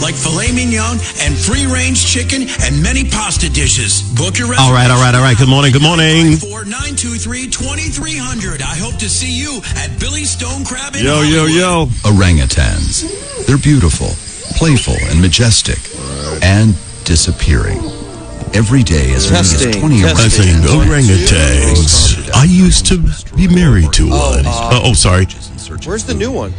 like filet mignon and free-range chicken and many pasta dishes. Book your All right. Good morning. 949-223-2300. I hope to see you at Billy's Stone Crab in Yo. Orangutans. They're beautiful, playful, and majestic, and disappearing. Every day, as many as 20 orangutans. I used to be married to one. Sorry. Where's the new one?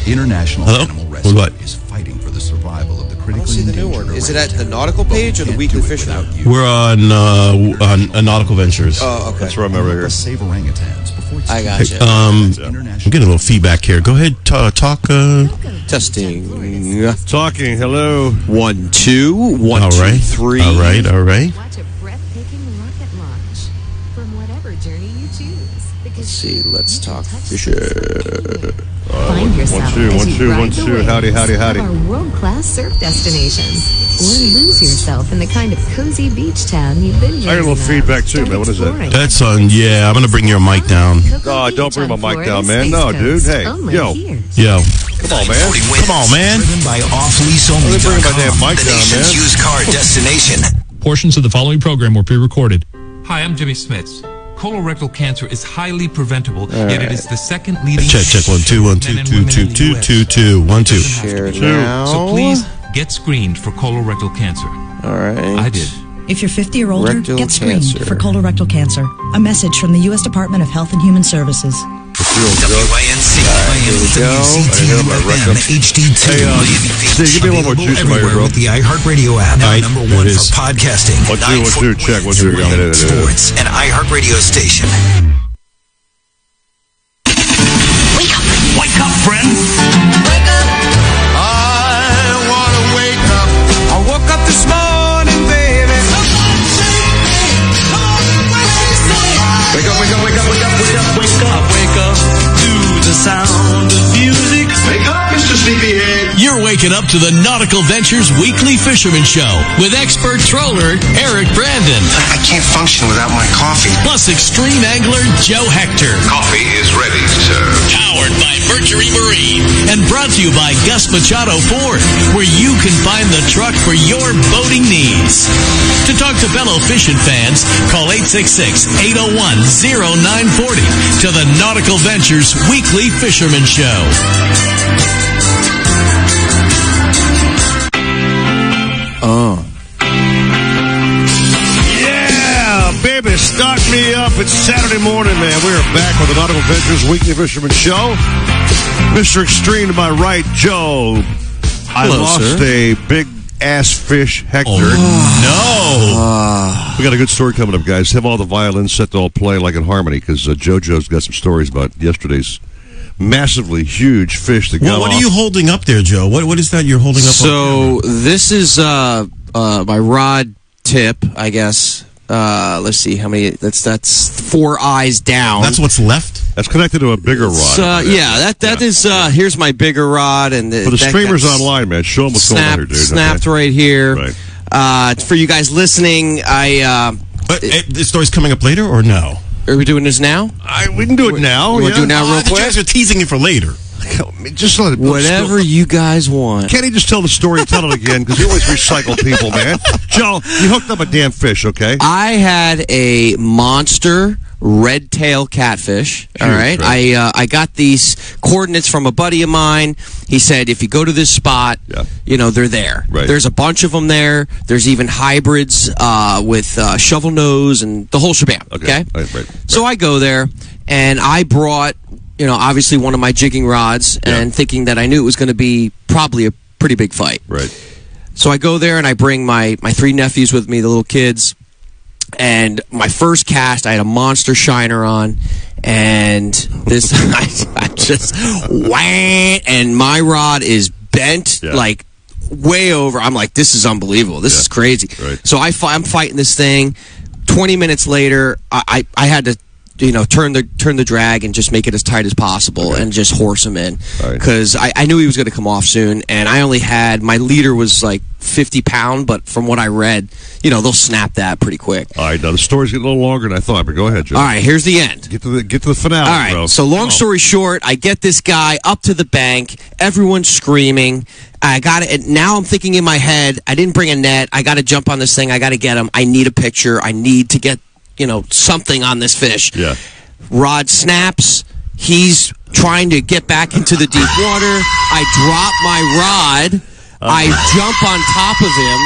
International Animal Rescue is fighting for the survival of the critically the new one. endangered. Is it at the Nautical page or the Weekly Fisherman? We're on Nautical Ventures. Oh, okay. That's where I'm over here. Save orangutans before it's I got you. I'm getting a little feedback here. Go ahead, talk. Testing. Talking. Hello. 1, 2, 1, All right. 2, 3. All right. Watch a breathtaking rocket launch from whatever journey you choose. Let's see. Let's talk fishing. Find yourself One, two. Howdy. Our world-class surf destinations, or lose yourself in the kind of cozy beach town you've been dreaming I got a little of. feedback too, man. What is that? That's on. Yeah, I'm gonna bring your mic down. Oh, don't bring my mic down, man. No, dude. Hey, yo. Come on, man. Driven by offleaseonly.com, Let me bring my damn mic the down, nation's man. used car destination. Portions of the following program were pre-recorded. Hi, I'm Jimmy Smits. Colorectal cancer is highly preventable, yet it is the second leading... Check. 1, 2, 1, 2, 2, 2, 2, 2, 2, 1, 2. Share now. So please get screened for colorectal cancer. All right. I did. If you're 50 or older, Rectal get screened cancer. for colorectal cancer. A message from the U.S. Department of Health and Human Services. WINC, rectum. HD2. Hey, Steve, give me one more juice in my ear, bro. With the iHeartRadio app, now number one for podcasting. 1, 2, 1, 2. Check. 1, 2. Sports and iHeartRadio station. Wake up, friend. Wake up. I want to wake up. I woke up this morning, baby. Wake up. Wake up to the sound of music. Wake up, Mr. Sleepyhead. You're waking up to the Nautical Ventures Weekly Fisherman Show with expert troller Eric Brandon. I can't function without my coffee. Plus extreme angler Joe Hector. Coffee is ready, sir. Powered by Mercury Marine and brought to you by Gus Machado Ford, where you can find the truck for your boating needs. To talk to fellow fishing fans, call 866-801-0940 to the Nautical Ventures Weekly Fisherman Show. Yeah, baby, start me up. It's Saturday morning, man. We are back with the Nautical Ventures Weekly Fisherman Show. Mr. Extreme to my right, Joe. I lost a big ass fish, Hector. No. We got a good story coming up, guys. Have all the violins set to all play like in harmony, because JoJo's got some stories about yesterday's massively huge fish that got Well, what off. are you holding up there, Joe? What is that you're holding up? So this is my rod tip, I guess. Let's see how many. That's 4 eyes down. That's what's left. That's connected to a bigger rod. That is. Here's my bigger rod, and For the streamers online, man, show them what's going on here, dude. Snapped right here. Right. For you guys listening, But the story's coming up later or no? Are we doing this now? We can do it now. You want to do it now real You quick? guys are teasing it for later. Just let it. Whatever you guys want. Can't he just tell the story and tell it again? Because you always recycle people, man. Joe, you hooked up a damn fish, okay? I had a monster red tail catfish. All right. I got these coordinates from a buddy of mine. He said if you go to this spot, they're there. Right. There's a bunch of them there. There's even hybrids with shovel nose and the whole shebang. Okay. Right. So I go there, and I brought, obviously one of my jigging rods, and thinking that I knew it was going to be probably a pretty big fight. Right. So I go there, and I bring my 3 nephews with me, the little kids. And my first cast, I had a monster shiner on, and this, I just whang, and my rod is bent like way over. I'm like, this is unbelievable. This is crazy. Right. So I'm fighting this thing. 20 minutes later, I had to, turn the drag and just make it as tight as possible and just horse him in, because I knew he was going to come off soon, and I only had, my leader was like 50-pound, but from what I read, they'll snap that pretty quick. All right, now the story's getting a little longer than I thought, but go ahead, Joe. All right, here's the end. Get to the finale, All right, bro. so long story short, I get this guy up to the bank, everyone's screaming. I got it. Now I'm thinking in my head, I didn't bring a net. I got to jump on this thing. I got to get him. I need a picture. I need to get, something on this fish. Yeah. Rod snaps. He's trying to get back into the deep water. I drop my rod. I jump on top of him.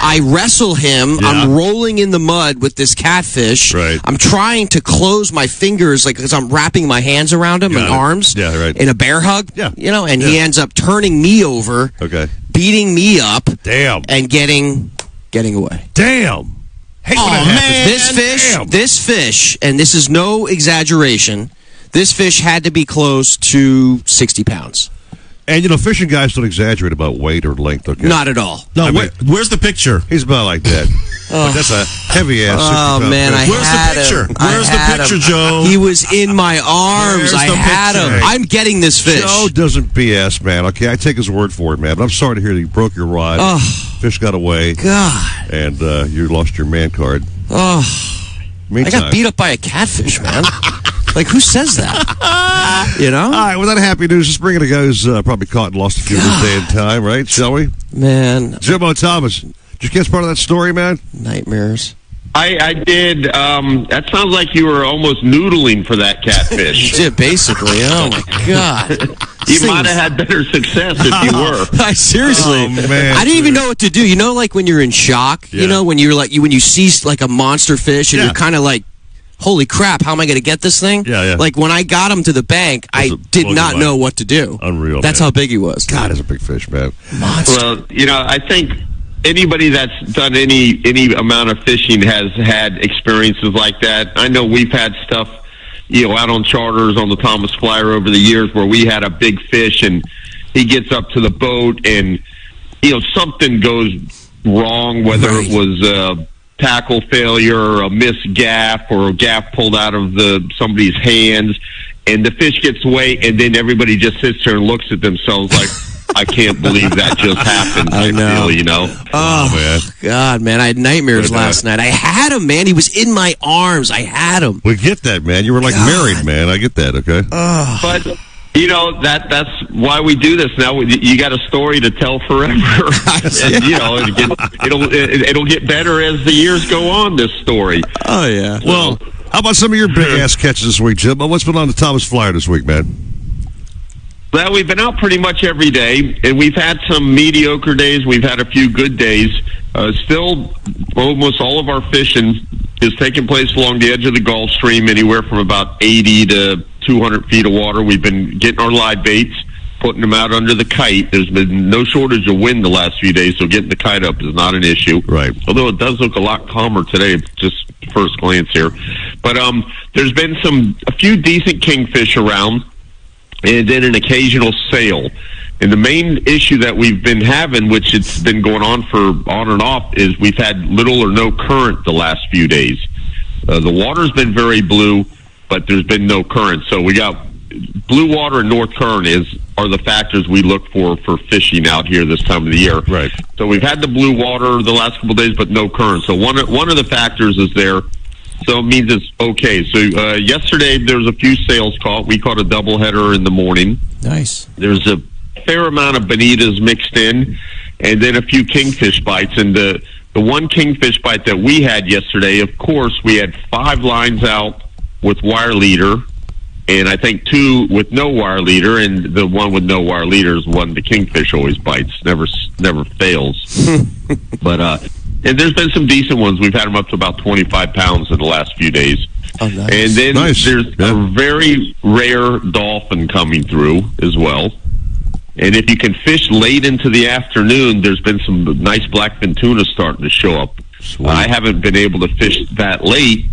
I wrestle him. Yeah. I'm rolling in the mud with this catfish. Right. I'm trying to close my fingers, because I'm wrapping my hands around him and arms. Yeah, right. In a bear hug. Yeah. And he ends up turning me over. Okay. Beating me up. Damn. And getting away. Damn. Hey, man. This fish, and this is no exaggeration, this fish had to be close to 60 pounds. And, fishing guys don't exaggerate about weight or length, okay? Not at all. No, where's the picture? He's about like that. But that's a heavy-ass 60-pound man, fish. Where's the picture? Where's the picture, Joe? He was in my arms. I had him. I'm getting this fish. Joe doesn't BS, man, okay? I take his word for it, man. But I'm sorry to hear that you broke your rod. Fish got away. God. And you lost your man card. I got beat up by a catfish, man. Who says that? All right, with that happy news, let's bring it a guy who's probably caught and lost a few this day and time, right? Shall we? Man. Jimbo Thomas, did you catch part of that story, man? Nightmares. I did. That sounds like you were almost noodling for that catfish. Yeah, basically. Oh, my God. You might have had better success if you were. Seriously. Oh, man. I didn't even know what to do. When you're in shock, when you're when you see a monster fish and you're kind of like, holy crap, how am I going to get this thing? Yeah. When I got him to the bank, I did not know what to do. Unreal. That's how big he was. God, that's a big fish, man. Monster. Well, I think anybody that's done any amount of fishing has had experiences like that. I know we've had stuff, out on charters on the Thomas Flyer over the years where we had a big fish and he gets up to the boat and, something goes wrong, whether it was tackle failure or a missed gaff or a gaff pulled out of somebody's hands, and the fish gets away, and then everybody just sits there and looks at themselves like, I can't believe that just happened. I know. Oh, man. God, man, I had nightmares last night. I had him, man. He was in my arms. I had him. We get that, man. You were married, man. I get that, okay? But that's why we do this now. You got a story to tell forever, and it'll get better as the years go on. This story. Oh yeah. Well, how about some of your big ass catches this week, Jim? What's been on the Thomas Flyer this week, man? Well, we've been out pretty much every day, and we've had some mediocre days. We've had a few good days. Still, almost all of our fishing is taking place along the edge of the Gulf Stream, anywhere from about 80 to 200 feet of water. We've been getting our live baits, putting them out under the kite. There's been no shortage of wind the last few days, so getting the kite up is not an issue. Right. Although it does look a lot calmer today, just first glance here. But there's been a few decent kingfish around, and then an occasional sail. And the main issue that we've been having, which it's been going on and off, is we've had little or no current the last few days. The water's been very blue, but there's been no current. So we got blue water and north current are the factors we look for fishing out here this time of the year. Right. So we've had the blue water the last couple of days, but no current. So one of the factors is there. So it means it's okay. So yesterday there was a few sails caught. We caught a doubleheader in the morning. Nice. There's a fair amount of bonitas mixed in, and then a few kingfish bites. And the one kingfish bite that we had yesterday, of course, we had 5 lines out with wire leader, and I think 2 with no wire leader, and the one with no wire leader is one the kingfish always bites, never fails. But and there's been some decent ones. We've had them up to about 25 pounds in the last few days. Oh, nice. And then there's a very rare dolphin coming through as well. And if you can fish late into the afternoon, there's been some nice blackfin tuna starting to show up. I haven't been able to fish that late,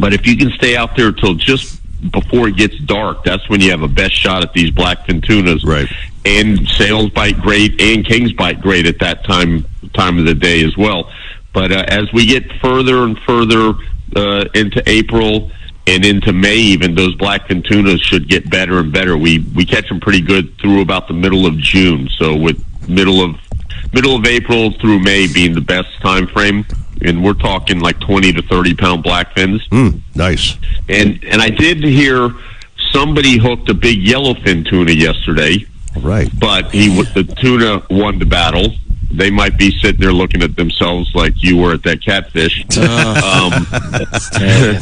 but if you can stay out there till just before it gets dark, that's when you have a best shot at these blackfin tunas. Right. And sails bite great, and kings bite great at that time of the day as well. But as we get further and further into April and into May, even, those blackfin tunas should get better and better. We catch them pretty good through about the middle of June. So with middle of middle of April through May being the best time frame, and we're talking like 20 to 30 pound blackfins. Nice. And I did hear somebody hooked a big yellowfin tuna yesterday. Right. But the tuna won the battle. They might be sitting there looking at themselves like you were at that catfish.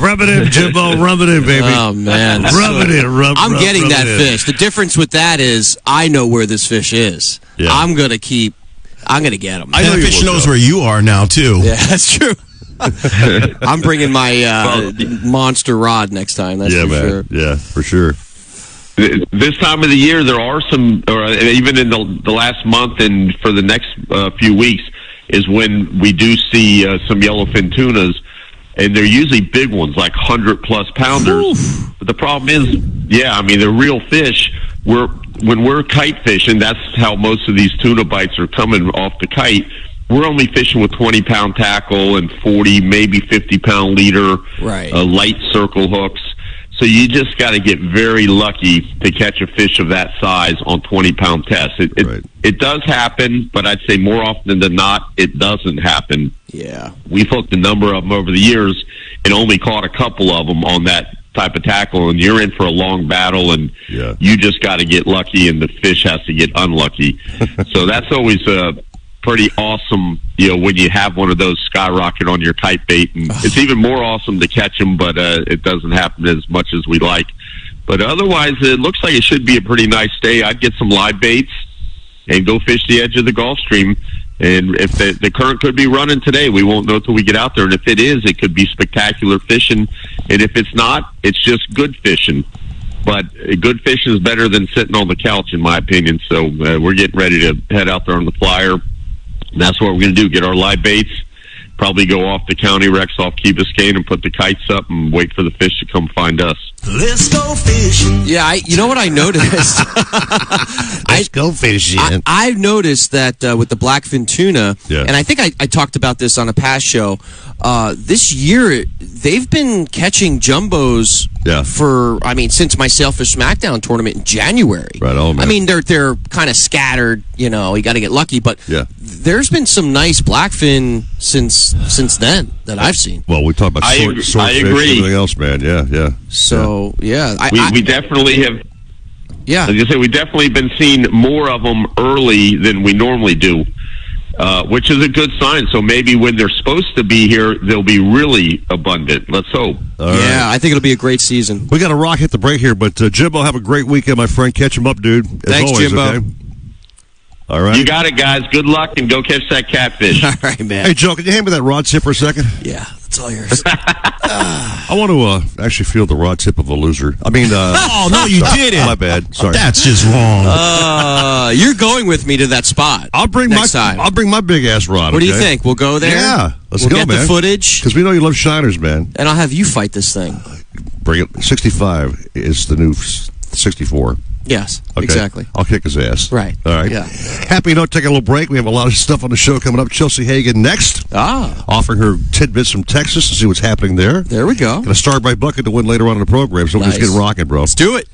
Rub it in, Jimbo. Rub it in, baby. Oh, man. Rub it in. I'm getting that fish. The difference with that is I know where this fish is. Yeah. I'm going to get him. I know the fish knows where you are now, too. Yeah, that's true. I'm bringing my monster rod next time. That's for sure. Yeah, for sure. This time of the year, there are some, or even in the last month and for the next few weeks, is when we do see some yellowfin tunas, and they're usually big ones, like 100-plus pounders. Oof. But the problem is, they're real fish. When we're kite fishing, that's how most of these tuna bites are coming off the kite. We're only fishing with 20-pound tackle and 40, maybe 50-pound leader, light circle hooks. So you just got to get very lucky to catch a fish of that size on 20-pound tests. It does happen, but I'd say more often than not, it doesn't happen. Yeah. We've hooked a number of them over the years and only caught a couple of them on that type of tackle, and you're in for a long battle, and you just got to get lucky, and the fish has to get unlucky. So that's always pretty awesome, when you have one of those skyrocket on your kite bait, and it's even more awesome to catch them, but it doesn't happen as much as we like. But otherwise, it looks like it should be a pretty nice day. I'd get some live baits and go fish the edge of the Gulf Stream, and if the current could be running today, we won't know till we get out there, and if it is, it could be spectacular fishing, and if it's not, it's just good fishing. But good fishing is better than sitting on the couch, in my opinion, so we're getting ready to head out there on the flyer. And that's what we're going to do, get our live baits, probably go off the county wrecks off Key Biscayne and put the kites up and wait for the fish to come find us. Let's go fishing. Yeah, you know what I noticed? Let's go fishing. I've noticed that with the blackfin tuna, and I think I talked about this on a past show, this year they've been catching jumbos since my Sailfish Smackdown tournament in January. Right on, man. I mean, they're kind of scattered, you got to get lucky, but there's been some nice blackfin since then that I've seen. Well, we talked about swordfish and everything else, man. Yeah. So, we definitely have. Yeah. As you say, we've definitely been seeing more of them early than we normally do, which is a good sign. So maybe when they're supposed to be here, they'll be really abundant. Let's hope. I think it'll be a great season. We got to hit the break here, but Jimbo, have a great weekend, my friend. Catch him up, dude. Thanks, always, Jimbo. Okay? All right. You got it, guys. Good luck, and go catch that catfish. All right, man. Hey, Joe, can you hand me that rod tip for a second? Yeah, that's all yours. I want to actually feel the rod tip of a loser. I mean, oh, no, you didn't. My bad. Sorry. That's just wrong. You're going with me to that spot. I'll bring next time. I'll bring my big ass rod. What do you think? We'll go there? Yeah. Let's go, man. We'll get the footage. Because we know you love shiners, man. And I'll have you fight this thing. Bring it. 65 is the new 64. Yes, okay. Exactly. I'll kick his ass. Right. All right. Yeah. Happy to take a little break. We have a lot of stuff on the show coming up. Chelsea Hagan next. Offering her tidbits from Texas to see what's happening there. There we go. Going to start by bucket to win later on in the program. So we're just getting rocking, bro. Let's do it.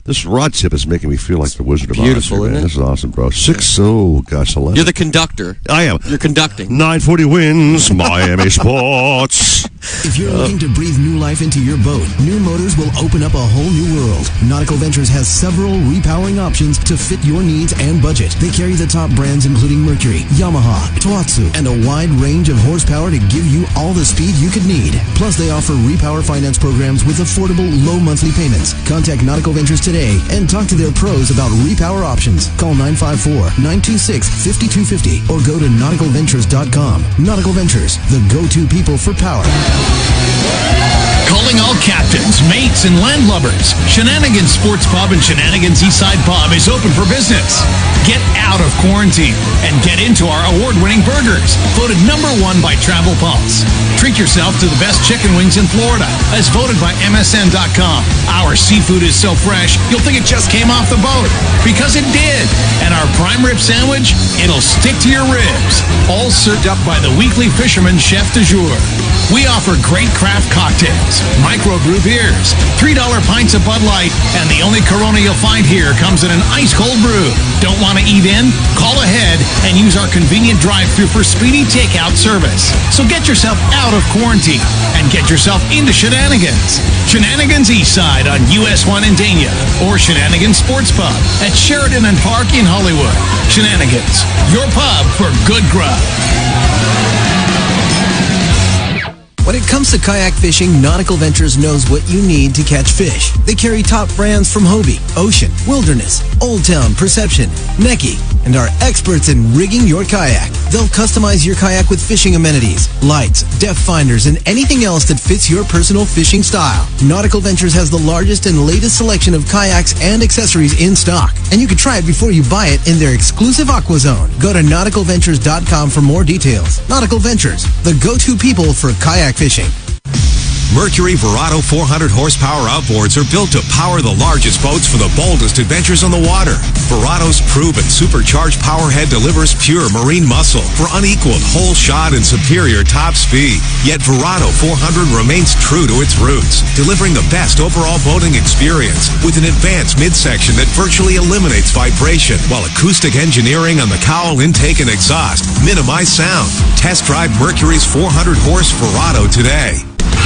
This rod tip is making me feel like the Wizard of Oz. Beautiful, man. isn't it? This is awesome, bro. 11. You're the conductor. I am. You're conducting. 940 wins, Miami Sports. If you're looking to breathe new life into your boat, new motors will open up a whole new world. Nautical Ventures has several repowering options to fit your needs and budget. They carry the top brands including Mercury, Yamaha, Tohatsu, and a wide range of horsepower to give you all the speed you could need. Plus, they offer repower finance programs with affordable, low monthly payments. Contact Nautical Ventures today and talk to their pros about repower options. Call 954-926-5250 or go to nauticalventures.com. Nautical Ventures, the go-to people for power. Calling all captains, mates, and landlubbers. Shenanigans Sports Pub and Shenanigans Eastside Pub is open for business. Get out of quarantine and get into our award-winning burgers, voted #1 by Travel Pulse. Treat yourself to the best chicken wings in Florida, as voted by MSN.com. Our seafood is so fresh, you'll think it just came off the boat, because it did. And our prime rib sandwich, it'll stick to your ribs. All served up by the weekly Fisherman Chef du Jour. We offer great craft cocktails, microbrew beers, $3 pints of Bud Light, and the only Corona you'll find here comes in an ice-cold brew. Don't want to eat in? Call ahead and use our convenient drive-thru for speedy takeout service. So get yourself out of quarantine and get yourself into Shenanigans. Shenanigans Eastside on US 1 in Dania, or Shenanigans Sports Pub at Sheridan and Park in Hollywood. Shenanigans, your pub for good grub. When it comes to kayak fishing, Nautical Ventures knows what you need to catch fish. They carry top brands from Hobie, Ocean, Wilderness, Old Town, Perception, Necky, and are experts in rigging your kayak. They'll customize your kayak with fishing amenities, lights, depth finders, and anything else that fits your personal fishing style. Nautical Ventures has the largest and latest selection of kayaks and accessories in stock, and you can try it before you buy it in their exclusive Aqua Zone. Go to nauticalventures.com for more details. Nautical Ventures, the go-to people for kayak fishing. Mercury Verado 400 horsepower outboards are built to power the largest boats for the boldest adventures on the water. Verado's proven supercharged powerhead delivers pure marine muscle for unequaled whole shot and superior top speed. Yet Verado 400 remains true to its roots, delivering the best overall boating experience with an advanced midsection that virtually eliminates vibration, while acoustic engineering on the cowl intake and exhaust minimize sound. Test drive Mercury's 400 horse Verado today.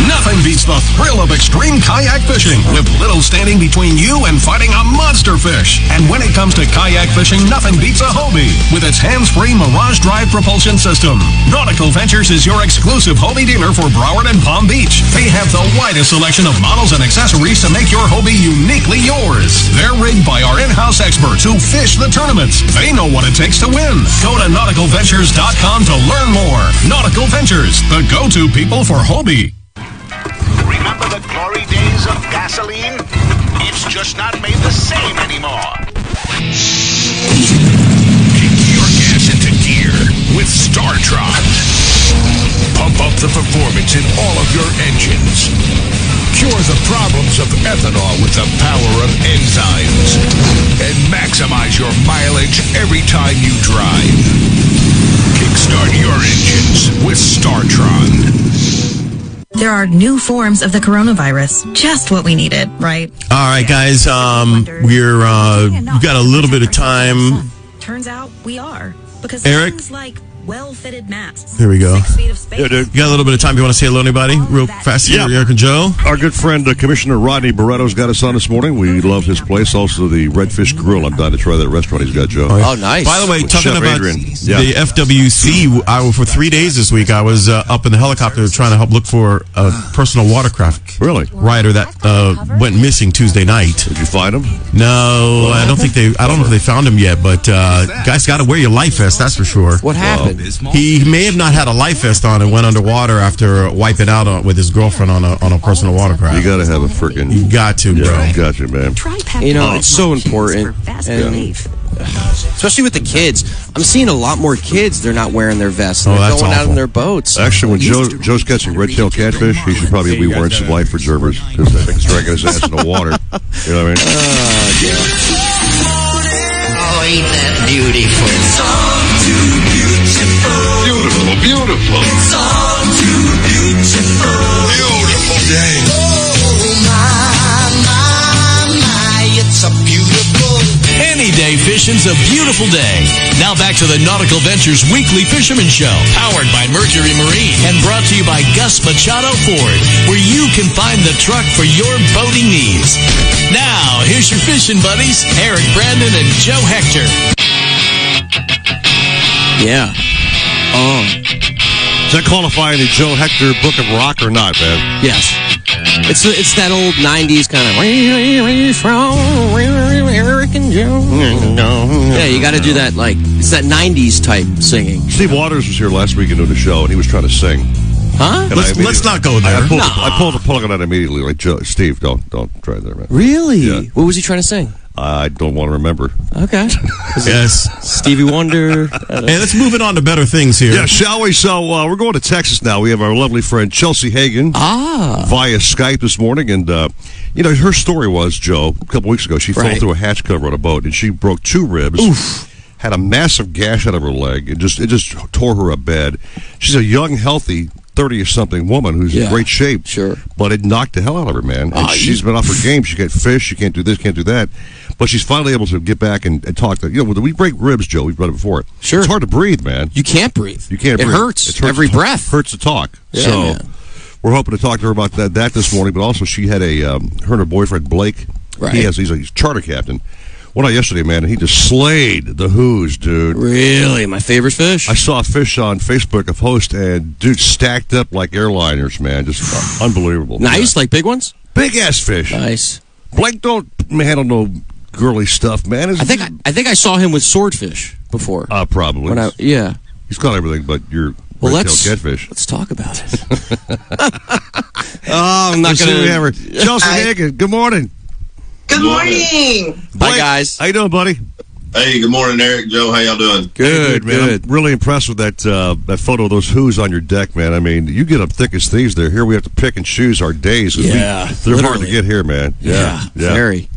Nothing beats the thrill of extreme kayak fishing, with little standing between you and fighting a monster fish. And when it comes to kayak fishing, nothing beats a Hobie with its hands-free Mirage Drive propulsion system. Nautical Ventures is your exclusive Hobie dealer for Broward and Palm Beach. They have the widest selection of models and accessories to make your Hobie uniquely yours. They're rigged by our in-house experts who fish the tournaments. They know what it takes to win. Go to nauticalventures.com to learn more. Nautical Ventures, the go-to people for Hobie. Remember the glory days of gasoline? It's just not made the same anymore. Kick your gas into gear with StarTron. Pump up the performance in all of your engines. Cure the problems of ethanol with the power of enzymes. And maximize your mileage every time you drive. Kickstart your engines with StarTron. There are new forms of the coronavirus. Just what we needed, right? All right, guys. We've got a little bit of time. Turns out we are. Because Eric? things like well-fitted masks. Here we go. 6 feet of space. Yeah, dude. You got a little bit of time. You want to say hello to anybody real fast here, Eric and Joe? Our good friend, Commissioner Rodney Barado's got us on this morning. We love his place. Also, the Redfish Grill. I'm dying to try that restaurant he's got, Joe. Oh, nice. By the way, With talking Chef about Adrian. the FWC, for 3 days this week, I was up in the helicopter trying to help look for a personal watercraft rider that went missing Tuesday night. Did you find him? No, I don't know if they found him yet, but guys got to wear your life vest, that's for sure. What happened? He may have not had a life vest on and went underwater after wiping out with his girlfriend on a personal watercraft. You got to have a freaking... You got to, bro. Got you, man. You know, it's so important. And especially with the kids. I'm seeing a lot more kids, they're not wearing their vests. They're going out in their boats. Actually, when Joe's catching red-tailed catfish, he should probably be wearing some life preservers, because I think he's dragging his ass in the water. You know what I mean? Oh, ain't that beautiful? It's all too beautiful. Beautiful, beautiful. It's all too beautiful. Beautiful day. Oh, my, it's a beautiful day. Any day fishing's a beautiful day. Now back to the Nautical Ventures Weekly Fisherman Show, powered by Mercury Marine and brought to you by Gus Machado Ford, where you can find the truck for your boating needs. Now, here's your fishing buddies, Eric Brandon and Joe Hector. Yeah. Does that qualify in the Joe Hector Book of Rock or not, man? Yes. It's that old 90s kind of Eric and Joe. Yeah, you got to do that, it's that 90s type singing. Steve Waters was here last week doing the show, and he was trying to sing. Huh? Let's not go there. I pulled the plug on that immediately. Like, Joe, Steve, don't try there, man. Really? Yeah. What was he trying to sing? I don't want to remember. Okay. Yes. Stevie Wonder. Hey, let's move it on to better things here. Yeah, shall we? So we're going to Texas now. We have our lovely friend Chelsea Hagan via Skype this morning. And, her story was, Joe, a couple weeks ago, she fell through a hatch cover on a boat, and she broke 2 ribs. Oof. Had a massive gash out of her leg. It just tore her up bad. She's a young, healthy 30-something woman who's in great shape. Sure. But it knocked the hell out of her, man. And she's been off her game. She can't fish. She can't do this, can't do that. But she's finally able to get back and talk to, when we break ribs, Joe, we've done it before. Sure. It's hard to breathe, man. You can't breathe. You can't breathe. It hurts every breath. Hurts to talk. Yeah, so man. we're hoping to talk to her about that this morning. But also, she had her and her boyfriend, Blake. Right. He's a charter captain. Went out yesterday, man, and he just slayed the Who's, dude. Really? My favorite fish? I saw a fish on Facebook of Host, and, dude, stacked up like airliners, man. Just unbelievable. Nice? Like big ones? Big-ass fish. Nice. Blake don't handle no girly stuff, man. I think I saw him with swordfish before. Probably. Yeah. He's caught everything but your catfish. Let's talk about it. I'm not going to... Chelsea Hagan, good morning. Good morning. Bye, guys. How you doing, buddy? Hey, good morning, Eric. Joe, how y'all doing? Good, man. Good. I'm really impressed with that photo of those Who's on your deck, man. I mean, you get them thick as thieves there. Here we have to pick and choose our days. Yeah, they're hard to get here, man. Yeah. Very.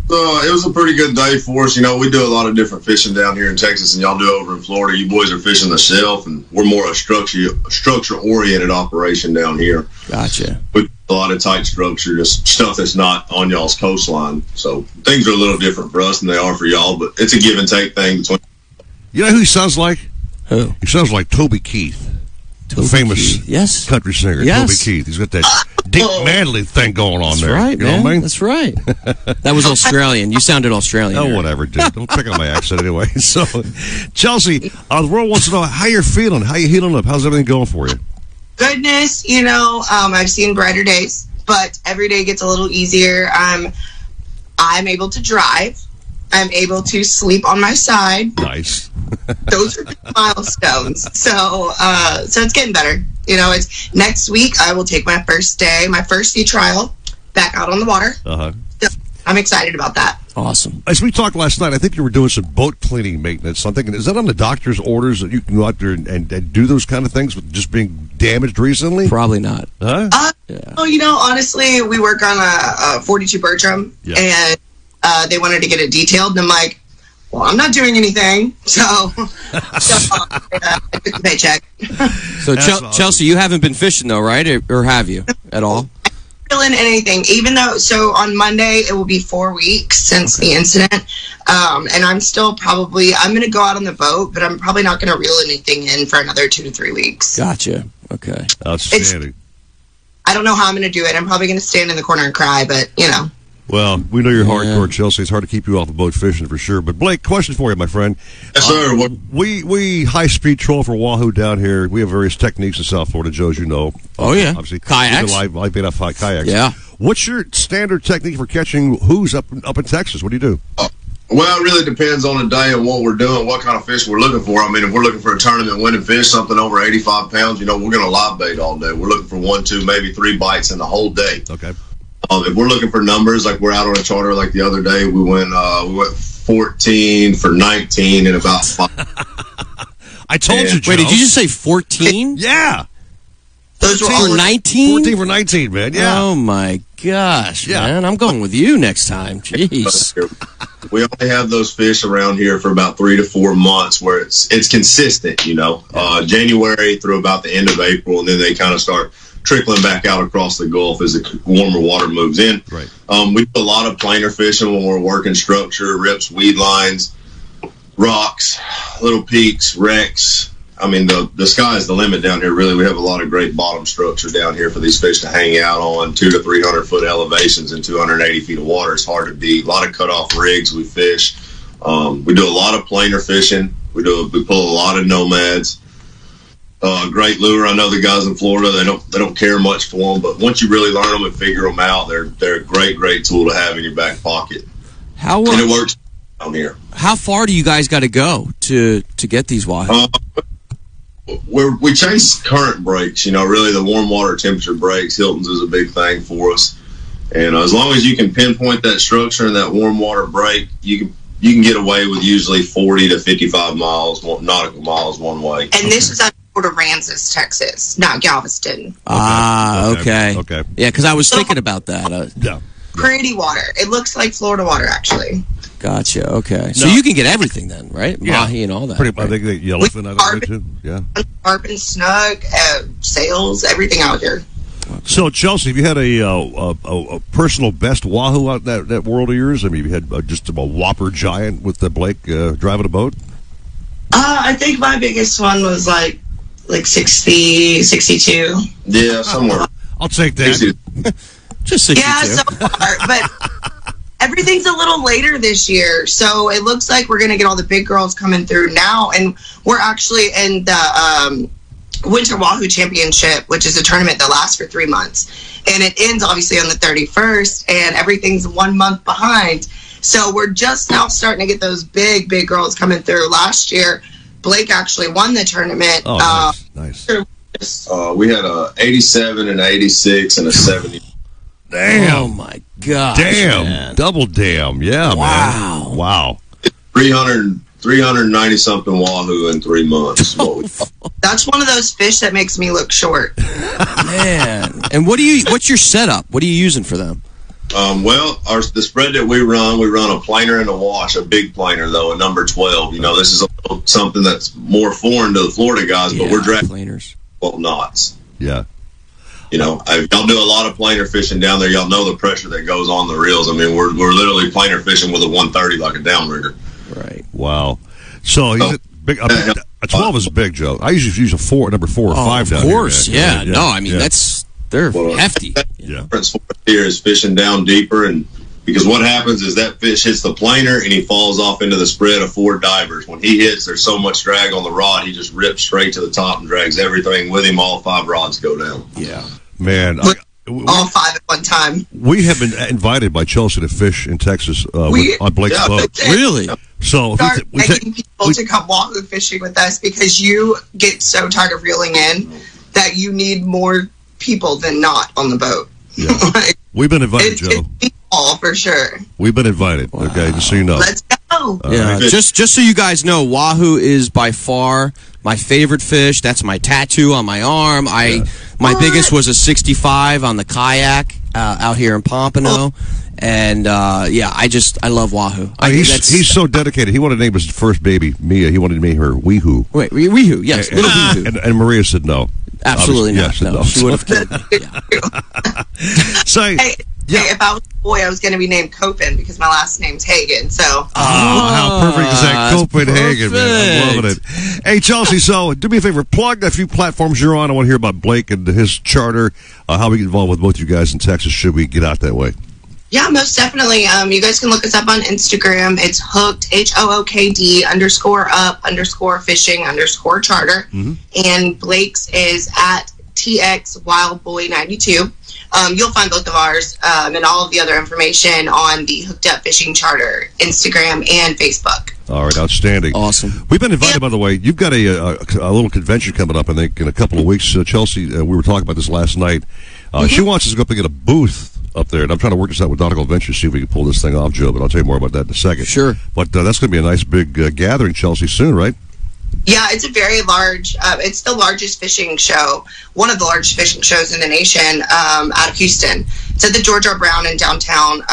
It was a pretty good day for us. We do a lot of different fishing down here in Texas, and y'all do over in Florida. You boys are fishing the shelf, and we're more a structure-oriented operation down here. Gotcha. With a lot of tight structure, just stuff that's not on y'all's coastline. So things are a little different for us than they are for y'all, but it's a give and take thing between. You know who he sounds like? Who? He sounds like Toby Keith. The famous country singer, Toby Keith. He's got that deep manly thing going on there. That's right, you know what I mean? That's right. That was Australian. You sounded Australian. Oh, whatever, dude. Don't pick on my accent anyway. So, Chelsea, the world wants to know how you're feeling. How you healing up? How's everything going for you? Goodness, I've seen brighter days, but every day gets a little easier. I'm able to drive. I'm able to sleep on my side. Nice. Those are good milestones. So it's getting better. It's next week. I will take my first sea trial back out on the water. So I'm excited about that. Awesome. As we talked last night, I think you were doing some boat cleaning maintenance. I'm thinking, is that on the doctor's orders that you can go out there and do those kind of things with just being damaged recently? Probably not. Huh? Honestly, we work on a 42 Bertram, and they wanted to get it detailed, and I'm like, well, I'm not doing anything, so I took the paycheck. So, awesome. Chelsea, you haven't been fishing, though, right? Or have you at all? Feeling anything, even though, so on Monday, it will be 4 weeks since the incident, and I'm still I'm going to go out on the boat, but I'm probably not going to reel anything in for another 2 to 3 weeks. Gotcha. Okay. Outstanding. I don't know how I'm going to do it. I'm probably going to stand in the corner and cry, but, Well, we know you're hardcore, Chelsea. It's hard to keep you off the boat fishing for sure. But Blake, question for you, my friend. Yes, sir. We high-speed troll for Wahoo down here. We have various techniques in South Florida, Joe, as you know. Oh, yeah. Obviously, kayaks. Live bait off kayaks. Yeah. What's your standard technique for catching Who's up in Texas? What do you do? Well, it really depends on the day and what we're doing, what kind of fish we're looking for. I mean, if we're looking for a tournament winning fish, something over 85 pounds, we're going to live bait all day. We're looking for 1, 2, maybe 3 bites in the whole day. Okay. If we're looking for numbers, like we're out on a charter, like the other day, we went 14 for 19 in about 5. I told you, Joe. Wait, did you just say 14? Yeah. Those were all 19? 14 for 19, man. Yeah. Oh, my gosh, man. I'm going with you next time. Jeez. We only have those fish around here for about 3 to 4 months where it's consistent, January through about the end of April, and then they kind of start trickling back out across the Gulf as the warmer water moves in. Right. We do a lot of planer fishing when we're working structure, rips, weed lines, rocks, little peaks, wrecks. I mean, the sky's the limit down here, really. We have a lot of great bottom structure down here for these fish to hang out on, 200 to 300 foot elevations and 280 feet of water. It's hard to beat. A lot of cutoff rigs we fish. We do a lot of planer fishing. We pull a lot of nomads. Great lure. I know the guys in Florida, they don't care much for them, but once you really learn them and figure them out, they're a great tool to have in your back pocket. And it works down here. How far do you guys got to go to get these wahoo? We chase current breaks, really the warm water temperature breaks. Hilton's is a big thing for us. And as long as you can pinpoint that structure and that warm water break, you can get away with usually 40 to 55 nautical miles one way. And this is out of Aransas, Texas, not Galveston. Okay. Okay. Yeah, because I was thinking about that. Yeah. Pretty water. It looks like Florida water, actually. Gotcha. Okay. So you can get everything then, right? Yeah. Mahi and all that. Pretty much. I think the yellowfin out there too. Yeah. Carp and snook, sails, everything out here. So, Chelsea, have you had a personal best Wahoo out in that world of yours? I mean, have you had just a whopper giant with Blake driving a boat? I think my biggest one was like 60, 62. Yeah, somewhere. I'll take that. Just 62. Yeah, so far, but everything's a little later this year, so it looks like we're going to get all the big girls coming through now, and we're actually in the Winter Wahoo Championship, which is a tournament that lasts for 3 months, and it ends obviously on the 31st, and everything's 1 month behind. So we're just now starting to get those big girls coming through. Last year, Blake actually won the tournament. Oh, nice. We had a 87 and 86 and a 70. Damn. Oh, my God. Damn. Man. Double damn. Yeah, wow. Man. Wow. 390-something Wahoo in 3 months. That's one of those fish that makes me look short. Man. And what's your setup? What are you using for them? Well, the spread that we run a planer and a wash, a big planer though, a number 12. You know, this is something that's more foreign to the Florida guys, but we're dragging planers 12 knots. Yeah. You know, y'all do a lot of planer fishing down there. Y'all know the pressure that goes on the reels. I mean, we're literally planer fishing with a 130 like a downrigger. Right. Wow. So he's big. A 12 is big, Joe. I usually use number 4 or 5 down here. Of course, yeah. No, I mean they're hefty. The difference for us here is fishing down deeper, and because what happens is that fish hits the planer and he falls off into the spread of 4 divers. When he hits, there's so much drag on the rod, he just rips straight to the top and drags everything with him. All 5 rods go down. Yeah, man. All 5 at one time. We have been invited by Chelsea to fish in Texas on Blake's boat. Really? So Start begging people to come Wahoo fishing with us because you get so tired of reeling in that you need more people than not on the boat. Yeah. We've been invited, Joe. It's all for sure. We've been invited. Wow. Okay, just so you know. Let's go. Yeah, just so you guys know, Wahoo is by far my favorite fish. That's my tattoo on my arm. My biggest was a 65 on the kayak out here in Pompano. And I love Wahoo. He's so dedicated. He wanted to name his first baby Mia. He wanted to name her Weehoo. Wait, Weehoo, yes, little Weehoo. And Maria said no. Absolutely not. Yes, no, she would have killed. If I was a boy, I was going to be named Copen because my last name's Hagen. So, how perfect is that, Copenhagen, man? I'm loving it. Hey, Chelsea, so do me a favor, plug a few platforms you're on. I want to hear about Blake and his charter. How we get involved with both you guys in Texas. Should we get out that way? Yeah, most definitely. You guys can look us up on Instagram. It's hooked, HOOKD _up_fishing _charter. Mm-hmm. And Blake's is at TX Wildboy92. You'll find both of ours and all of the other information on the Hooked Up Fishing Charter Instagram and Facebook. All right, outstanding. Awesome. We've been invited, by the way. You've got a little convention coming up, I think, in a couple of weeks. Chelsea, we were talking about this last night. She wants us to go up and get a booth up there, and I'm trying to work this out with Nautical Ventures, see if we can pull this thing off, Joe, but I'll tell you more about that in a second. Sure. But that's going to be a nice big gathering, Chelsea, soon, right? Yeah, it's a very large, it's the largest fishing show, one of the largest fishing shows in the nation out of Houston. It's at the George R. Brown in downtown.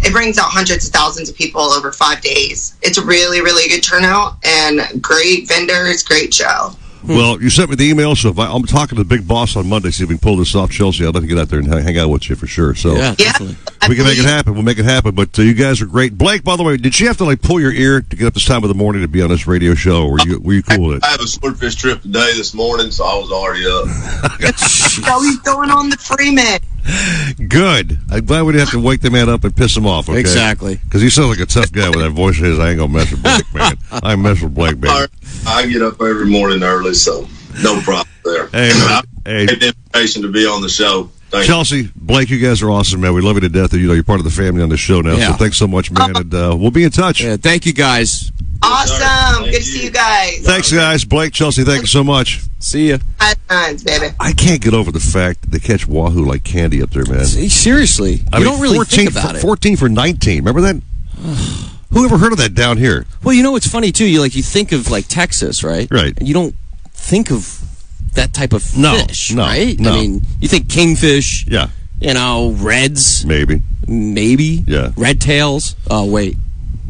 It brings out hundreds of thousands of people over 5 days. It's a really, really good turnout and great vendors, great show. Well, you sent me the email, so if I'm talking to the big boss on Monday, see if we can pull this off, Chelsea. I'd like to get out there and hang out with you for sure. So yeah, definitely. We can make it happen. We'll make it happen. But you guys are great. Blake, by the way, did she have to pull your ear to get up this time of the morning to be on this radio show? Or were you cool with it? I have a swordfish trip today this morning, so I was already up. So he's going on the Freeman. Good. I'm glad we didn't have to wake the man up and piss him off. Okay? Exactly. Because he sounds like a tough guy with that voice of his. I ain't gonna mess with Blake, man. I ain't mess with Blake, man. I get up every morning early, so no problem there. Hey, I had the invitation to be on the show. Chelsea, Blake, you guys are awesome, man. We love you to death. You're part of the family on the show now. Yeah. So thanks so much, man. And we'll be in touch. Yeah, thank you, guys. Awesome. Good to see you guys. Thanks, guys. Blake, Chelsea, thank you so much. See ya. High times, baby. I can't get over the fact that they catch Wahoo like candy up there, man. Seriously. You don't really think about it. 14 for 19. Remember that? Who ever heard of that down here? Well, you know what's funny, too? You think of, Texas, right? Right. And you don't think of that type of fish, right? No. I mean, you think kingfish. Yeah. Reds. Maybe. Yeah. Red tails. Oh, wait.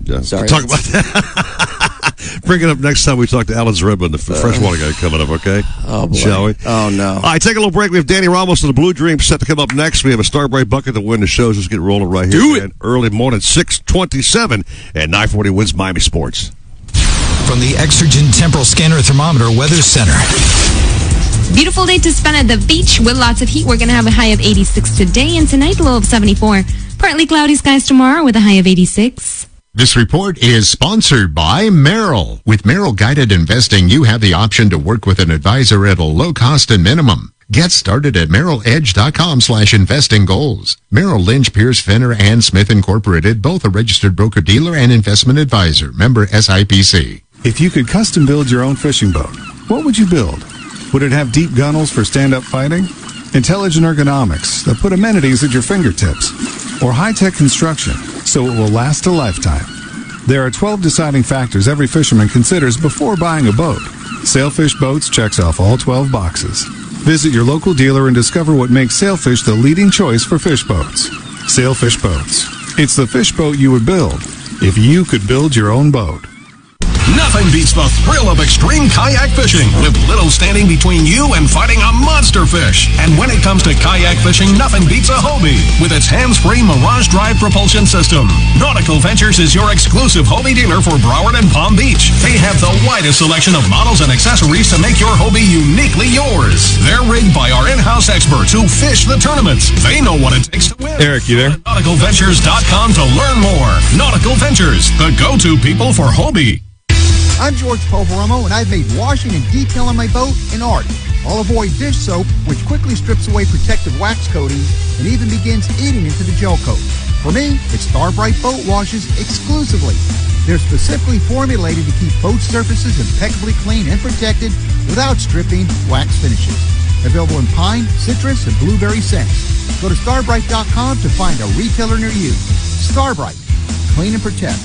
Yeah. Sorry. We'll talk about that. Bring it up next time we talk to Alan Zaremba, the freshwater guy coming up, okay? Oh, boy. Shall we? Oh, no. All right, take a little break. We have Danny Ramos of the Blue Dream set to come up next. We have a Starbright bucket to win the shows. Let's get rolling right here. Do it. Man. Early morning, 6:27 at 940 wins Miami Sports. From the Exergen Temporal Scanner Thermometer Weather Center. Beautiful day to spend at the beach with lots of heat. We're going to have a high of 86 today, and tonight a low of 74. Partly cloudy skies tomorrow with a high of 86. This report is sponsored by Merrill. With Merrill Guided Investing, you have the option to work with an advisor at a low cost and minimum. Get started at merrilledge.com/investing goals. Merrill Lynch, Pierce, Fenner, and Smith Incorporated, both a registered broker-dealer and investment advisor. Member SIPC. If you could custom build your own fishing boat, what would you build? Would it have deep gunnels for stand-up fighting? Intelligent ergonomics that put amenities at your fingertips? Or high-tech construction so it will last a lifetime? There are 12 deciding factors every fisherman considers before buying a boat. Sailfish Boats checks off all 12 boxes. Visit your local dealer and discover what makes Sailfish the leading choice for fish boats. Sailfish Boats. It's the fish boat you would build if you could build your own boat. Nothing beats the thrill of extreme kayak fishing with little standing between you and fighting a monster fish. And when it comes to kayak fishing, nothing beats a Hobie with its hands-free Mirage Drive propulsion system. Nautical Ventures is your exclusive Hobie dealer for Broward and Palm Beach. They have the widest selection of models and accessories to make your Hobie uniquely yours. They're rigged by our in-house experts who fish the tournaments. They know what it takes to win. Eric, you there? NauticalVentures.com to learn more. Nautical Ventures, the go-to people for Hobie. I'm George Poveromo, and I've made washing and detailing my boat an art. I'll avoid dish soap, which quickly strips away protective wax coatings and even begins eating into the gel coat. For me, it's Starbright Boat Washes exclusively. They're specifically formulated to keep boat surfaces impeccably clean and protected without stripping wax finishes. Available in pine, citrus, and blueberry scents. Go to starbright.com to find a retailer near you. Starbright. Clean and protect.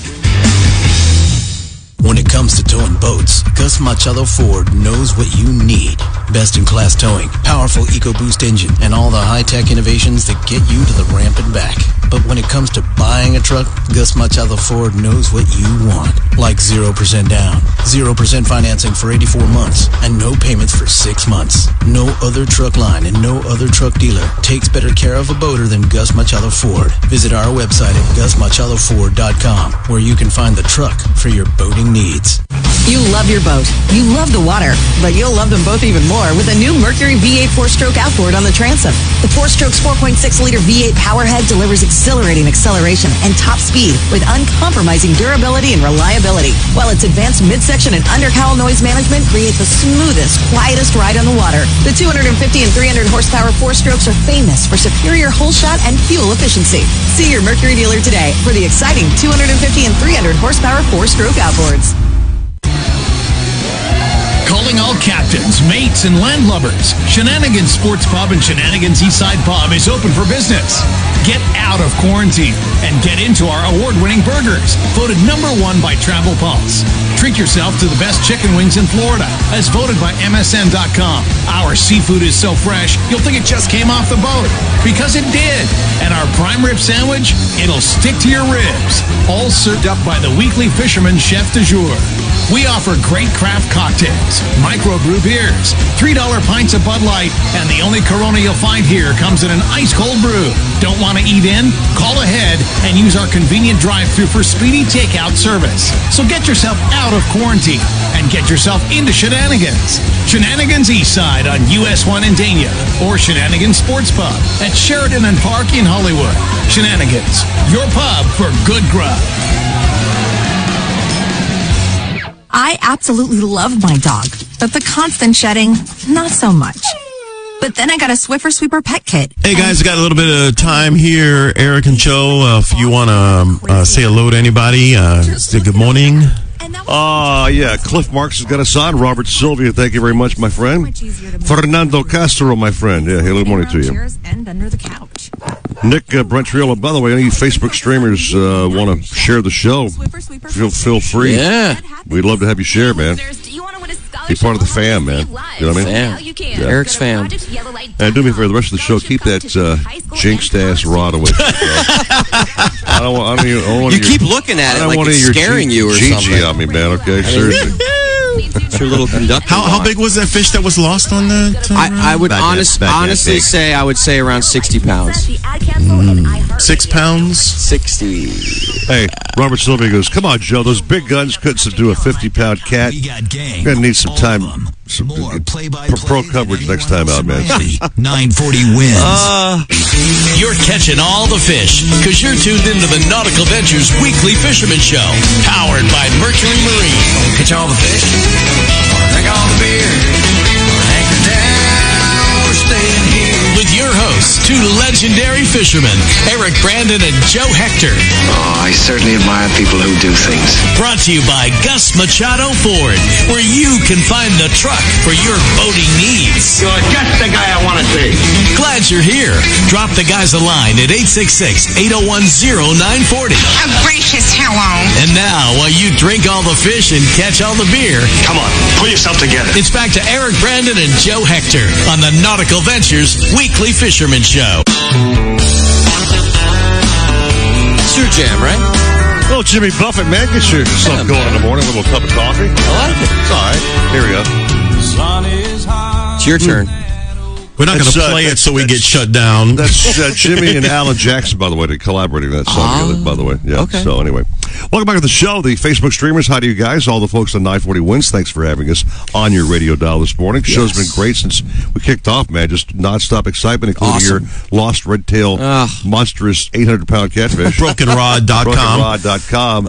When it comes to towing boats, Gus Machado Ford knows what you need. Best-in-class towing, powerful EcoBoost engine, and all the high-tech innovations that get you to the ramp and back. But when it comes to buying a truck, Gus Machado Ford knows what you want. Like 0% down, 0% financing for 84 months, and no payments for 6 months. No other truck line and no other truck dealer takes better care of a boater than Gus Machado Ford. Visit our website at gusmachadoford.com, where you can find the truck for your boating needs. You love your boat. You love the water. But you'll love them both even more with a new Mercury V8 4-stroke outboard on the transom. The 4-stroke's 4.6-liter V8 powerhead delivers exhilarating acceleration and top speed with uncompromising durability and reliability, while its advanced midsection and undercowl noise management create the smoothest, quietest ride on the water. The 250 and 300 horsepower 4-strokes are famous for superior hole shot and fuel efficiency. See your Mercury dealer today for the exciting 250 and 300 horsepower 4-stroke outboards. Calling all captains, mates, and landlubbers. Shenanigans Sports Pub and Shenanigans Eastside Pub is open for business. Get out of quarantine and get into our award-winning burgers, voted #1 by Travel Pulse. Treat yourself to the best chicken wings in Florida, as voted by MSN.com. Our seafood is so fresh, you'll think it just came off the boat, because it did. And our prime rib sandwich, it'll stick to your ribs. All served up by the weekly Fisherman Chef du Jour. We offer great craft cocktails, microbrew beers, $3 pints of Bud Light, and the only Corona you'll find here comes in an ice-cold brew. Don't want to eat in? Call ahead and use our convenient drive-thru for speedy takeout service. So get yourself out of quarantine and get yourself into Shenanigans. Shenanigans Eastside on US 1 in Dania, or Shenanigans Sports Pub at Sheridan and Park in Hollywood. Shenanigans, your pub for good grub. I absolutely love my dog, but the constant shedding, not so much. But then I got a Swiffer Sweeper pet kit. Hey guys, got a little bit of time here. Eric and Joe, if you want to say hello to anybody, say good morning. Yeah, Cliff Marks has got us on. Robert Sylvia, thank you very much, my friend. Fernando Castro, my friend. Yeah, hello, good morning to you. And under the couch. Nick Brent Triolo, by the way, any Facebook streamers want to share the show, feel free. Yeah. We'd love to have you share, man. Be part of the fam, man. You know what I mean? Fam. Yeah. Eric's fam. And do me for the rest of the show, keep that jinxed-ass rod away from me, I don't want you keep looking at it like it's scaring you or something. on me, man, okay? Seriously. It's your little conductor. How big was that fish that was lost on the... I would honestly say around 60 pounds. 6 pounds? 60. Hey, Robert Sylvia goes, come on, Joe, those big guns couldn't subdue a 50-pound cat. You're going to need some time, some pro coverage next time out, man. 940 wins. You're catching all the fish because you're tuned into the Nautical Ventures Weekly Fisherman Show, powered by Mercury Marine. Catch all the fish, drink all the beer, anchor down, we're staying here. With your hosts, two legendary fishermen, Eric Brandon and Joe Hector. Oh, I certainly admire people who do things. Brought to you by Gus Machado Ford, where you can find the truck for your boating needs. You're just the guy I want to see. Glad you're here. Drop the guys a line at 866-801-0940. A gracious hello. And now, while you drink all the fish and catch all the beer, come on, pull yourself together. It's back to Eric Brandon and Joe Hector on the Nautical Ventures Weekly Fisherman Show. It's your jam, right? Well, Jimmy Buffett, man, get yourself going in the morning. A little cup of coffee. I like it. It's all right. Here we go. It's your turn. We're not going to play it so we get shut down. That's Jimmy and Alan Jackson, by the way, collaborating on that song together, by the way. Yeah. Okay. So anyway, welcome back to the show. The Facebook streamers, hi to you guys. All the folks on 940 Wins, thanks for having us on your radio dial this morning. The show's been great since we kicked off, man. Just nonstop excitement, including your lost red tail, monstrous 800-pound catfish. BrokenRod.com.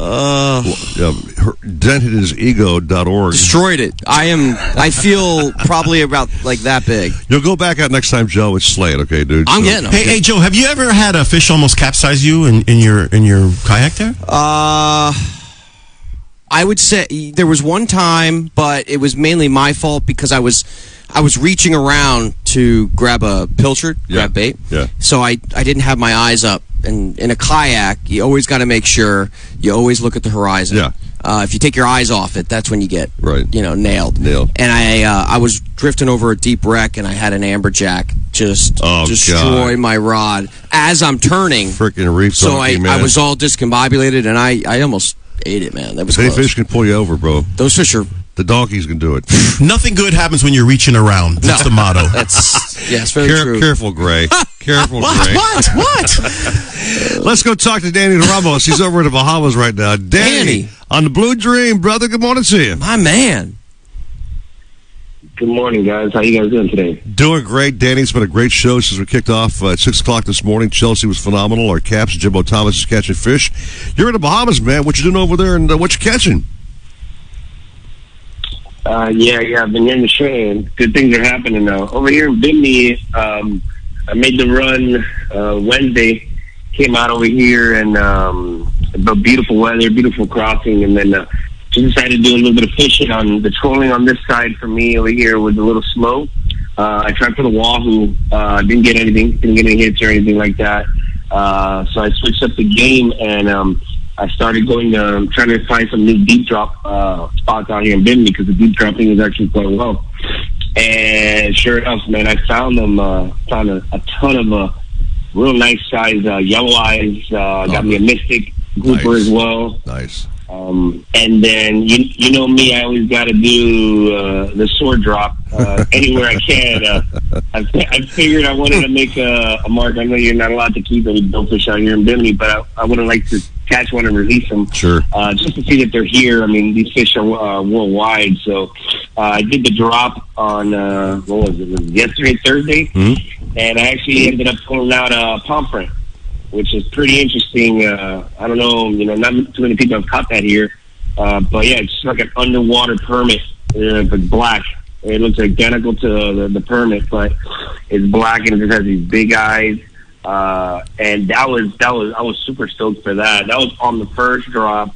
Dentedhisego.org. Destroyed it. I feel probably about like that big. You'll go back out next time, Joe. It's slay it, okay, dude? I'm getting them. Hey, Joe, have you ever had a fish almost capsize you in your kayak there? I would say there was one time, but it was mainly my fault because I was reaching around to grab a pilchard, grab bait. Yeah. So I didn't have my eyes up. And in a kayak, you always got to make sure you always look at the horizon. Yeah. If you take your eyes off it, that's when you get nailed. Nailed. And I was drifting over a deep wreck, and I had an amberjack just destroy my rod as I'm turning. Freaking reef So donkey, man. I was all discombobulated, and I almost ate it, man. That was Any close. fish can pull you over, bro. Those fish are... The donkeys can do it. Nothing good happens when you're reaching around. That's the motto. It's very true. Careful, Gray. Careful, Gray. What? Let's go talk to Danny Ramos. He's over in the Bahamas right now. Danny, on the Blue Dream, brother. Good morning to you. My man. Good morning, guys. How you guys doing today? Doing great, Danny. It's been a great show since we kicked off at 6 o'clock this morning. Chelsea was phenomenal. Our caps, Jimbo Thomas is catching fish. You're in the Bahamas, man. What you doing over there, and what you catching? Yeah, I've been hearing the show, and good things are happening now. Over here in Bimini, I made the run Wednesday, came out over here, and the beautiful weather, beautiful crossing, and then just decided to do a little bit of fishing on the trolling on this side for me over here was a little slow. I tried for the Wahoo, didn't get anything, didn't get any hits or anything like that. So I switched up the game, and I started going trying to find some new deep drop spots out here in Bimini because the deep dropping is actually quite well. And sure enough, man, I found them. Found a ton of real nice size yellow eyes. Got me a mystic grouper as well. Nice. And then you know me, I always got to do the sword drop anywhere I can. I figured I wanted to make a mark. I know you're not allowed to keep any billfish out here in Bimini, but I would have liked to catch one and release them. Sure. Just to see that they're here. I mean, these fish are worldwide. So I did the drop on what was it? Yesterday, Thursday, and I actually ended up pulling out a pomfret, which is pretty interesting. I don't know, not too many people have caught that here. But yeah, it's just like an underwater permit, but black. It looks identical to the permit, but it's black and it just has these big eyes. And I was super stoked for that. That was on the first drop.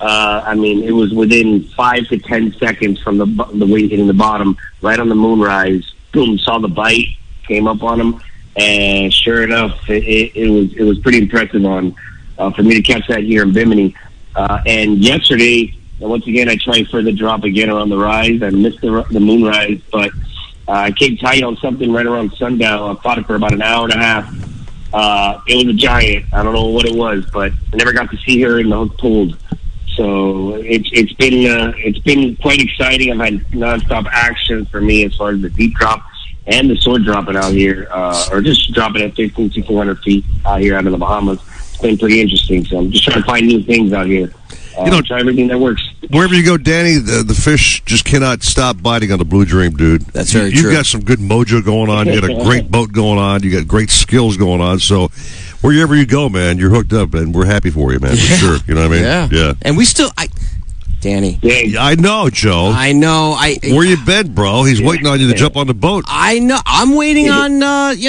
I mean, it was within 5 to 10 seconds from the weight hitting the bottom, right on the moonrise. Boom, saw the bite, came up on him. And sure enough, it was pretty impressive for me to catch that here in Bimini. And yesterday, And once again, I tried for the drop again around the rise. I missed the moonrise, but I came tight on something right around sundown. I fought it for about an hour and a half. It was a giant. I don't know what it was, but I never got to see her, and the hook pulled. So it's been quite exciting. I've had nonstop action for me as far as the deep drop and the sword dropping out here, or just dropping at 1,400 feet out here out in the Bahamas. It's been pretty interesting. So I'm just trying to find new things out here. Try everything that works. Wherever you go, Danny, the fish just cannot stop biting on the Blue Dream, dude. That's very true. You've got some good mojo going on. You got a great boat going on. You got great skills going on. So wherever you go, man, you're hooked up, and we're happy for you, man, for sure. You know what I mean? Yeah. And we still... Danny. Yeah, I know, Joe. I know. Where you been, bro? He's waiting on you to jump on the boat. I know. I'm waiting on, What?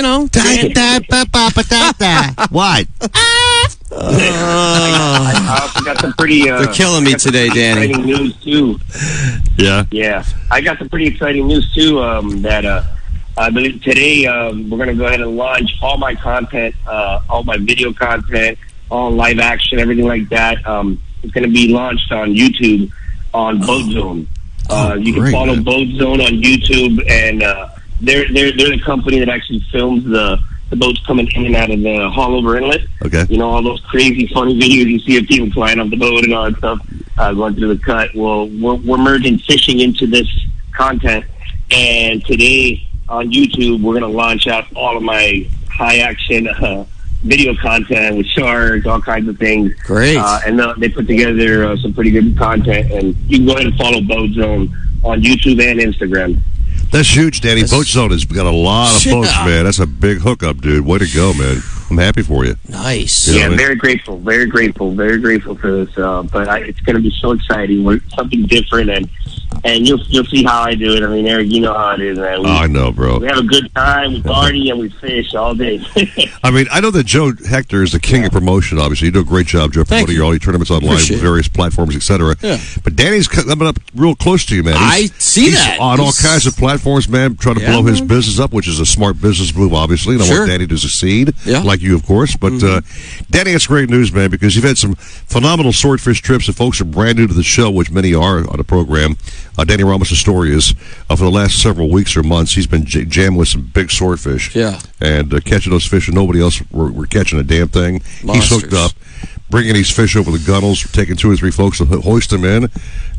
I also got some pretty... They're killing me today, Danny. Exciting news, too. Yeah? Yeah. I got some pretty exciting news, too, that I believe today we're going to go ahead and launch all my content, all my video content, all live action, everything like that. It's going to be launched on YouTube on Boat Zone. You can follow Boat Zone on YouTube, and they're the company that actually films the boats coming in and out of the Haulover Inlet. Okay. You know, all those crazy, funny videos you see of people flying off the boat and all that stuff, going through the cut. Well, we're merging fishing into this content, and today on YouTube, we're going to launch out all of my high action video content with sharks, all kinds of things. Great. And they put together some pretty good content, and you can go ahead and follow Boat Zone on YouTube and Instagram. That's huge, Danny. Boat Zone has got a lot of boats, man. That's a big hookup, dude. Way to go, man. I'm happy for you. Nice. You know, very grateful for this. But it's going to be so exciting. We're something different, and you'll see how I do it. I mean, Eric, you know how it is, man. I know, bro. We have a good time, we party, and we fish all day. I mean, I know that Joe Hector is the king of promotion, obviously. You do a great job, Joe, promoting all your tournaments online, various platforms, etc. Yeah. But Danny's coming up real close to you, man. I see that. On all kinds of platforms, man, trying to blow his business up, which is a smart business move, obviously. And I want Danny to succeed, like you, of course. But, Danny, it's great news, man, because you've had some phenomenal swordfish trips, and folks are brand new to the show, which many are on the program. Danny Ramos' story is, for the last several weeks or months, he's been jamming with some big swordfish. Yeah. And catching those fish, and nobody else were catching a damn thing. Monsters. He's hooked up, bringing these fish over the gunnels, taking 2 or 3 folks to hoist them in,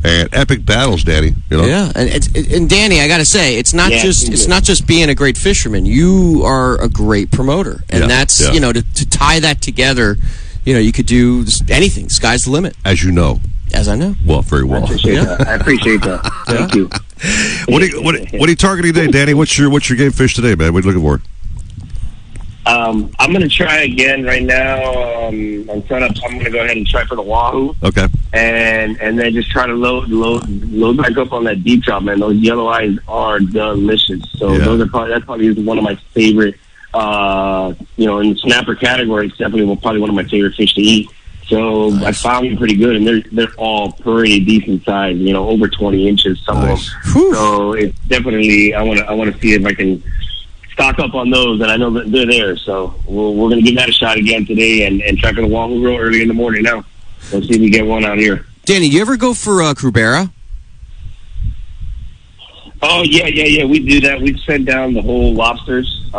and epic battles, Danny. You know? Yeah, and Danny, I got to say, it's not just being a great fisherman. You are a great promoter, and that's to tie that together. You know, you could do anything. Sky's the limit, as you know. As I know. Well, very well. I appreciate that. Thank you. What are you targeting today, Danny? What's your game fish today, man? What are you looking for? I'm going to try again right now. I'm going to go ahead and try for the Wahoo. Okay. And then just try to load back up on that deep drop, man. Those yellow eyes are delicious. So that's probably one of my favorite. In the snapper category, it's definitely probably one of my favorite fish to eat. So I found them pretty good, and they're all pretty decent size. You know, over 20 inches, some of them. So it's definitely I want to see if I can stock up on those, and I know that they're there. So we're going to give that a shot again today, and try for the Wahoo real early in the morning now. Let's see if we get one out here. Danny, do you ever go for Crubera? Oh yeah. We do that. We send down the whole lobsters.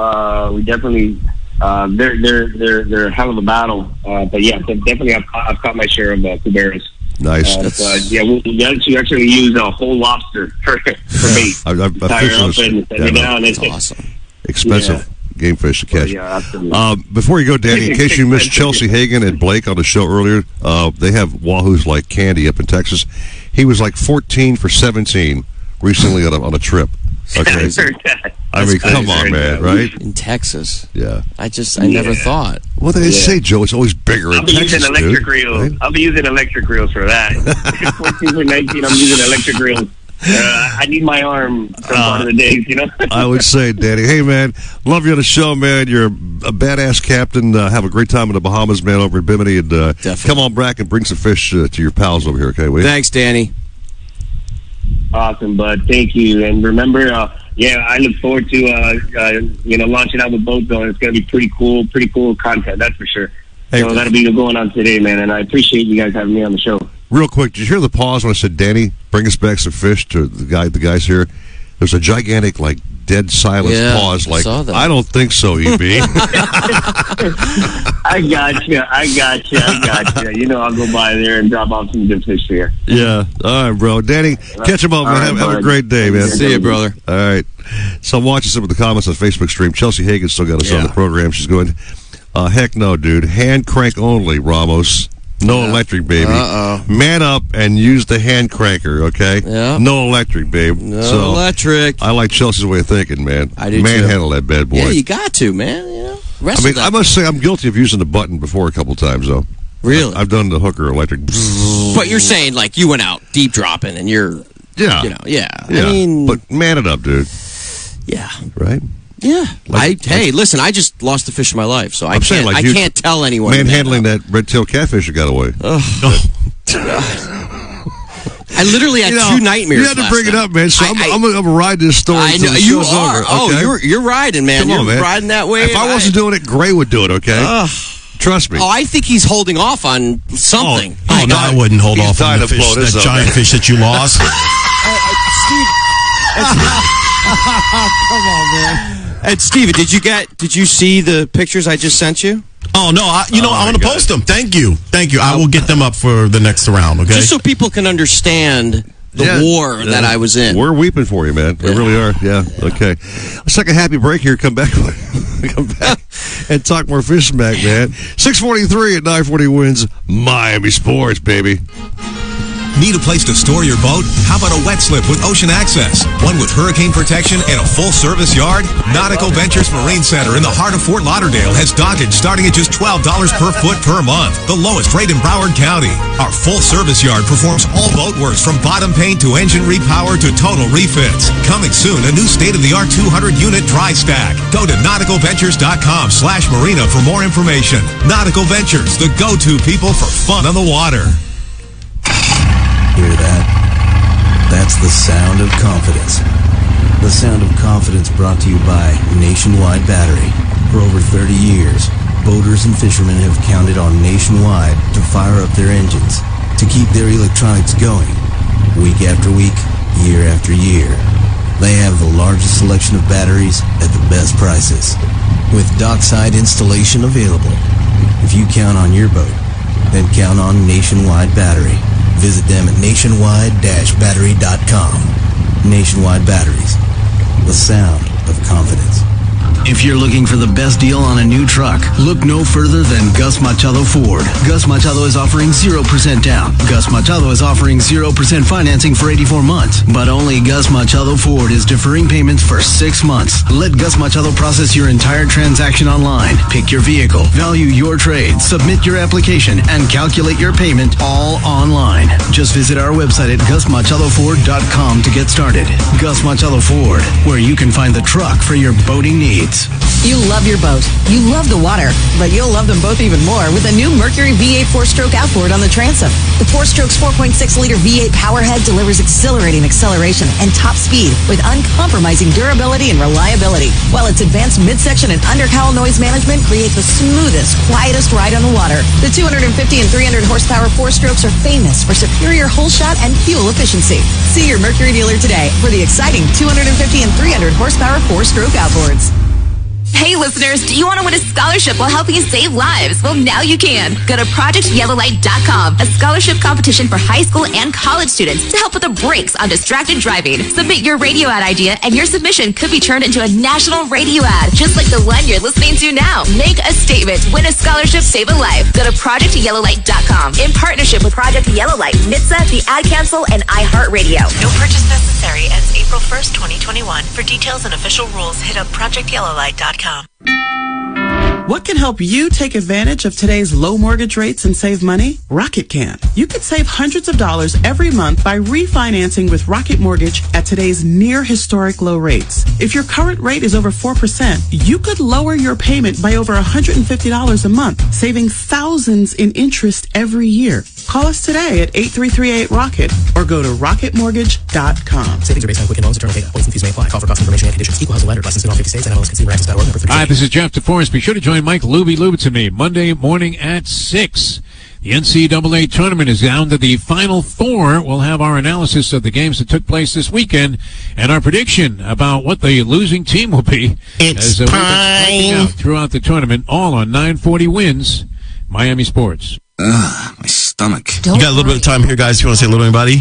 We definitely. They're a hell of a battle, but yeah, definitely I've caught my share of Cuberas. Nice. We actually use a whole lobster for bait. I've fished That's awesome. Expensive game fish to catch. Yeah, absolutely. Before you go, Danny, in case you missed Chelsea Hagan and Blake on the show earlier, they have Wahoos like candy up in Texas. He was like 14 for 17 recently on a trip. Okay. I mean, come on, man, right? In Texas. Yeah. I never thought. What did they say, Joe? It's always bigger in Texas, using electric dude. reels. Right? I'll be using electric reels for that. 14 for 19, I'm using electric reels. I need my arm for part of the days, you know? I would say, Danny, hey, man, love you on the show, man. You're a badass captain. Have a great time in the Bahamas, man, over in Bimini. And come on back and bring some fish to your pals over here, okay? Thanks, Danny. Awesome, bud. Thank you. And remember, I look forward to, launching out with Boat Zone. It's going to be pretty cool content, that's for sure. Hey, so that'll be going on today, man. And I appreciate you guys having me on the show. Real quick, did you hear the pause when I said, Danny, bring us back some fish to the guys here? There's a gigantic, like, dead silence pause. Like, I don't think so, EB. I got you. You know I'll go by there and drop off some good fish here. Yeah. All right, bro. Danny, catch him up, man. Have a great day, man. See you, brother. All right. So I'm watching some of the comments on Facebook stream. Chelsea Hagen still got us on the program. She's going, heck no, dude. Hand crank only, Ramos. No electric, baby. Man up and use the hand cranker, okay? Yeah. No electric, babe. No electric. I like Chelsea's way of thinking, man. I do Manhandle that bad boy. Yeah, you got to, man. You know, I must say I'm guilty of using the button before a couple times, though. Really? I've done the hooker electric. But you're saying, like, you went out deep dropping and you're, yeah. You know, yeah. I mean, but man it up, dude. Yeah. Right? Yeah. Hey, listen, I just lost a fish in my life, so I can't tell anyone. Manhandling that red-tailed catfish that got away. I literally had two nightmares. You had to bring it up, man. So I'm going to ride this story. I know you are. Over, okay? You're riding, man. Come on, you're man. riding that way. If I wasn't doing it, Gray would do it. Okay. Trust me. Oh, I think he's holding off on something. Oh, no, I wouldn't hold off on the fish, that giant fish that you lost. Steve. Come on, man. And Steven, did you see the pictures I just sent you? Oh no, I want to post them. Thank you. I will get them up for the next round. Okay, just so people can understand the war that I was in. We're weeping for you, man. We really are. Yeah. Okay. Let's take a happy break here. Come back and talk more fishing back, man. 6:43 at 940 wins Miami Sports, baby. Need a place to store your boat? How about a wet slip with ocean access? One with hurricane protection and a full-service yard? Nautical Ventures Marine Center in the heart of Fort Lauderdale has dockage starting at just $12 per foot per month, the lowest rate in Broward County. Our full-service yard performs all boat works from bottom paint to engine repower to total refits. Coming soon, a new state-of-the-art 200-unit dry stack. Go to nauticalventures.com/marina for more information. Nautical Ventures, the go-to people for fun on the water. Hear that? That's the sound of confidence. The sound of confidence brought to you by Nationwide Battery. For over 30 years, boaters and fishermen have counted on Nationwide to fire up their engines, to keep their electronics going, week after week, year after year. They have the largest selection of batteries at the best prices, with dockside installation available. If you count on your boat, then count on Nationwide Battery. Visit them at nationwide-battery.com. Nationwide Batteries, the sound of confidence. If you're looking for the best deal on a new truck, look no further than Gus Machado Ford. Gus Machado is offering 0% down. Gus Machado is offering 0% financing for 84 months. But only Gus Machado Ford is deferring payments for 6 months. Let Gus Machado process your entire transaction online. Pick your vehicle, value your trade, submit your application, and calculate your payment all online. Just visit our website at GusMachadoFord.com to get started. Gus Machado Ford, where you can find the truck for your boating needs. You love your boat. You love the water. But you'll love them both even more with a new Mercury V8 4-stroke outboard on the transom. The 4-stroke's 4.6-liter V8 powerhead delivers exhilarating acceleration and top speed with uncompromising durability and reliability, while its advanced midsection and undercowl noise management create the smoothest, quietest ride on the water. The 250 and 300 horsepower 4-strokes are famous for superior hole shot and fuel efficiency. See your Mercury dealer today for the exciting 250 and 300 horsepower 4-stroke outboards. Hey listeners, do you want to win a scholarship while helping save lives? Well, now you can. Go to ProjectYellowlight.com, a scholarship competition for high school and college students to help with the brakes on distracted driving. Submit your radio ad idea and your submission could be turned into a national radio ad, just like the one you're listening to now. Make a statement, win a scholarship, save a life. Go to ProjectYellowlight.com in partnership with Project Yellowlight, NHTSA, the Ad Council, and iHeartRadio. No purchase necessary. Ends April 1st, 2021. For details and official rules, hit up ProjectYellowlight.com. What can help you take advantage of today's low mortgage rates and save money? Rocket can. You could save hundreds of dollars every month by refinancing with Rocket Mortgage at today's near historic low rates. If your current rate is over 4%, you could lower your payment by over $150 a month, saving thousands in interest every year. Call us today at 8338-ROCKET or go to rocketmortgage.com. Savings are based on Quicken Loans. Internal data. Points and fees may apply. Call for cost information and conditions. Equal housing lender. Licensed in all 50 states and MLSConsumerAccess.org. Hi, this is Jeff DeForest. Be sure to join Mike Luby to me Monday morning at 6. The NCAA tournament is down to the Final Four. We'll have our analysis of the games that took place this weekend and our prediction about what the losing team will be. It's out throughout the tournament, all on 940 Wins, Miami Sports. My stomach. You got a little bit of time here, guys. You want to say hello to anybody?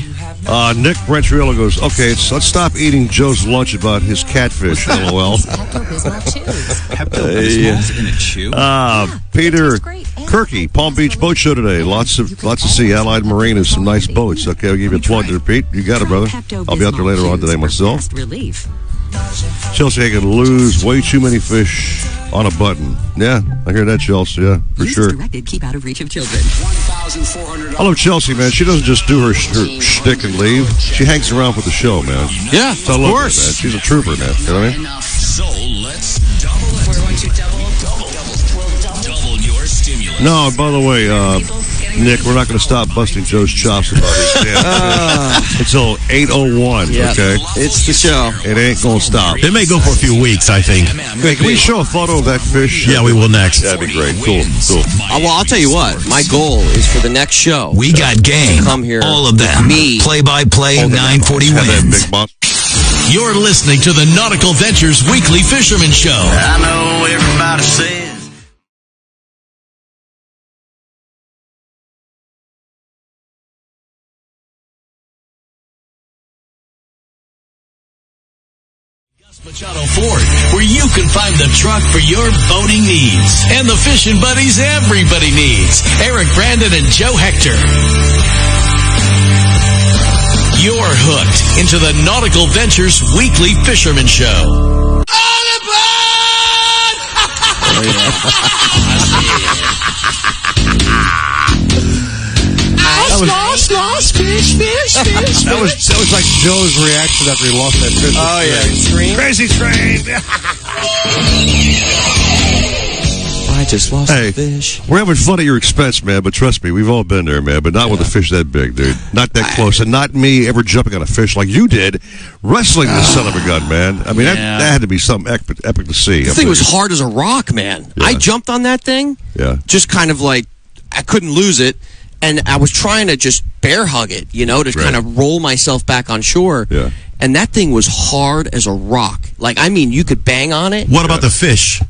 Nick Brentriello goes, okay, let's stop eating Joe's lunch about his catfish, LOL. Pepto-Bismol's in a chew. Peter Kirky, Palm Beach Boat Show today. Lots to see. Allied Marine has some nice boats. Okay, I'll give you a plug there, Pete. You got it, brother. I'll be out there later on today myself. Chelsea, I could lose way too many fish on a button. Yeah, I hear that, Chelsea. Yeah, for sure. Directed, keep out of reach of children. I love Chelsea, man. She doesn't just do her shtick and leave. She hangs around for the show, man. Yeah, so of course. Her, man. She's a trooper, man. You know what I mean? So let's double it. We're going to double your stimulus. No, by the way, Nick, we're not going to stop busting Joe's chops about his damn until 8:01. Yep. Okay, it's the show. It ain't going to stop. It may go for a few weeks, I think. Hey, can we show a photo of that fish? Yeah, we will next. That'd be great. Cool. Well, I'll tell you what. My goal is for the next show. We got game. Come here. All of them. Me. Play-by-play 940 Wins. You're listening to the Nautical Ventures Weekly Fisherman Show. I know everybody says. Machado Ford, where you can find the truck for your boating needs and the fishing buddies everybody needs. Eric Brandon and Joe Hector. You're hooked into the Nautical Ventures Weekly Fisherman Show. That was like Joe's reaction after he lost that fish. Oh, yeah. Scream. Crazy train. I just lost a fish. We're having fun at your expense, man, but trust me, we've all been there, man, but not with a fish that big, dude. Not that close, and not me ever jumping on a fish like you did, wrestling this son of a gun, man. I mean, that had to be something epic to see. The thing was hard as a rock, man. Yeah. I jumped on that thing, just kind of like, I couldn't lose it, and I was trying to just bear hug it, to kind of roll myself back on shore. Yeah. And that thing was hard as a rock. Like, I mean, you could bang on it. What about the fish?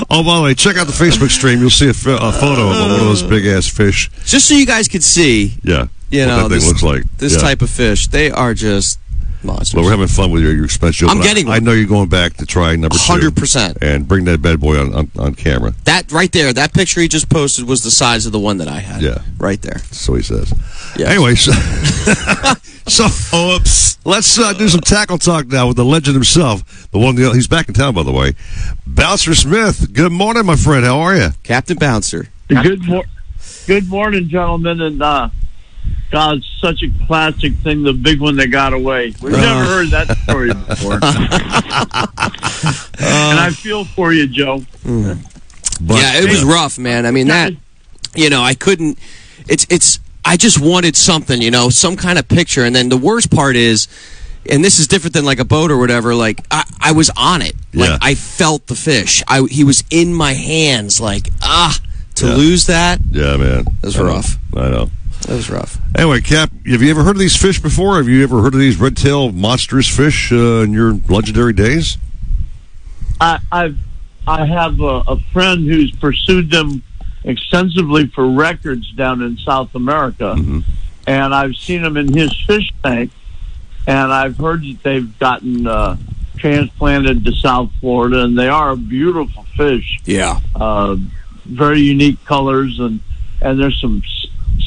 Oh, by the way, check out the Facebook stream. You'll see a photo of one of those big-ass fish. Just so you guys could see, what that thing looks like. This type of fish. They are just monsters. Well, we're having fun with your expense, Joe. I'm getting I know you're going back to try number 2. 100%. And bring that bad boy on camera. That right there, that picture he just posted was the size of the one that I had. Yeah. Right there. So he says. Yeah. Anyway, so let's do some tackle talk now with the legend himself. He's back in town, by the way. Bouncer Smith. Good morning, my friend. How are you? Captain Bouncer. Good morning, gentlemen. And God, such a classic thing, the big one that got away. We've never heard that story before. And I feel for you, Joe. Yeah, it was rough, man. I mean, I couldn't, I just wanted something, some kind of picture. And then the worst part is, and this is different than like a boat or whatever, like I was on it. Like I felt the fish. He was in my hands, like, to lose that. Yeah, man. It was rough. I know. It was rough. Anyway, Cap, have you ever heard of these fish before? Have you ever heard of these red-tailed monstrous fish in your legendary days? I have a friend who's pursued them extensively for records down in South America, and I've seen them in his fish tank, and I've heard that they've gotten transplanted to South Florida, and they are a beautiful fish. Yeah. Very unique colors, and there's some...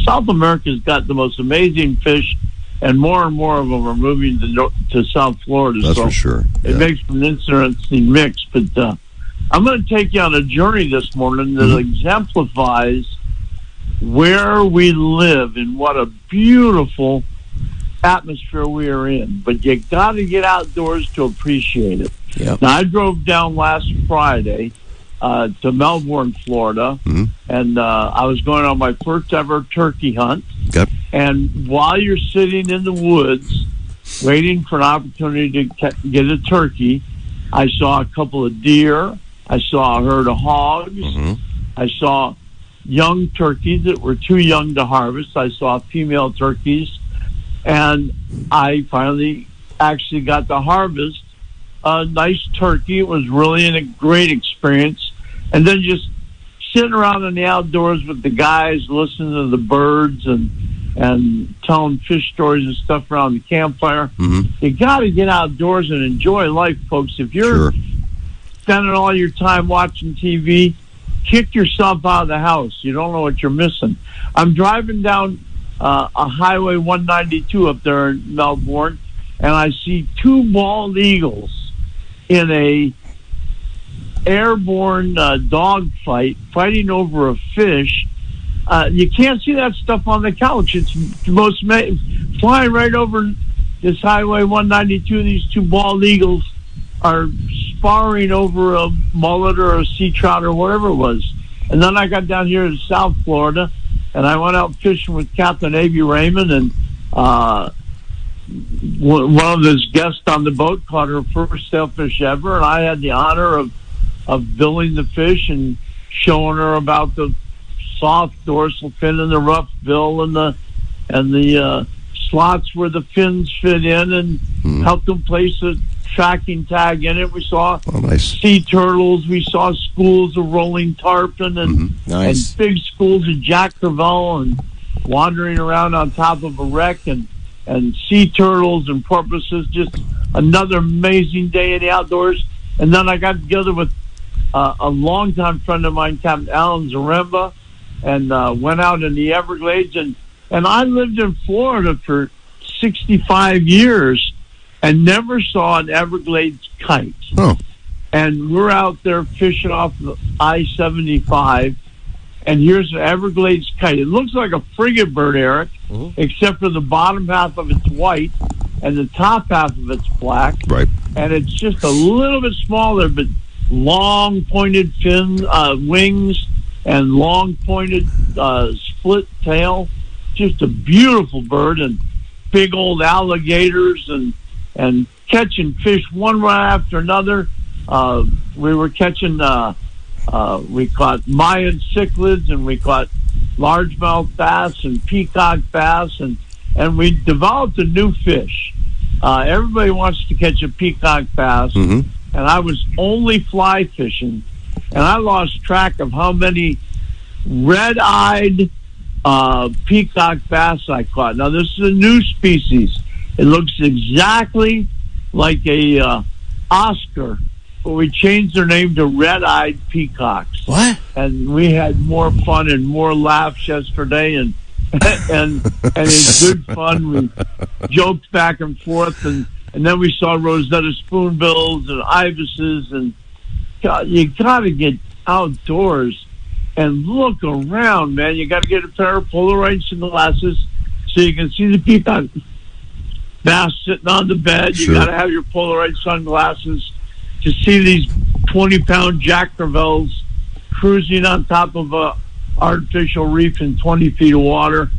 South America's got the most amazing fish, and more of them are moving to South Florida. That's for sure. It makes for an interesting mix. But I'm going to take you on a journey this morning that exemplifies where we live and what a beautiful atmosphere we are in. But you got to get outdoors to appreciate it. Yep. Now, I drove down last Friday to Melbourne, Florida, and I was going on my first ever turkey hunt. Okay. And while you're sitting in the woods waiting for an opportunity to get a turkey, I saw a couple of deer. I saw a herd of hogs. I saw young turkeys that were too young to harvest. I saw female turkeys, and I finally actually got to harvest a nice turkey. It was really a great experience. And then just sitting around in the outdoors with the guys, listening to the birds and telling fish stories and stuff around the campfire. You got to get outdoors and enjoy life, folks. If you're spending all your time watching TV, kick yourself out of the house. You don't know what you're missing. I'm driving down a Highway 192 up there in Melbourne, and I see two bald eagles in a airborne dog fighting over a fish. You can't see that stuff on the couch. It's most flying right over this Highway 192. These two bald eagles are sparring over a mullet or a sea trout or whatever it was. And then I got down here to South Florida, and I went out fishing with Captain A.B. Raymond, and one of his guests on the boat caught her first sailfish ever, and I had the honor of billing the fish and showing her about the soft dorsal fin and the rough bill and the slots where the fins fit in, and helped them place a tracking tag in it. We saw sea turtles. We saw schools of rolling tarpon and big schools of jack crevalle and wandering around on top of a wreck and sea turtles and porpoises. Just another amazing day in the outdoors. And then I got together with a longtime friend of mine, Captain Alan Zaremba, and went out in the Everglades. And I lived in Florida for 65 years and never saw an Everglades kite. And we're out there fishing off the I-75, and here's an Everglades kite. It looks like a frigate bird, Eric, except for the bottom half of it's white and the top half of it's black. Right. And it's just a little bit smaller, but long pointed wings and long pointed split tail. Just a beautiful bird, and big old alligators and catching fish one right after another. We were catching, we caught Mayan cichlids, and we caught largemouth bass and peacock bass, and we developed a new fish. Everybody wants to catch a peacock bass, and I was only fly fishing, and I lost track of how many red-eyed peacock bass I caught. Now, this is a new species. It looks exactly like a Oscar, but we changed their name to red-eyed peacocks. What? And we had more fun and more laughs yesterday, and it's good fun. We joked back and forth, and then we saw Rosetta spoonbills and ibises, and you got to get outdoors and look around, man. You got to get a pair of Polaroid sunglasses so you can see the peacock bass sitting on the bed. You got to have your Polaroid sunglasses to see these 20-pound jack crevalles cruising on top of a artificial reef in 20 feet of water.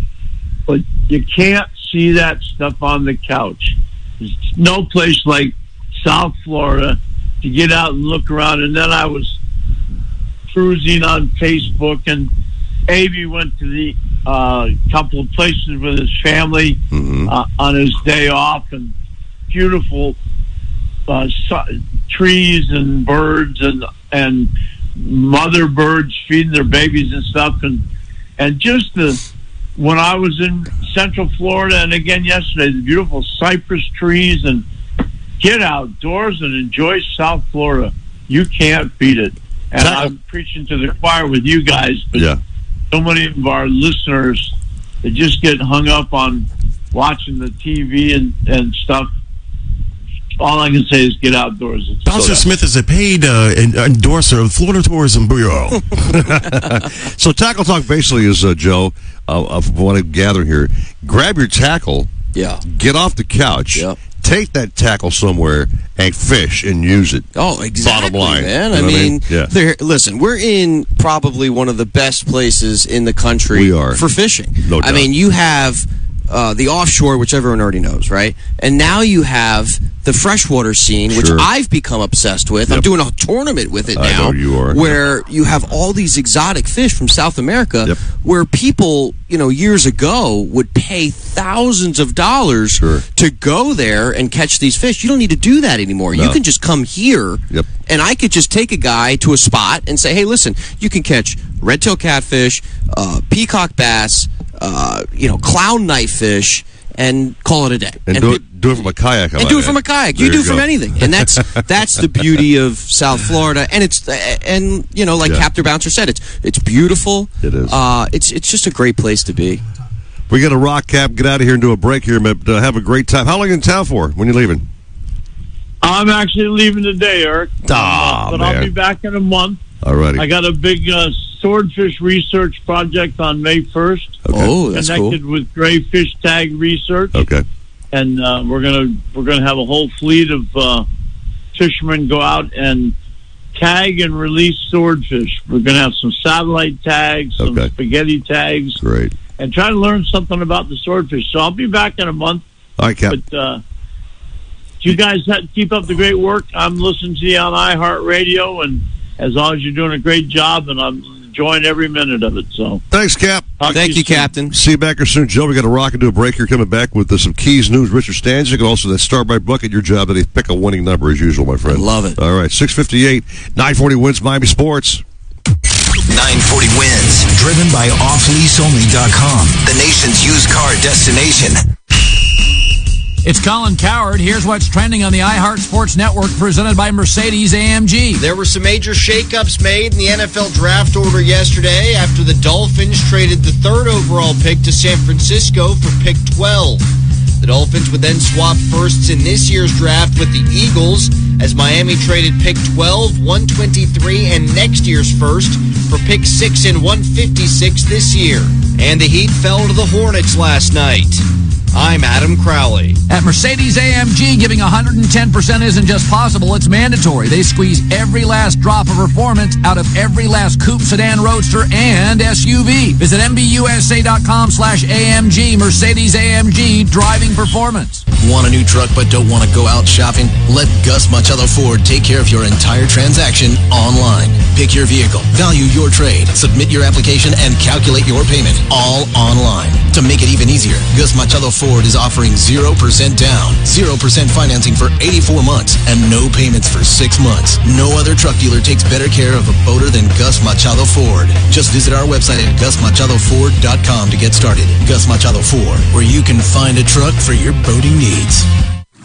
But you can't see that stuff on the couch. There's no place like South Florida to get out and look around. And then I was cruising on Facebook, and A.B. went to the couple of places with his family on his day off, and beautiful trees and birds and mother birds feeding their babies and stuff, and just when I was in Central Florida, and again yesterday, the beautiful cypress trees, and get outdoors and enjoy South Florida. You can't beat it. And I'm preaching to the choir with you guys, but so many of our listeners, they just get hung up on watching the TV and stuff. All I can say is get outdoors. Bouncer Smith is a paid endorser of Florida Tourism Bureau. So tackle talk basically is, Joe, from what I gather here, grab your tackle, get off the couch, take that tackle somewhere and fish and use it. Oh, exactly, bottom line, man. You know I mean, listen, we're in probably one of the best places in the country we are. for fishing. No doubt. I mean, you have the offshore, which everyone already knows, right? And now you have the freshwater scene, which I've become obsessed with. I'm doing a tournament with it now. I know you are. Where you have all these exotic fish from South America, where people, years ago would pay thousands of dollars to go there and catch these fish. You don't need to do that anymore. No. You can just come here, and I could just take a guy to a spot and say, hey, listen, you can catch red-tail catfish, peacock bass, clown knife fish, and call it a day. And do it from a kayak. And do it from a kayak. You do it from anything. And that's the beauty of South Florida. And like Captain Bouncer said, it's beautiful. It is. It's just a great place to be. We got a rock cap. Get out of here and do a break here, but have a great time. How long are you in town for? When are you leaving? I'm actually leaving today, Eric. But I'll be back in a month. All righty. I got a big swordfish research project on May 1st. Okay. Oh, that's connected with gray fish tag research. Okay. And we're gonna have a whole fleet of fishermen go out and tag and release swordfish. We're gonna have some satellite tags, some spaghetti tags. Great. And try to learn something about the swordfish. So I'll be back in a month. All right, Cap. But you guys keep up the great work. I'm listening to you on iHeartRadio, and as always, you're doing a great job, and I'm enjoying every minute of it. So thanks, Cap. Thank you, Captain. See you back here soon, Joe. We got to rock and do a break here. Coming back with some Keys news. Richard Stanzik, and also that Star by Bucket. Your job today. Pick a winning number as usual, my friend. I love it. All right, 6:58, 940 wins Miami Sports. 940 wins, driven by offleaseonly.com, the nation's used car destination. It's Colin Coward. Here's what's trending on the iHeart Sports Network, presented by Mercedes-AMG. There were some major shakeups made in the NFL draft order yesterday after the Dolphins traded the third overall pick to San Francisco for pick 12. The Dolphins would then swap firsts in this year's draft with the Eagles as Miami traded pick 12, 123, and next year's first for pick 6 and 156 this year. And the Heat fell to the Hornets last night. I'm Adam Crowley. At Mercedes-AMG, giving 110% isn't just possible, it's mandatory. They squeeze every last drop of performance out of every last coupe, sedan, roadster, and SUV. Visit MBUSA.com/AMG. Mercedes-AMG, driving performance. Want a new truck but don't want to go out shopping? Let Gus Machado Ford take care of your entire transaction online. Pick your vehicle, value your trade, submit your application, and calculate your payment all online. To make it even easier, Gus Machado Ford is offering 0% down, 0% financing for 84 months, and no payments for 6 months. No other truck dealer takes better care of a boater than Gus Machado Ford. Just visit our website at GusMachadoFord.com to get started. Gus Machado Ford, where you can find a truck for your boating needs.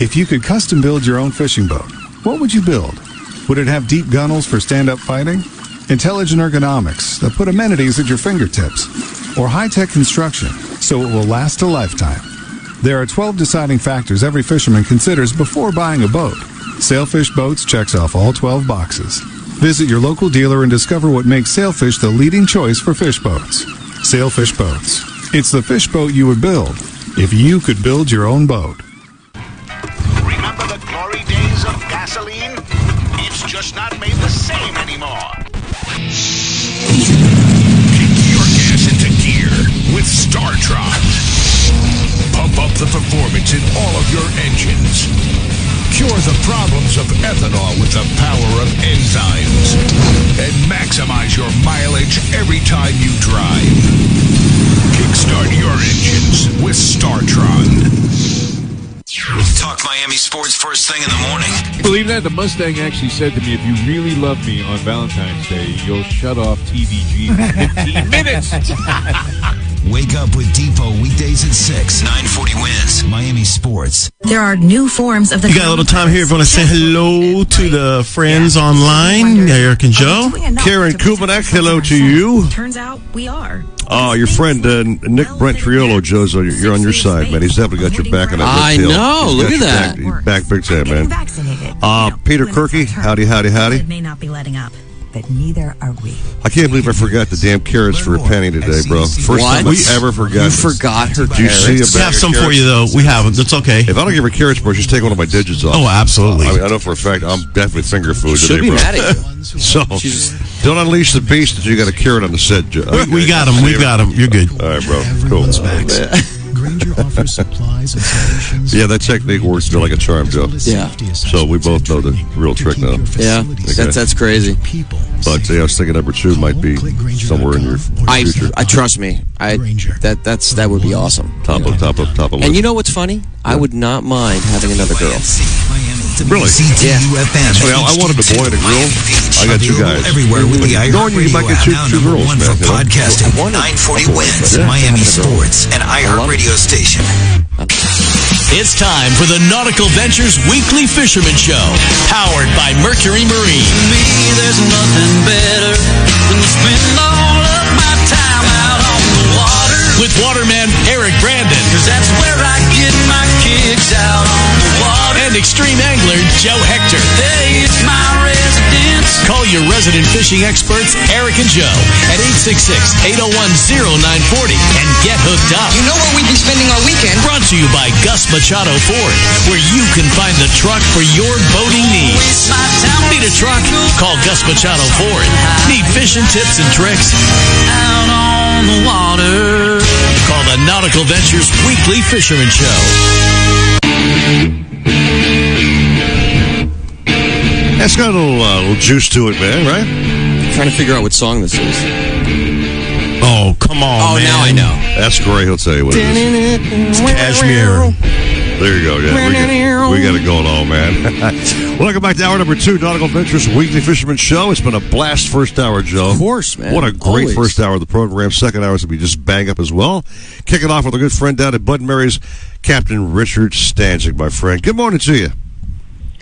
If you could custom build your own fishing boat, what would you build? Would it have deep gunnels for stand-up fighting? Intelligent ergonomics that put amenities at your fingertips? Or high-tech construction so it will last a lifetime? There are 12 deciding factors every fisherman considers before buying a boat. Sailfish Boats checks off all 12 boxes. Visit your local dealer and discover what makes Sailfish the leading choice for fish boats. Sailfish Boats. It's the fish boat you would build if you could build your own boat. Remember the glory days of gasoline? It's just not made the same anymore. Kick your gas into gear with StarTron. Pump up the performance in all of your engines. Cure the problems of ethanol with the power of enzymes. And maximize your mileage every time you drive. Kickstart your engines with StarTron. Talk Miami sports first thing in the morning. Believe that? The Mustang actually said to me, if you really love me on Valentine's Day, you'll shut off TVG for 15 minutes. Wake up with Depot weekdays at 6. 940 wins. Miami Sports. There are new forms of the... You got a little time here if you want to say hello to the friends online, Eric and Joe. Karen Kubanek, hello to you. Turns out we are. Oh, your friend Nick Brent Triolo, Jozo, you're on your side, man. He's definitely got your back on that. I know. Look at that. He's back big time, man. Peter Kirky, howdy. It may not be letting up, but neither are we. I can't believe I forgot the damn carrots for a penny today, bro. First time I ever forgot. You forgot her Did you see We have some for you, though. We haven't. That's okay. If I don't give her carrots, bro, she's taking one of my digits off. Oh, absolutely. I know for a fact I'm definitely finger food today, She'll be bro. mad at you. So, don't unleash the beast until you got a carrot on the set, Joe. We got him. We've got him. You're good. All right, bro. Cool. Granger offers supplies and solutions. Yeah, that technique works like a charm, Joe. Yeah. So we both know the real trick now. Yeah, that's crazy. But I was thinking number 2 might be somewhere in your future. I trust me. That would be awesome. Top of And you know what's funny? I would not mind having another girl. Really? Yeah. Well, I wanted a boy and a girl. I got you guys. Everywhere with the you might get two girls, one man. for podcasting. 940 wins Miami Sports, an iHeartRadio station. It's time for the Nautical Ventures Weekly Fisherman Show, powered by Mercury Marine. To me, there's nothing better than to spend all of my time out on the water. With waterman Eric Brandon. 'Cause that's where I get my kicks, out on the water. And extreme angler Joe Hector. Hey, it's my residence. Call your resident fishing experts, Eric and Joe, at 866-801-0940 and get hooked up. You know where we'd be spending our weekend? Brought to you by Gus Machado Ford, where you can find the truck for your boating needs. Need a truck? Call Gus Machado Ford. Need fishing tips and tricks? Out on the water. Call the Nautical Ventures Weekly Fisherman Show. That's got a little juice to it, man, right? I'm trying to figure out what song this is. Oh, come on, man. Now I know. That's great. He'll tell you what it is. It's Cashmere. There you go. Yeah, we got it going on, man. Welcome back to hour number 2, Nautical Ventures Weekly Fisherman Show. It's been a blast first hour, Joe. Of course, man. What a great first hour of the program. Second hour is going to be just bang up as well. Kicking off with a good friend down at Bud and Mary's, Captain Richard Stanczyk, my friend. Good morning to you.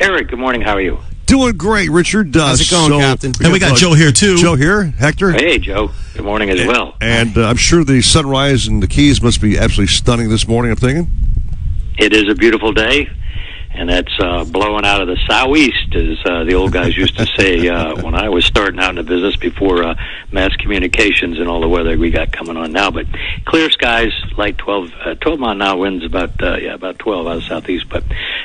Eric, good morning. How are you? Doing great, Richard. How's it going, Captain? And we got Joe here, too. Joe here, Hector. Hey, Joe. Good morning as well. And I'm sure the sunrise in the Keys must be absolutely stunning this morning, I'm thinking. It is a beautiful day, and that's blowing out of the southeast, as the old guys used to say when I was starting out in the business before mass communications and all the weather we got coming on now. But clear skies, like 12 mile an hour winds, about 12 out of southeast. But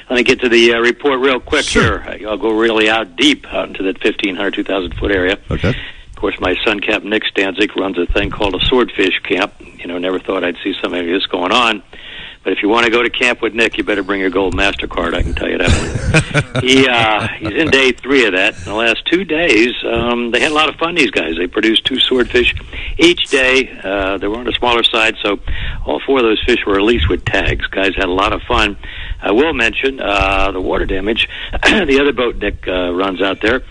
let me get to the report real quick here. I'll go really out deep, out into that 1,500, 2,000-foot area. Okay. Of course, my son, Captain Nick Stanczyk, runs a thing called a Swordfish Camp. Never thought I'd see something like this going on. But if you want to go to camp with Nick, you better bring your gold MasterCard, I can tell you that one. He's in day 3 of that. In the last 2 days, they had a lot of fun, these guys. They produced 2 swordfish each day. They were on the smaller side, so all 4 of those fish were released with tags. Guys had a lot of fun. I will mention the water damage. The other boat Nick runs out there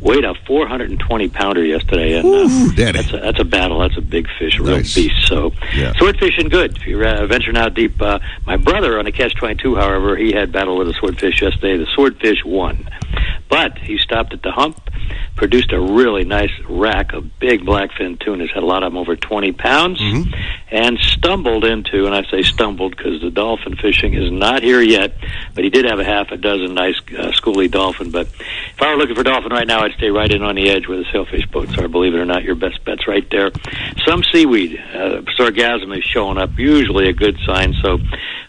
weighed a 420-pounder yesterday, and that's a battle. That's a big fish, a real beast. So, swordfishing good. If you're venturing out deep, my brother on a catch-22, however, he had battle with a swordfish yesterday. The swordfish won, but he stopped at the hump, produced a really nice rack of big blackfin tunas. Had a lot of them over 20 pounds, and stumbled into, and I say stumbled because the dolphin fishing is not here yet, but he did have a half a dozen nice schoolie dolphin. But if I were looking for dolphin right now, I'd stay right in on the edge where the sailfish boats are. Believe it or not, your best bet's right there. Some seaweed, sargassum is showing up, usually a good sign. So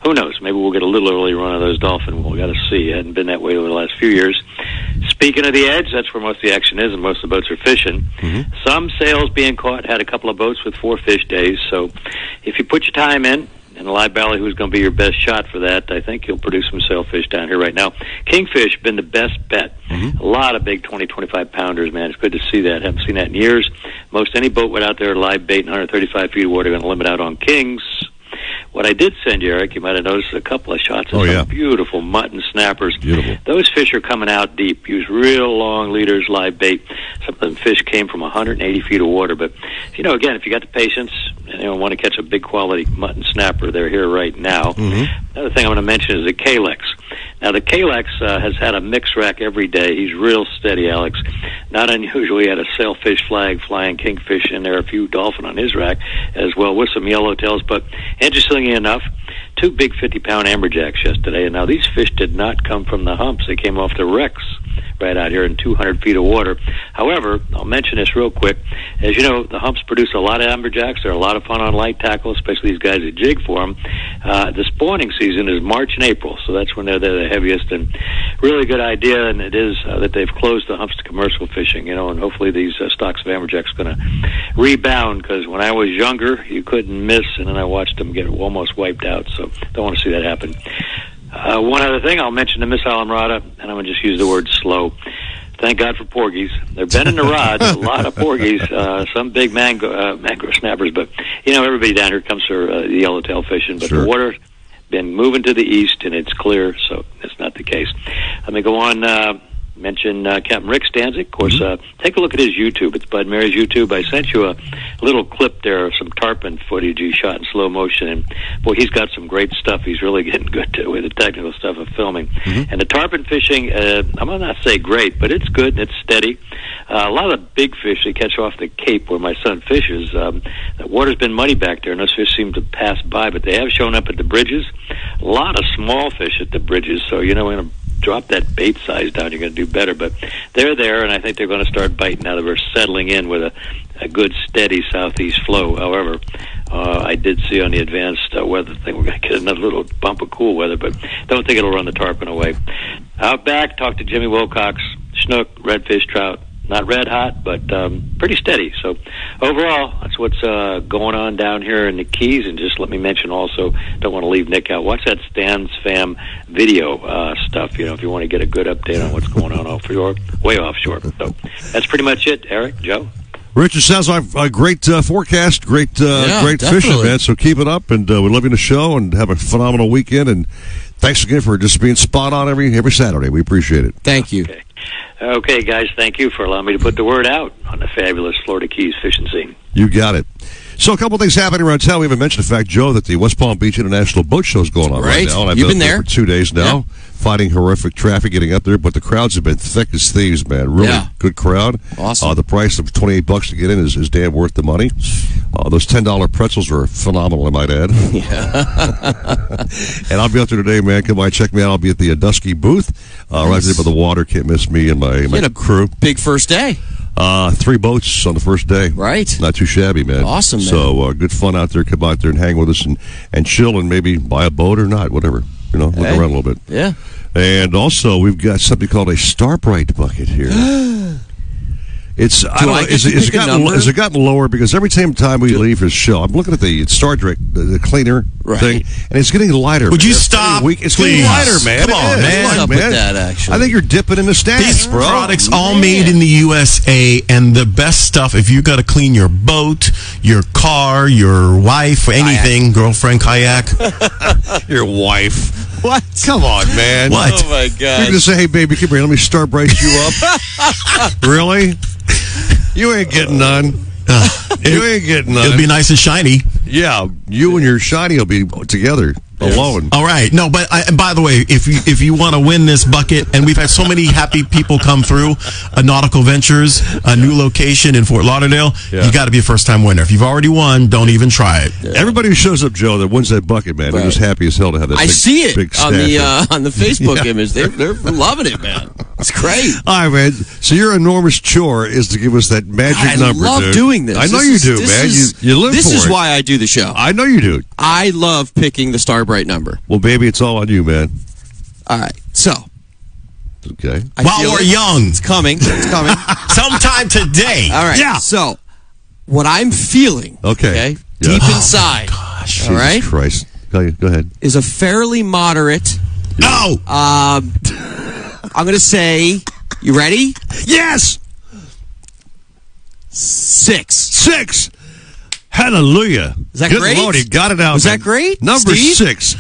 who knows? Maybe we'll get a little early run of those dolphin. We'll got to see. It hadn't been that way over the last few years. Speaking of the edge, that's where most of the action is, and most of the boats are fishing. Some sails being caught. Had a couple of boats with 4 fish days. So if you put your time in, and the live belly, who's going to be your best shot for that, I think you'll produce some sailfish down here right now. Kingfish been the best bet. A lot of big 20, 25-pounders, man. It's good to see that. Haven't seen that in years. Most any boat without there live bait in 135 feet of water going to limit out on kings. What I did send you, Eric, you might have noticed a couple of shots of some beautiful mutton snappers. Beautiful. Those fish are coming out deep. Use real long leaders, live bait. Some of them fish came from 180 feet of water. But, again, if you got the patience and want to catch a big quality mutton snapper, they're here right now. Another thing I'm going to mention is the Kalex. Now, the Kalex has had a mix rack every day. He's real steady, Alex. Not unusual. He had a sailfish flag, flying kingfish, and there are a few dolphin on his rack as well with some yellowtails. But interestingly enough, 2 big 50-pound amberjacks yesterday. And now these fish did not come from the humps. They came off the wrecks. right out here in 200 feet of water. However, I'll mention this real quick. As you know, the humps produce a lot of amberjacks. They're a lot of fun on light tackle, especially these guys that jig for them. The spawning season is March and April, so that's when they're the heaviest. And really good idea, and it is that they've closed the humps to commercial fishing, and hopefully these stocks of amberjacks going to rebound, because when I was younger, you couldn't miss, and then I watched them get almost wiped out, so don't want to see that happen. One other thing, I'll mention the Miss Islamorada, and I'm going to just use the word slow. Thank God for porgies. They're bending the rods, a lot of porgies, some big mangrove snappers, but, everybody down here comes for the yellowtail fishing, but the water's been moving to the east, and it's clear, so that's not the case. Let me go on, mention Captain Rick Stanzik. Of course, take a look at his YouTube. It's Bud Mary's YouTube. I sent you a little clip there of some tarpon footage he shot in slow motion, and boy, he's got some great stuff. He's really getting good with the technical stuff of filming. And the tarpon fishing, I'm going to not say great, but it's good and it's steady. A lot of the big fish they catch off the Cape where my son fishes, the water's been muddy back there, and those fish seem to pass by, but they have shown up at the bridges. A lot of small fish at the bridges, so we're going to drop that bait size down, you're going to do better. But they're there, and I think they're going to start biting now that we're settling in with a good, steady southeast flow. However, I did see on the advanced weather thing we're going to get another little bump of cool weather, but don't think it'll run the tarpon away. Out back, talk to Jimmy Wilcox, snook, redfish, trout. Not red hot, but pretty steady. So overall, that's what's going on down here in the Keys. And just let me mention also, don't want to leave Nick out, watch that Stan's Fam video stuff, if you want to get a good update on what's going on offshore, way offshore. So that's pretty much it, Eric, Joe. Rich, it sounds like a great forecast, great fishing, man. So keep it up, and we love you in the show, and have a phenomenal weekend. And thanks again for just being spot on every Saturday. We appreciate it. Thank you. Okay, guys, thank you for allowing me to put the word out on the fabulous Florida Keys fishing scene. You got it. So a couple of things happening around town. We haven't mentioned the fact, Joe, that the West Palm Beach International Boat Show is going on right now. And I've been there for 2 days now, fighting horrific traffic getting up there, but the crowds have been thick as thieves, man. Really good crowd. Awesome. The price of $28 to get in is damn worth the money. Those $10 pretzels are phenomenal, I might add. And I'll be out there today, man. Come by, check me out. I'll be at the Dusky booth, right there by the water. Can't miss me and my crew. Big first day. 3 boats on the first day. Right. Not too shabby, man. Awesome, man. So good fun out there. Come out there and hang with us and chill and maybe buy a boat or not, whatever. Look around a little bit. Yeah. And also, we've got something called a Starbright bucket here. It's has it gotten lower? Because every time we leave his show, I'm looking at the Star Trek, the cleaner thing, and it's getting lighter. Would you stop? It's getting lighter, man. Come on, man. What's up with that, actually? I think you're dipping in the stacks, These bro. products all made in the USA, and the best stuff. If you got to clean your boat, your car, your wife, anything, girlfriend, kayak, your wife. What? Come on, man. What? Oh my God! You're gonna say, "Hey, baby, come here. Let me Starbright you up." Really? You ain't getting none. You ain't getting none. It'll be nice and shiny. Yeah, you and your shiny will be together alone. All right. No, but by the way, if you want to win this bucket, and we've had so many happy people come through, Nautical Ventures, a new location in Fort Lauderdale, you got to be a first-time winner. If you've already won, don't even try it. Yeah. Everybody who shows up, Joe, that wins that bucket, man, they're just happy as hell to have that. I see it big on the Facebook image. They're loving it, man. It's great. All right, man. So your enormous chore is to give us that magic number, I love doing this. I know you do, man. You live for it. This is why I do the show. I know you do. I love picking the Starbright number. Well, baby, it's all on you, man. All right. So. Okay. While we're young. It's coming. It's coming. Sometime today. All right. Yeah. So, what I'm feeling, deep inside, gosh. all right? Jesus Christ. Go ahead. Is a fairly moderate. No! I'm going to say, you ready? Yes! 6. Hallelujah. Is that Good great? Lord, he got it out. Was that great? Number Steve? 6.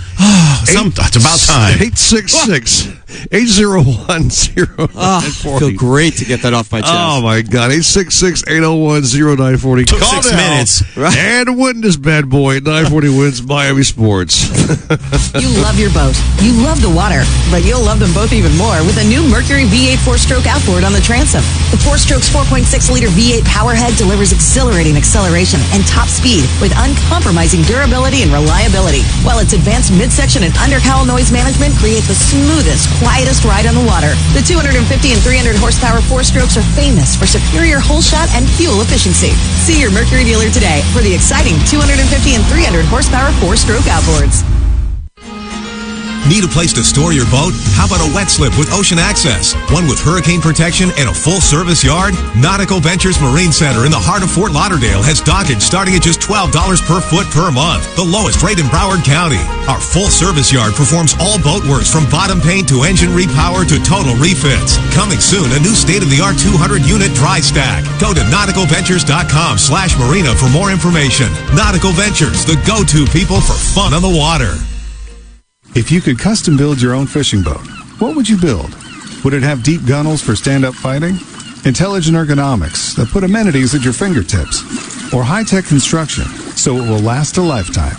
It's about time. 866-801-0940. I feel great to get that off my chest. Oh, my God. 866-801-0940. Took 6 minutes. Right. And win this bad boy. 940 wins Miami Sports. You love your boat. You love the water. But you'll love them both even more with a new Mercury V8 4-stroke outboard on the transom. The 4-stroke's 4.6-liter V8 powerhead delivers exhilarating acceleration and top speed with uncompromising durability and reliability, while its advanced midsection and undercowl noise management create the smoothest, quietest ride on the water. The 250 and 300 horsepower four-strokes are famous for superior hole shot and fuel efficiency. See your Mercury dealer today for the exciting 250 and 300 horsepower four-stroke outboards. Need a place to store your boat? How about a wet slip with Ocean Access? One with hurricane protection and a full-service yard? Nautical Ventures Marine Center in the heart of Fort Lauderdale has dockage starting at just $12 per foot per month, the lowest rate in Broward County. Our full-service yard performs all boat works from bottom paint to engine repower to total refits. Coming soon, a new state-of-the-art 200-unit dry stack. Go to nauticalventures.com/marina for more information. Nautical Ventures, the go-to people for fun on the water. If you could custom build your own fishing boat, what would you build? Would it have deep gunnels for stand-up fighting? Intelligent ergonomics that put amenities at your fingertips? Or high-tech construction so it will last a lifetime?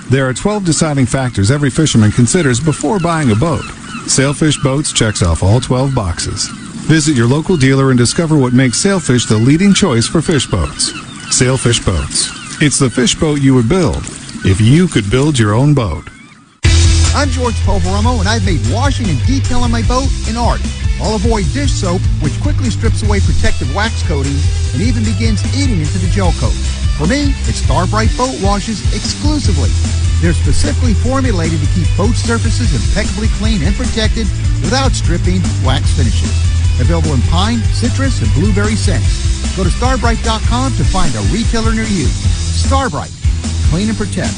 There are 12 deciding factors every fisherman considers before buying a boat. Sailfish Boats checks off all 12 boxes. Visit your local dealer and discover what makes Sailfish the leading choice for fish boats. Sailfish Boats. It's the fish boat you would build if you could build your own boat. I'm George Poveromo, and I've made washing and detailing my boat an art. Olive oil dish soap, which quickly strips away protective wax coatings and even begins eating into the gel coat. For me, it's Starbright Boat Washes exclusively. They're specifically formulated to keep boat surfaces impeccably clean and protected without stripping wax finishes. Available in pine, citrus, and blueberry scents. Go to starbright.com to find a retailer near you. Starbright. Clean and protect.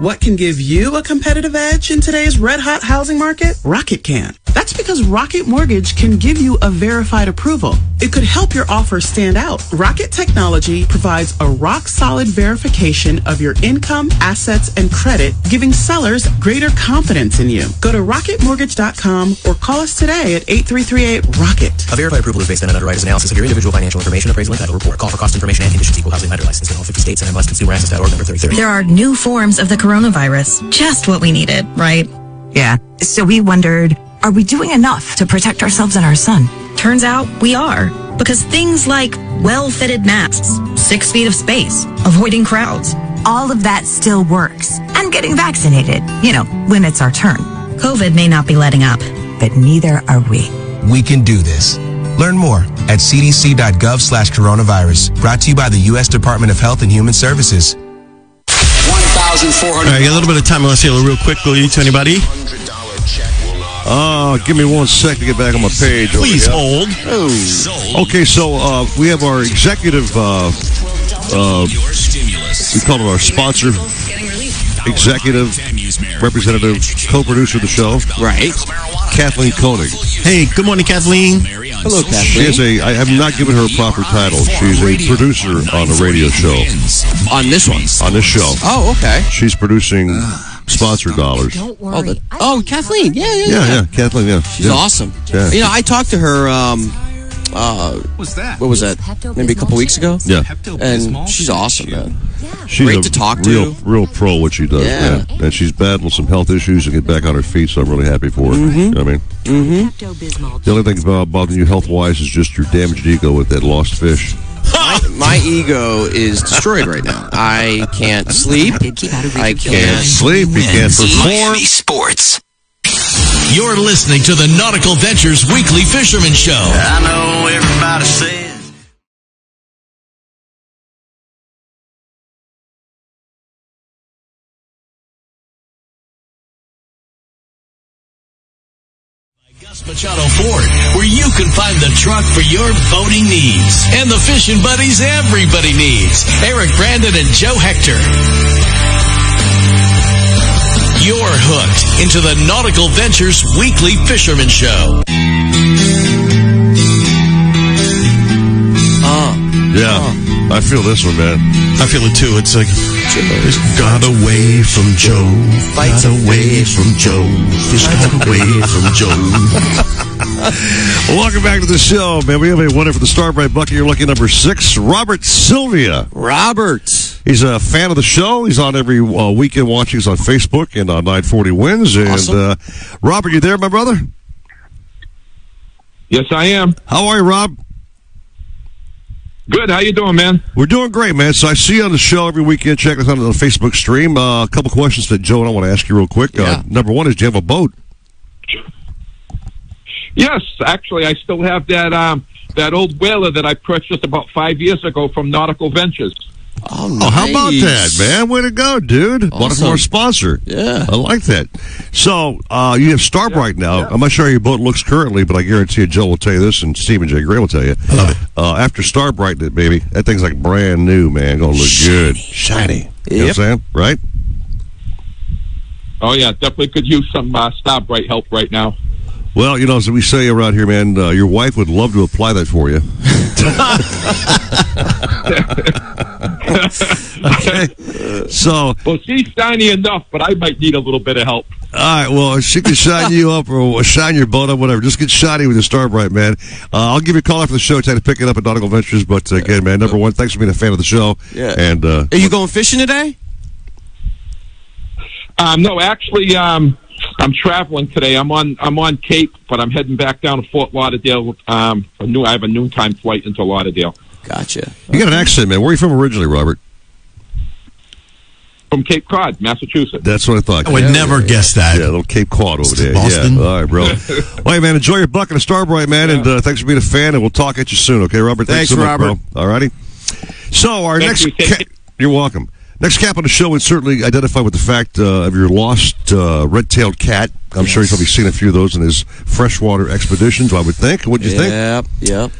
What can give you a competitive edge in today's red-hot housing market? Rocket can. That's because Rocket Mortgage can give you a verified approval. It could help your offer stand out. Rocket Technology provides a rock-solid verification of your income, assets, and credit, giving sellers greater confidence in you. Go to rocketmortgage.com or call us today at 8338-ROCKET. A verified approval is based on an underwriter's analysis of your individual financial information, appraisal, and title report. Call for cost information and conditions. Equal housing lender license in all 50 states and MLSConsumerAccess.org number 3030. There are new forms of the coronavirus. Just what we needed, right? Yeah. So we wondered, are we doing enough to protect ourselves and our son? Turns out we are. Because things like well-fitted masks, 6 feet of space, avoiding crowds. All of that still works. And getting vaccinated, when it's our turn. COVID may not be letting up. But neither are we. We can do this. Learn more at cdc.gov/coronavirus. Brought to you by the U.S. Department of Health and Human Services. All right, a little bit of time. I want to say a real quickly to anybody. Give me 1 sec to get back on my page. Please hold. Oh. Okay, so we have our executive, we call it our sponsor, executive, representative, co-producer of the show. Right. Kathleen Koenig. Hey, good morning, Kathleen. Hello, Kathleen. I have not given her a proper title. She's a producer on a radio show. On this one? On this show. Oh, okay. She's producing sponsor dollars. Don't worry. Kathleen. Yeah. Kathleen, yeah. She's awesome. Yeah. I talked to her, what was that? Maybe a couple weeks ago? Yeah. And she's awesome, man. She's great to talk to. Real pro what she does, man. And she's battling some health issues to get back on her feet, so I'm really happy for her. You know what I mean? The only thing bothering you health-wise is just your damaged ego with that lost fish. My ego is destroyed right now. I can't sleep. I can't sleep. You can't perform. Miami Sports. You're listening to the Nautical Ventures Weekly Fisherman Show. I know everybody says. Gus Machado Ford, where you can find the truck for your boating needs. And the fishing buddies everybody needs. Eric Brandon and Joe Hector. You're hooked into the Nautical Ventures Weekly Fisherman Show. I feel this one, man. I feel it too. It's like, just got away from Joe. Got away from Joe. Just got away from Joe. Welcome back to the show, man. We have a winner for the Starbright Bucket. You're lucky number 6, Robert Sylvia. Robert. He's a fan of the show. He's on every weekend watching us on Facebook and on 940 Wins. Awesome. And Robert, you there, my brother? Yes, I am. How are you, Rob? Good. How you doing, man? We're doing great, man. So I see you on the show every weekend. Check us out on the Facebook stream. A couple questions that Joe and I want to ask you real quick. Number one is, do you have a boat? Yes, actually, I still have that old whaler that I purchased about 5 years ago from Nautical Ventures. Oh, nice. Oh, how about that, man? Way to go, dude. Bought it from our sponsor. Yeah. I like that. So, you have Starbright now. Yeah. I'm not sure how your boat looks currently, but I guarantee you Joe will tell you this, and Steve and Jay Gray will tell you. I love it. After Starbright, baby, that thing's like brand new, man. Gonna look good. Shiny. You know what I'm saying? Right? Oh, yeah. Definitely could use some Starbright help right now. Well, you know, as we say around here, man, your wife would love to apply that for you. Okay. So, well, she's shiny enough, but I might need a little bit of help. All right. Well, she can shine you up or shine your boat up, whatever. Just get shiny with the Starbright, man. I'll give you a call after the show, try to pick it up at Nautical Ventures. But again, man, number one, thanks for being a fan of the show. Yeah. And are you going fishing today? No, actually, I'm traveling today. I'm on Cape, but I'm heading back down to Fort Lauderdale. I have a noontime flight into Lauderdale. Gotcha. You got an accent, man. Where are you from originally, Robert? From Cape Cod, Massachusetts. That's what I thought. I would never guess that. Yeah, little Cape Cod over there. Boston. Yeah. All right, bro. Well, hey, man, enjoy your bucket of Starbright, man, and thanks for being a fan, and we'll talk at you soon, okay, Robert? Thanks so much, Robert. bro. All righty. So our next... You're welcome. Next cap on the show would certainly identify with the fact of your lost red-tailed cat. I'm sure he's probably seen a few of those in his freshwater expeditions, I would think. What'd you think? Yep.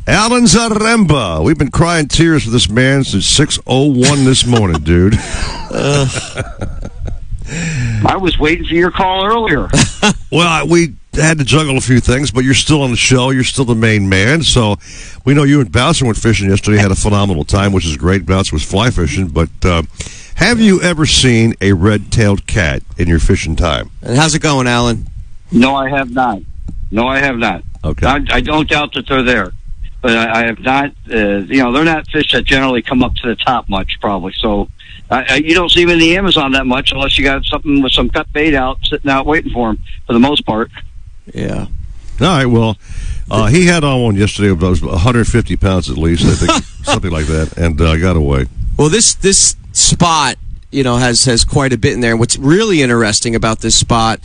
Alan Zaremba. We've been crying tears for this man since 6:01 this morning, dude. I was waiting for your call earlier. Well, we had to juggle a few things, but you're still on the show. You're still the main man. So we know you and Bouncer went fishing yesterday. Had a phenomenal time, which is great. Bouncer was fly fishing. But have you ever seen a red-tailed cat in your fishing time? And how's it going, Alan? No, I have not. Okay. I don't doubt that they're there. But I have not, they're not fish that generally come up to the top much, probably. So you don't see them in the Amazon that much unless you got something with some cut bait out, sitting out waiting for them, for the most part. Yeah. All right, well, he had on one yesterday of 150 pounds at least, I think, something like that, and got away. Well, this spot, has quite a bit in there. And what's really interesting about this spot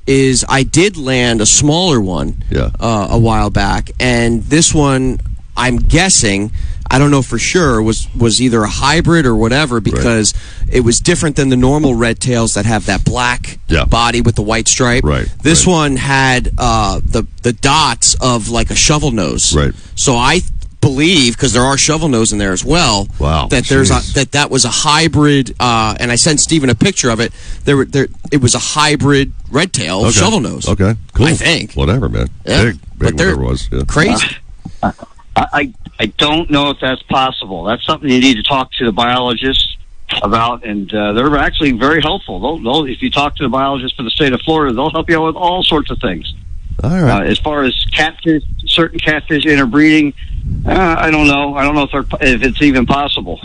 is I did land a smaller one a while back, and this one, I'm guessing, I don't know for sure, was either a hybrid or whatever, because it was different than the normal red tails that have that black body with the white stripe. This one had the dots of like a shovel nose. So I believe, because there are shovel nose in there as well, that there's that was a hybrid, and I sent Stephen a picture of it. It was a hybrid red tail shovel nose. Okay, cool. I think whatever, man. Yeah. Big whatever it was. Yeah. Crazy. I don't know if that's possible. That's something you need to talk to the biologists about, and they're actually very helpful. They'll if you talk to the biologists for the state of Florida, they'll help you out with all sorts of things. All right. As far as catfish, certain catfish interbreeding, I don't know. I don't know if it's even possible.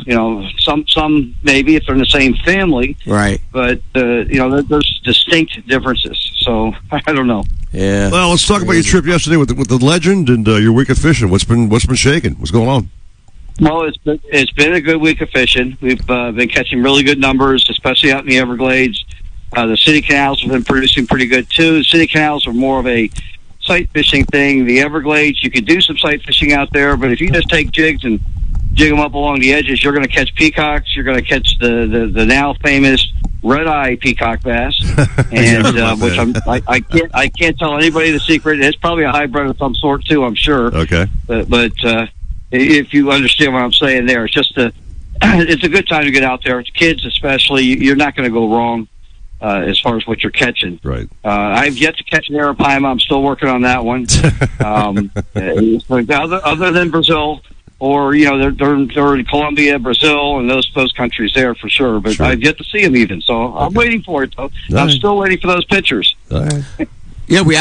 Some maybe if they're in the same family, right? But there's distinct differences. So I don't know. Yeah. Well, let's talk about your trip yesterday with the legend and your week of fishing. What's been shaking? What's going on? Well, it's been a good week of fishing. We've been catching really good numbers, especially out in the Everglades. The city canals have been producing pretty good too. The city canals are more of a sight fishing thing. The Everglades, you could do some sight fishing out there, but if you just take jigs and jig them up along the edges, you're going to catch peacocks. You're going to catch the now famous red-eye peacock bass, and which I can't tell anybody the secret. It's probably a hybrid of some sort too, I'm sure. Okay, but if you understand what I'm saying, there, it's just it's a good time to get out there. Kids, especially, you're not going to go wrong. As far as what you're catching. Right. I've yet to catch an arapaima. I'm still working on that one. Other than Brazil, or, they're in Colombia, Brazil, and those countries there for sure. But I've yet to see them even. So I'm waiting for it, though. I'm still waiting for those pictures. All right. Yeah, we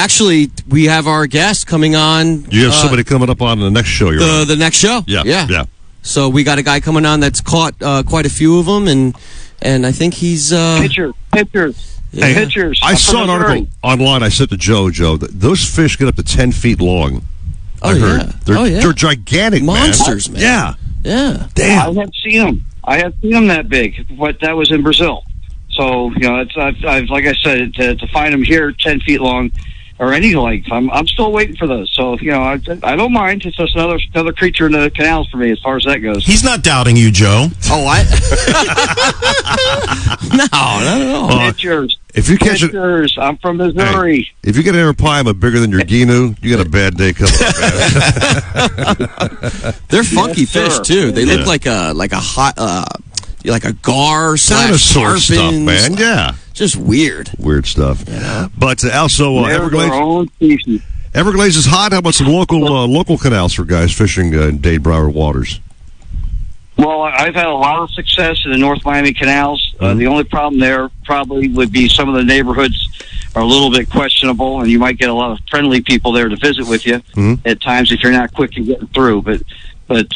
have our guest coming on. You have somebody coming up on the next show. The next show? Yeah. So we got a guy coming on that's caught quite a few of them, and I think he's... Pictures. Hey, Pictures. I saw an article online I sent to Joe, that those fish get up to 10 feet long. I heard. They're gigantic, monsters, man. Yeah. Yeah. Damn. I have seen them that big, but that was in Brazil. So, I've like I said, to find them here 10 feet long or any length, I'm still waiting for those. So, I don't mind. It's just another creature in the canals for me as far as that goes. He's not doubting you, Joe. Oh, what? No, not at all. Pictures. If you catch it, I'm from Missouri. Hey, if you get an Arapaima bigger than your Ginu, you got a bad day coming up, man. They're funky fish too. They look like a hot like a gar / dinosaur stuff, tarpons. man. Yeah, just weird stuff. Yeah. But also Everglades. Their own species. Everglades is hot. How about some local canals for guys fishing in Dade Broward waters? Well, I've had a lot of success in the North Miami canals. The only problem there probably would be some of the neighborhoods are a little bit questionable, and you might get a lot of friendly people there to visit with you at times if you're not quick in getting through. But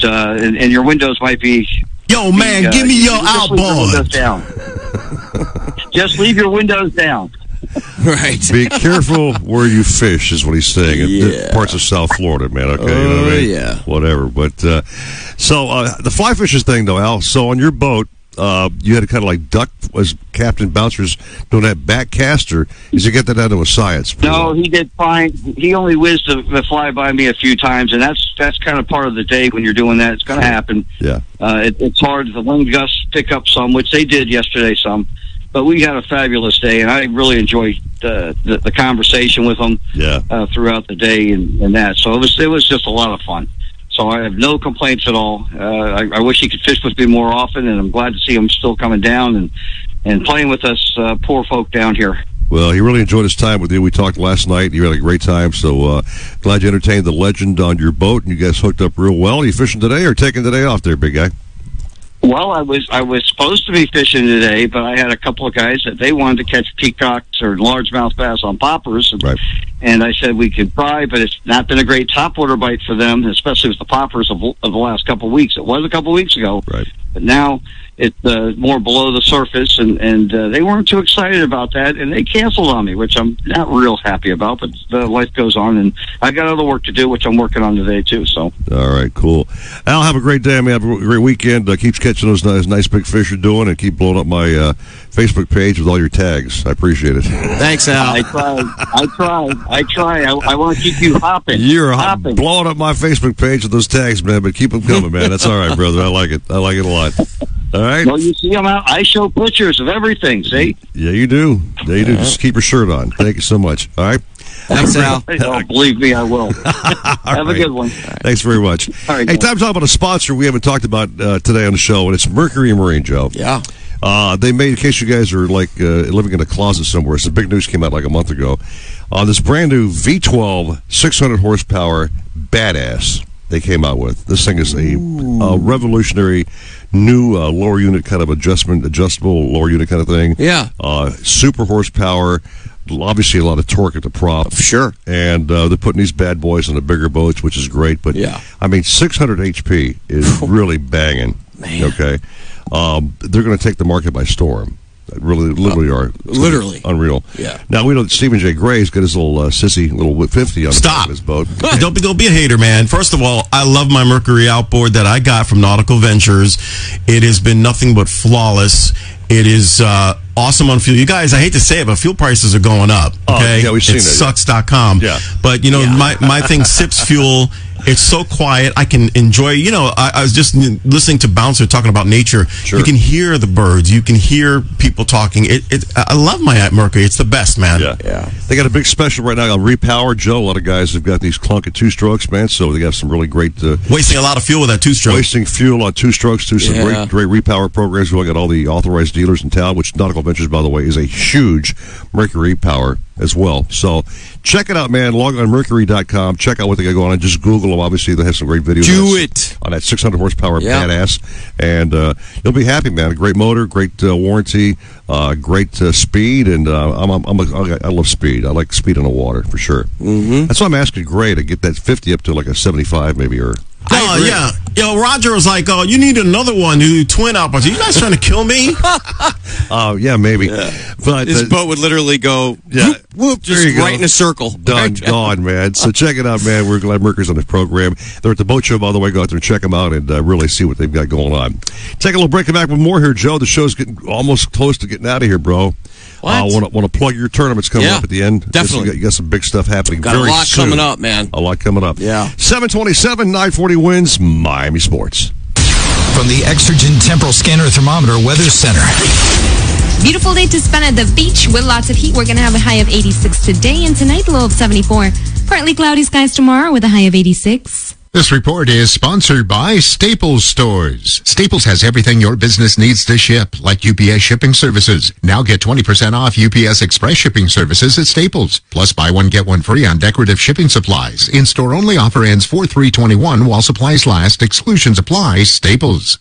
and your windows might be. Yo, man, give me your outboard. Just leave your windows down. Right. Be careful where you fish, is what he's saying. In parts of South Florida, man. Okay. You know what I mean? Yeah. Whatever. But so the fly fishing thing, though, Al. So on your boat, you had to kind of like duck as Captain Bouncers doing that backcaster. Is you get that down to a science? No, he did fine. He only whizzed the fly by me a few times, and that's kind of part of the day when you're doing that. It's going to happen. Yeah. It's hard. The wind gusts pick up some, which they did yesterday some. But we had a fabulous day, and I really enjoyed the conversation with them throughout the day and that. So it was just a lot of fun. So I have no complaints at all. I wish he could fish with me more often, and I'm glad to see him still coming down and playing with us poor folk down here. Well, he really enjoyed his time with you. We talked last night. You had a great time, so glad you entertained the legend on your boat, and you guys hooked up real well. Are you fishing today or taking the day off there, big guy? Well, I was supposed to be fishing today, but I had a couple of guys that they wanted to catch peacocks or largemouth bass on poppers. And I said we could try, but it's not been a great topwater bite for them, especially with the poppers of the last couple of weeks. It was a couple of weeks ago, but now it's more below the surface, and they weren't too excited about that, and they canceled on me, which I'm not real happy about, but life goes on, and I got other work to do, which I'm working on today, too. So. All right, cool. Al, have a great day, man. Have a great weekend. Keep catching those nice big fish you're doing, and keep blowing up my Facebook page with all your tags. I appreciate it. Thanks, Al. I try. I want to keep you hopping. You're hopping. Blowing up my Facebook page with those tags, man, but keep them coming, man. That's all right, brother. I like it. I like it a lot. All right. Well, you see them out. I show pictures of everything, see? Yeah, you do. Yeah, you do. Just keep your shirt on. Thank you so much. All right. Thanks, Al. Oh, believe me, I will. Have a good one. Thanks very much. All right, hey, time to talk about a sponsor we haven't talked about today on the show, and it's Mercury Marine, Joe. Yeah. They made, in case you guys are like living in a closet somewhere, some big news came out like a month ago. This brand new V12 600 horsepower badass they came out with. This thing is a revolutionary new lower unit kind of adjustable lower unit kind of thing. Yeah. Super horsepower. Obviously a lot of torque at the prop. Sure. And they're putting these bad boys on the bigger boats, which is great. But, I mean, 600 HP is really banging. Man. Okay. They're going to take the market by storm. Really, literally are. Literally. Unreal. Yeah. Now, we know that Stephen J. Gray's got his little sissy little 50 on the top of his boat. Don't be a hater, man. First of all, I love my Mercury outboard that I got from Nautical Ventures. It has been nothing but flawless. It is awesome on fuel. You guys, I hate to say it, but fuel prices are going up. Okay? Yeah, we've seen it. It sucks.com. Yeah. But, you know, my thing sips fuel. It's so quiet. I can enjoy, you know, I was just listening to Bouncer talking about nature. Sure. You can hear the birds. You can hear people talking. I love my Mercury. It's the best, man. Yeah. They got a big special right now on Repower. Joe, a lot of guys have got these clunky two-strokes, man, so they got some really great... wasting a lot of fuel with that two-stroke. Wasting fuel on two-strokes, too. Some great Repower programs. We've got all the authorized dealers in town, which Nautical Ventures, by the way, is a huge Mercury Repower as well. So check it out, man. Log on Mercury.com. Check out what they got going on. Just Google them. Obviously, they have some great videos. On that 600 horsepower badass. And you'll be happy, man. A great motor, great warranty, great speed. And I love speed. I like speed on the water, for sure. Mm-hmm. That's why I'm asking Gray to get that 50 up to like a 75 maybe, or Oh, yeah. Yo, Roger was like, "Oh, you need another one to do twin outboards. Are you guys trying to kill me?" Oh, yeah, maybe. Yeah. But his boat would literally go whoop, just right in a circle. Done, gone, man. So check it out, man. We're glad Mercury's on the program. They're at the boat show, by the way. Go out there and check them out and really see what they've got going on. Take a little break. Come back with more here, Joe. The show's getting almost close to getting out of here, bro. I want to plug your tournaments coming up at the end. Definitely. You got some big stuff happening got very a lot soon. coming up, man. A lot coming up. Yeah. 727, 940 wins, Miami Sports. From the Exergen Temporal Scanner Thermometer Weather Center. Beautiful day to spend at the beach with lots of heat. We're going to have a high of 86 today, and tonight low of 74. Partly cloudy skies tomorrow with a high of 86. This report is sponsored by Staples Stores. Staples has everything your business needs to ship, like UPS shipping services. Now get 20% off UPS Express shipping services at Staples. Plus, buy one, get one free on decorative shipping supplies. In-store only offer ends 4/3/21 while supplies last. Exclusions apply. Staples.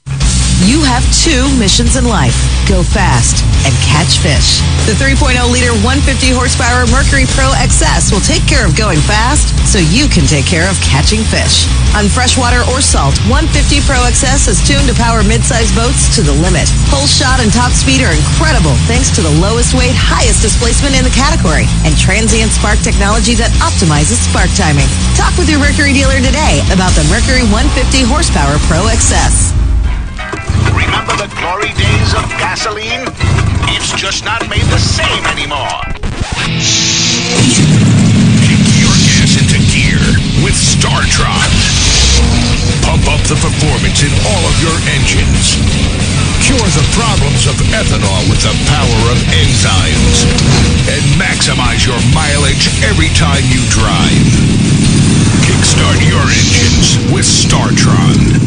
You have two missions in life. Go fast and catch fish. The 3.0-liter 150-horsepower Mercury Pro XS will take care of going fast so you can take care of catching fish. On freshwater or salt, 150 Pro XS is tuned to power mid-size boats to the limit. Pole shot and top speed are incredible thanks to the lowest weight, highest displacement in the category and transient spark technology that optimizes spark timing. Talk with your Mercury dealer today about the Mercury 150 horsepower Pro XS. Remember the glory days of gasoline? It's just not made the same anymore. Kick your gas into gear with StarTron. Pump up the performance in all of your engines. Cure the problems of ethanol with the power of enzymes. And maximize your mileage every time you drive. Kickstart your engines with StarTron.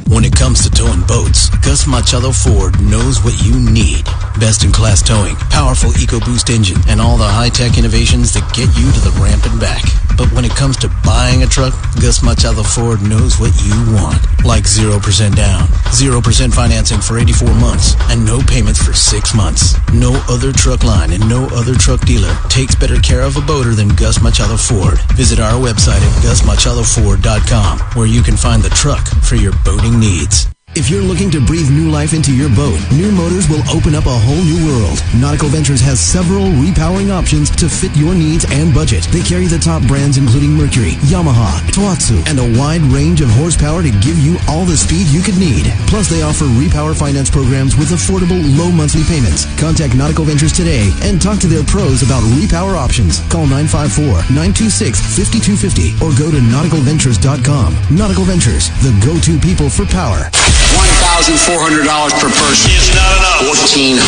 When it comes to towing boats, Gus Machado Ford knows what you need. Best-in-class towing, powerful EcoBoost engine, and all the high-tech innovations that get you to the ramp and back. But when it comes to buying a truck, Gus Machado Ford knows what you want. Like 0% down, 0% financing for 84 months, and no payments for 6 months. No other truck line and no other truck dealer takes better care of a boater than Gus Machado Ford. Visit our website at GusMachadoFord.com, where you can find the truck for your boating needs. If you're looking to breathe new life into your boat, new motors will open up a whole new world. Nautical Ventures has several repowering options to fit your needs and budget. They carry the top brands including Mercury, Yamaha, Tohatsu, and a wide range of horsepower to give you all the speed you could need. Plus, they offer repower finance programs with affordable, low monthly payments. Contact Nautical Ventures today and talk to their pros about repower options. Call 954-926-5250 or go to nauticalventures.com. Nautical Ventures, the go-to people for power. $1,400 per person is not enough. $1,400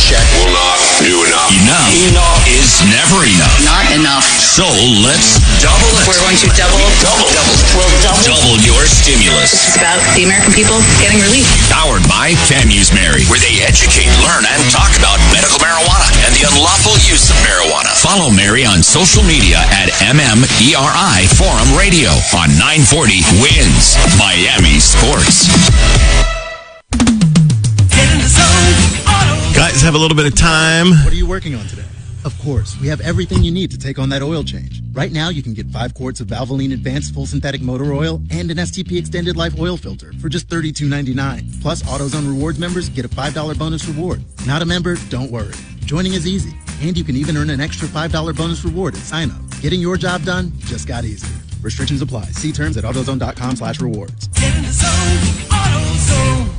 check will not do enough. Enough is never enough. Not enough. So let's double it. We're going to double. We'll double. Double your stimulus. This is about the American people getting relief. Powered by FAMU's Mary, where they educate, learn, and talk about medical marijuana and the unlawful use of marijuana. Follow Mary on social media at MMERI Forum Radio on 940 Wins Miami Sports. Guys, have a little bit of time. What are you working on today? Of course, we have everything you need to take on that oil change. Right now, you can get 5 quarts of Valvoline Advanced Full Synthetic Motor Oil and an STP Extended Life Oil Filter for just $32.99. Plus, AutoZone Rewards members get a $5 bonus reward. Not a member? Don't worry. Joining is easy, and you can even earn an extra $5 bonus reward at sign-up. Getting your job done just got easier. Restrictions apply. See terms at AutoZone.com/rewards. Get in the zone, AutoZone.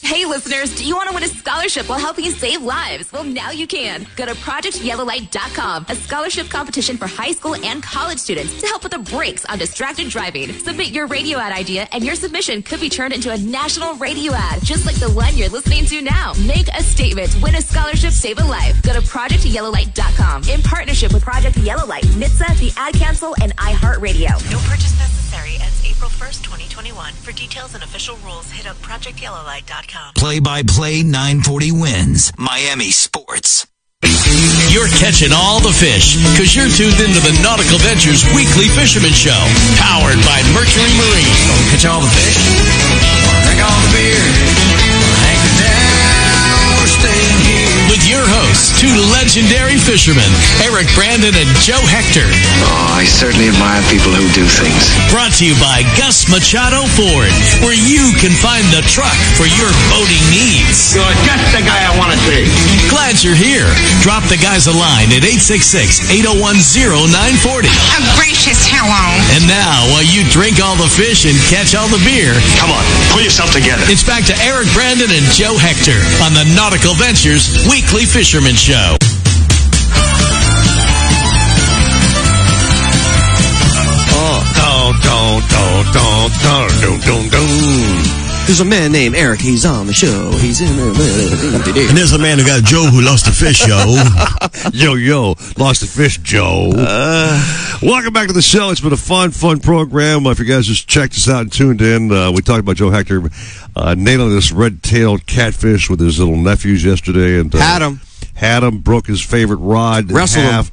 Hey listeners, do you want to win a scholarship while helping save lives? Well, now you can. Go to ProjectYellowlight.com, a scholarship competition for high school and college students to help with the brakes on distracted driving. Submit your radio ad idea and your submission could be turned into a national radio ad, just like the one you're listening to now. Make a statement, win a scholarship, save a life. Go to ProjectYellowlight.com in partnership with Project Yellowlight, NHTSA, the Ad Council, and iHeartRadio. No purchase necessary ends April 1st, 2021. For details and official rules, hit up ProjectYellowlight.com. Play-by-play 940 Wins Miami Sports. You're catching all the fish because you're tuned into the Nautical Ventures Weekly Fisherman Show, powered by Mercury Marine. Gonna catch all the fish, drink all the beer, anchor down, we're staying here. With your hosts, two legendary fishermen, Eric Brandon and Joe Hector. Oh, I certainly admire people who do things. Brought to you by Gus Machado Ford, where you can find the truck for your boating needs. You're just the guy I want to see. Glad you're here. Drop the guys a line at 866-801-0940. A gracious hello. And now, while you drink all the fish and catch all the beer, come on, pull yourself together. It's back to Eric Brandon and Joe Hector on the Nautical Ventures Weekly Fisherman Show. There's a man named Eric. He's on the show. He's in there. And there's a man who got Joe who lost a fish, yo. Yo, lost a fish, Joe. Welcome back to the show. It's been a fun program. If you guys just checked us out and tuned in, we talked about Joe Hector nailing this red-tailed catfish with his little nephews yesterday. And had him, broke his favorite rod in half.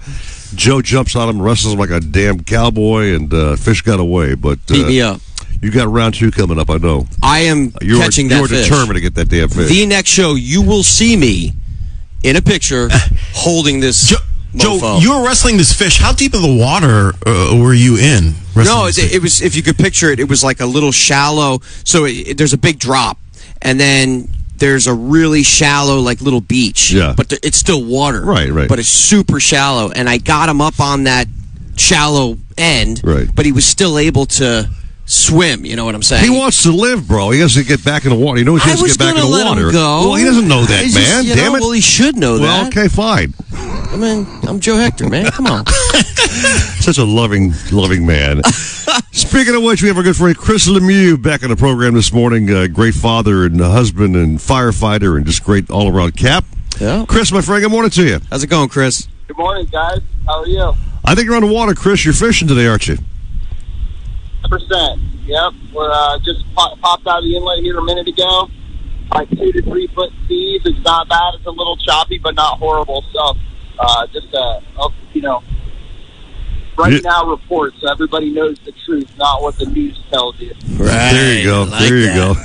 Joe jumps on him, wrestles him like a damn cowboy, and fish got away. But beat me up. You got round 2 coming up, I know. I am catching that fish. You're determined to get that damn fish. The next show, you will see me in a picture holding this Joe, you were wrestling this fish. How deep of the water were you in? No, it was, if you could picture it, it was like a little shallow. So there's a big drop, and then there's a really shallow, like, little beach. Yeah. But it's still water. Right. But it's super shallow. And I got him up on that shallow end. Right. But he was still able to swim, you know what I'm saying? He wants to live, bro. He has to get back in the water. He knows he has to get back in the water. Well, he doesn't know that, man. Damn it. Well, he should know that. Well, okay, fine. I mean, I'm Joe Hector, man. Come on. Such a loving man. Speaking of which, we have our good friend Chris Lemieux back on the program this morning. Great father and husband and firefighter and just great all-around cap. Yeah. Chris, my friend, good morning to you. How's it going, Chris? Good morning, guys. How are you? I think you're on the water, Chris. You're fishing today, aren't you? 100%. Yep. We're just popped out of the inlet here a minute ago. Like 2 to 3 foot seas. It's not bad. It's a little choppy, but not horrible. So, right now reports so everybody knows the truth, not what the news tells you. Right. There you go. There you go.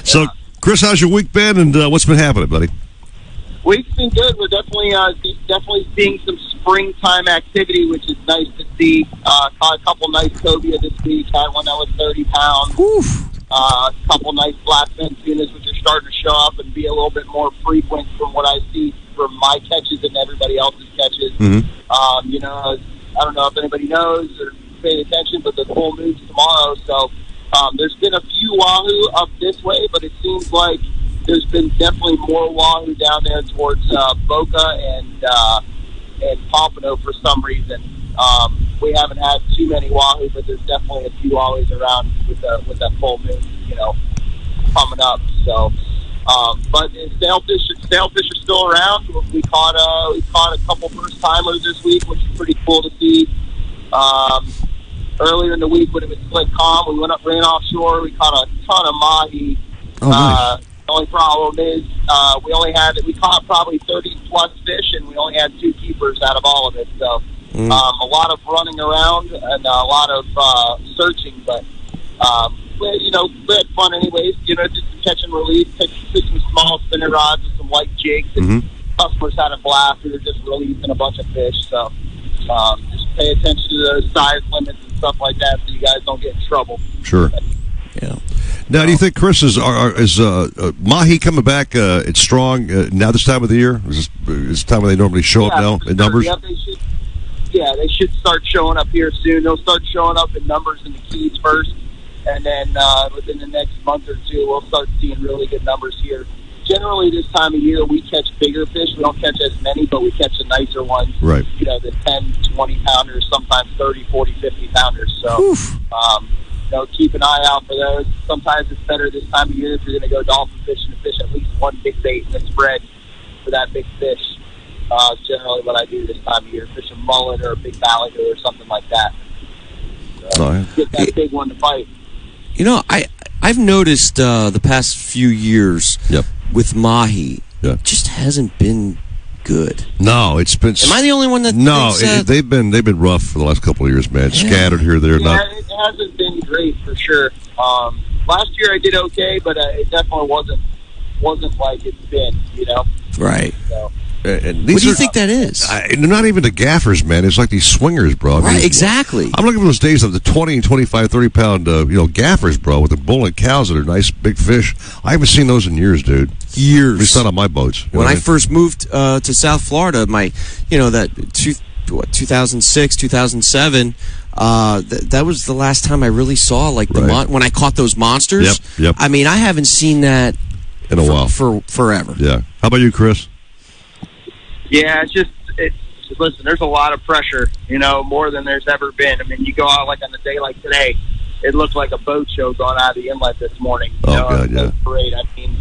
So, Chris, how's your week been, and what's been happening, buddy? Week's been good. We're definitely seeing some springtime activity, which is nice to see. Caught a couple nice cobia this week. Had one that was 30 pounds. A couple nice blackfin tunas, which are starting to show up and be a little bit more frequent from what I see from my catches and everybody else's catches. Mm-hmm. I don't know if anybody knows or paying attention, but the full moon's tomorrow. So there's been a few wahoo up this way, but it seems like there's been definitely more wahoo down there towards Boca and Pompano for some reason. We haven't had too many wahoo, but there's definitely a few always around with that full moon, coming up. So, but sailfish are still around. We caught a couple first timers this week, which is pretty cool to see. Earlier in the week when it was slick calm, we went up, ran offshore. We caught a ton of mahi. Nice. The only problem is we caught probably 30 plus fish, and we only had 2 keepers out of all of it. So a lot of running around and a lot of searching, but we had fun anyways. Just catch and release, took some small spinner rods with some light jigs, and customers had a blast. We were just releasing a bunch of fish. So just pay attention to those size limits and stuff like that, so you guys don't get in trouble. Sure. Yeah. Now, do you think, Chris, is mahi coming back? It's strong now this time of the year? Is this time when they normally show up now in numbers? Yeah, they should start showing up here soon. They'll start showing up in numbers in the Keys first, and then within the next month or 2, we'll start seeing really good numbers here. Generally, this time of year, we catch bigger fish. We don't catch as many, but we catch the nicer ones. Right. The 10, 20-pounders, sometimes 30, 40, 50-pounders. So, keep an eye out for those. Sometimes it's better this time of year if you're going to go dolphin fishing to fish at least one big bait in the spread for that big fish. Generally what I do this time of year, fish a mullet or a big ballyhoo or something like that. So, get that big one to bite. I've noticed the past few years with mahi, just hasn't been good. No, it's been. Am I the only one that? No, they've been rough for the last couple of years, man. Scattered here, there. Yeah, it hasn't been great for sure. Last year I did okay, but it definitely wasn't like it's been. Right. So, And what do you think that is? They're not even the gaffers, man. It's like these swingers, bro. I mean, Right, exactly. I'm looking for those days of the 20 and 25, 30-pound, gaffers, bro, with the bull and cows that are nice, big fish. I haven't seen those in years, dude. Years. It's not on my boats. When I first moved to South Florida, 2006, 2007, that was the last time I really saw, like, when I caught those monsters. Yep. I mean, I haven't seen that in a while. For forever. Yeah. How about you, Chris? Yeah, listen, there's a lot of pressure, more than there's ever been. I mean, you go out like on a day like today, it looked like a boat show going out of the inlet this morning. God, yeah. Parade. I mean,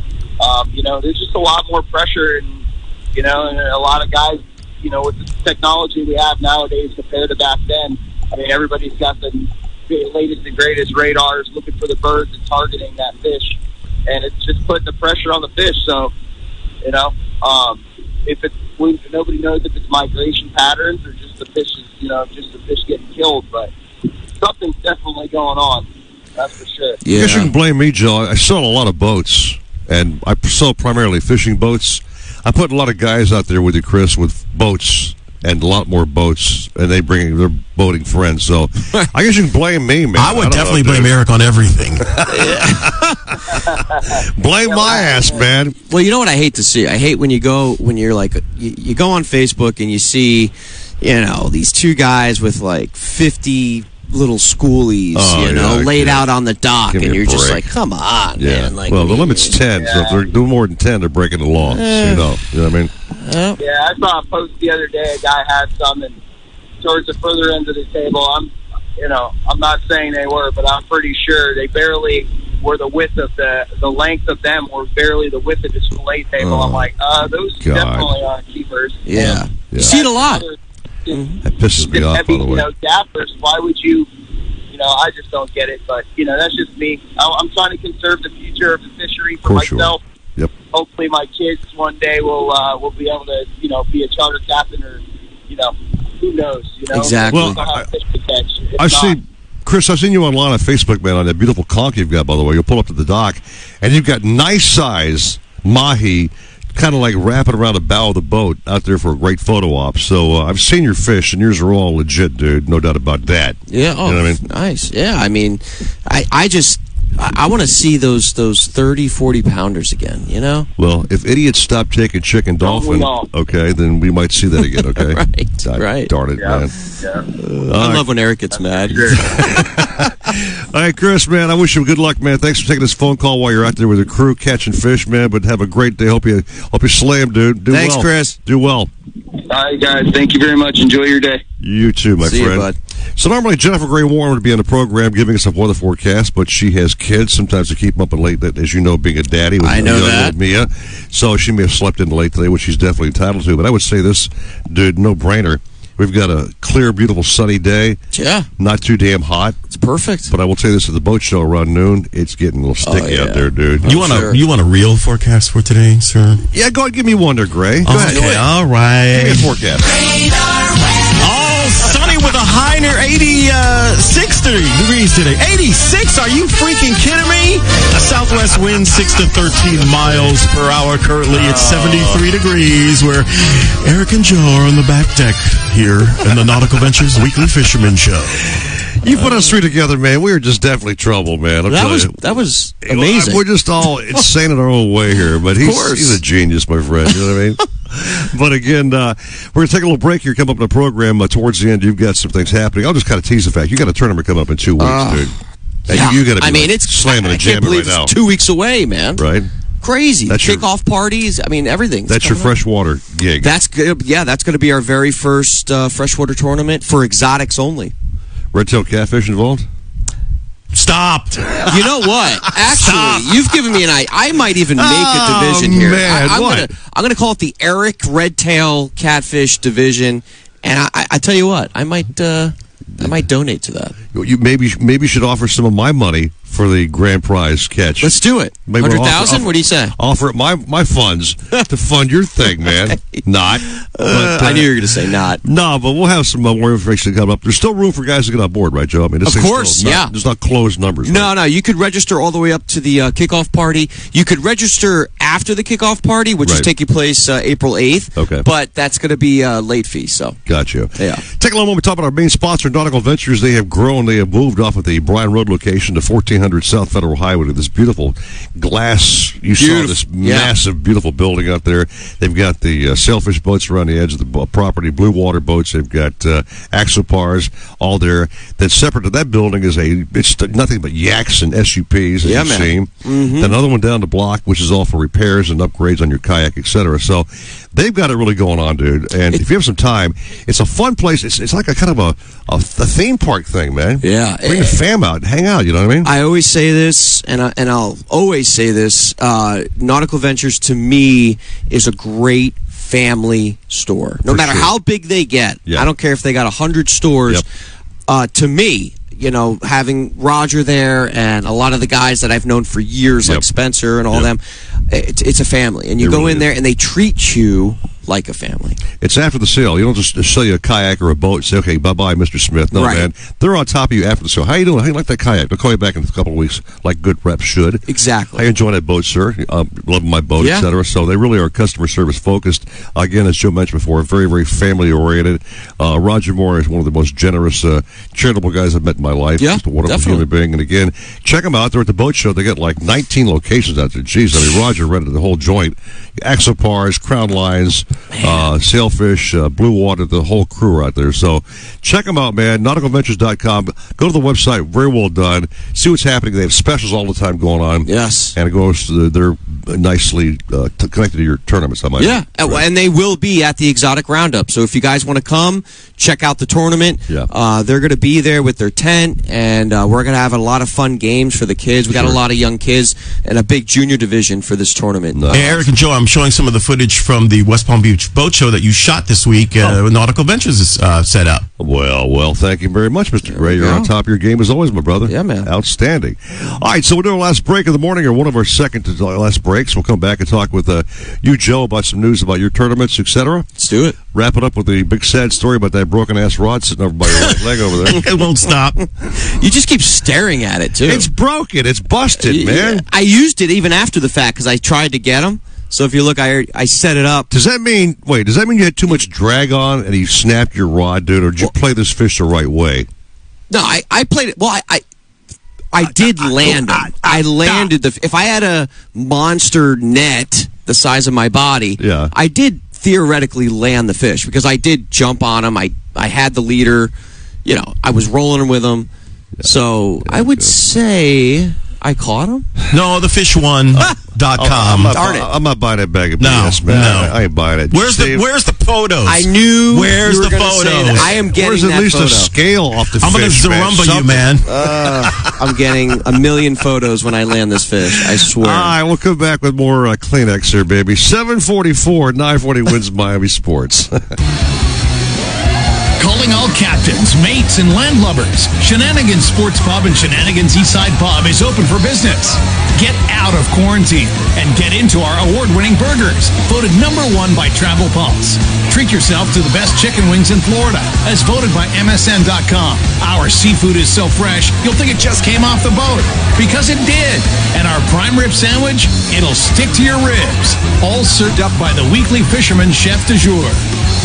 there's just a lot more pressure, and a lot of guys, with the technology we have nowadays compared to back then. I mean, everybody's got the latest and greatest radars looking for the birds and targeting that fish, and it's just putting the pressure on the fish. So, if it's nobody knows if it's migration patterns or just the fish getting killed, but something's definitely going on. That's for sure. Yeah. I guess you can blame me, Joe. I sell a lot of boats, and I sell primarily fishing boats. I put a lot of guys out there with you, Chris, with boats and a lot more boats, and they bring their boating friends. So I guess you can blame me, man. I would definitely blame Eric on everything. Blame my ass, man. Well, you know what I hate to see? I hate when you go you go on Facebook and you see, these two guys with like 50 little schoolies, laid out on the dock, and you're just like, come on, man. Like, well, the limit's 10, so if they're doing more than 10, they're breaking the law. You know what I mean? Yeah, I saw a post the other day. A guy had some, and towards the further end of the table, I'm not saying they were, but I'm pretty sure they barely were the width of the length of them were barely the width of the fillet table. I'm like, those definitely aren't keepers. Yeah. You see it a lot. That pisses me off, by the way. Gaffers, why would you, I just don't get it, but, that's just me. I'm trying to conserve the future of the fishery for myself. Yep. Hopefully my kids one day will be able to, be a charter captain or, who knows, Exactly. Well, Chris, I've seen you online on Facebook, man, on that beautiful conch you've got, by the way. You'll pull up to the dock, and you've got nice size mahi kind of like wrapping around the bow of the boat out there for a great photo op. So I've seen your fish, and yours are all legit, dude. No doubt about that. Yeah. Oh, you know what I mean? Nice. Yeah. I mean, I want to see those 30, 40 pounders again, Well, if idiots stop taking chicken dolphin, okay, then we might see that again, okay? Right. Darn it, man. Yeah. I love when Eric gets mad. All right, Chris, man, I wish you good luck, man. Thanks for taking this phone call while you're out there with your crew catching fish, man. But have a great day. Hope you slay 'em, dude. Thanks, Chris. Do well. All right, guys. Thank you very much. Enjoy your day. You too, my See friend. you, bud. So normally Jennifer Gray Warren would be on the program giving us a weather forecast, but she has kids. Sometimes they keep them up and late, as you know, being a daddy. With I know that. Mia. So she may have slept in late today, which she's definitely entitled to. But I would say this, dude, no-brainer. We've got a clear, beautiful, sunny day. Yeah. Not too damn hot. It's perfect. But I will tell you this, at the boat show around noon, it's getting a little sticky out there, dude. You want a real forecast for today, sir? Yeah, go ahead, give me one there, Gray. Go ahead. Okay, all right. Give me a forecast. Sunny with a high near 86 degrees today. 86? Are you freaking kidding me? A southwest wind 6 to 13 miles per hour. Currently it's 73 degrees, where Eric and Joe are on the back deck here in the Nautical Ventures Weekly Fisherman Show. You put us three together, man. We are just definitely trouble, man. That was amazing. We're just all insane in our own way here, but he's a genius, my friend. You know what I mean? But again, we're going to take a little break here. Come up in the program towards the end. You've got some things happening. I'll just kind of tease the fact you got a tournament coming up in 2 weeks, dude. Yeah. You got to. It's slamming the jam right now. It's 2 weeks away, man. Right. Crazy. Kickoff parties. I mean, everything. That's your freshwater gig. That's good. Yeah, that's going to be our very first freshwater tournament for exotics only. Red-tailed catfish involved? Stop. You know what? Actually, you've given me an idea. I might even make a division here. Man, I'm going to call it the Eric Red-tail Catfish Division, and I tell you what, I might donate to that. You maybe should offer some of my money for the grand prize catch. Let's do it. 100,000? What do you say? Offer my funds to fund your thing, man. Not. But, I knew you were going to say not. No, but we'll have some more information coming up. There's still room for guys to get on board, right, Joe? I mean, of course, yeah. There's not closed numbers. No, you could register all the way up to the kickoff party. You could register after the kickoff party, which is taking place April 8th. Okay. But that's going to be a late fee, so. Gotcha. Yeah. Take a little moment to talk about our main sponsor, Nautical Ventures. They have grown. They have moved off of the Bryan Road location to 1400 South Federal Highway to this beautiful glass. You saw this massive, beautiful building out there. They've got the sailfish boats around the edge of the property, blue water boats. They've got axopars all there. Then separate to that building is it's nothing but yaks and SUPs, as you've seen. Then another one down the block, which is all for repairs and upgrades on your kayak, etc. So they've got it really going on, dude. And if you have some time, it's a fun place. It's like a kind of a theme park thing, man. Yeah. Bring the fam out, hang out, you know what I mean? I always say this, and I'll always say this, Nautical Ventures, to me, is a great family store. No matter how big they get. I don't care if they got 100 stores. To me, you know, having Roger there and a lot of the guys that I've known for years, like Spencer and all them, it's a family. And you go in there and they treat you like a family. It's after the sale. You don't just sell you a kayak or a boat and say, okay, bye-bye, Mr. Smith. No, man. They're on top of you after the sale. How you doing? How you like that kayak? They'll call you back in a couple of weeks like good reps should. Exactly. How you enjoying that boat, sir? Loving my boat, etc. So they really are customer service focused. Again, as Joe mentioned before, very, very family-oriented. Roger Moore is one of the most generous, charitable guys I've met in my life. Just a wonderful human being. And again, check them out. They're at the boat show. They got like 19 locations out there. Jeez, I mean, Roger rented the whole joint. Axopars, crown lines, sailfish, blue water, the whole crew out there. So check them out, man. NauticalVentures.com. Go to the website. Very well done. See what's happening. They have specials all the time going on. Yes. And it goes to they're nicely connected to your tournaments, I might add. And they will be at the Exotic Roundup. So if you guys want to come, check out the tournament. They're going to be there with their tent, and we're going to have a lot of fun games for the kids. We got a lot of young kids and a big junior division for this tournament. Hey, Eric and Joe, I'm showing some of the footage from the West Palm Beach boat show that you shot this week. Nautical Ventures is set up. Well, thank you very much, Mr. Gray. You're on top of your game as always, my brother. Yeah, man. Outstanding. All right, so we're doing our last break of the morning, or one of our second to last breaks. We'll come back and talk with you, Joe, about some news about your tournaments, etc. Let's do it. Wrap it up with the big sad story about that broken-ass rod sitting over by your right leg over there. It won't stop. You just keep staring at it, too. It's broken. It's busted, man. I used it even after the fact because I tried to get them. So if you look, I set it up. Does that mean you had too much drag on and you snapped your rod, dude, or did you play this fish the right way? No, I played it. Well, I did land them. I landed if I had a monster net the size of my body, I did theoretically land the fish because I did jump on them. I had the leader. You know, I was rolling with them. So I would say I caught him. No, thefishone.com. I'm not buying that bag of BS, man. No. I ain't buying it. Where's the photos? I knew. Where's you were the gonna say photos? that. I am getting Where's at least photo. a scale off the I'm fish, going to Zaremba you, man. I'm getting a million photos when I land this fish. I swear. All right, we'll come back with more Kleenex here, baby. 7:44, 9:40 wins Miami Sports. Calling all captains, mates, and landlubbers. Shenanigans Sports Pub and Shenanigans Eastside Pub is open for business. Get out of quarantine and get into our award-winning burgers, voted #1 by Travel Pulse. Treat yourself to the best chicken wings in Florida, as voted by MSN.com. Our seafood is so fresh, you'll think it just came off the boat, because it did. And our prime rib sandwich, it'll stick to your ribs. All served up by the weekly Fisherman Chef du Jour.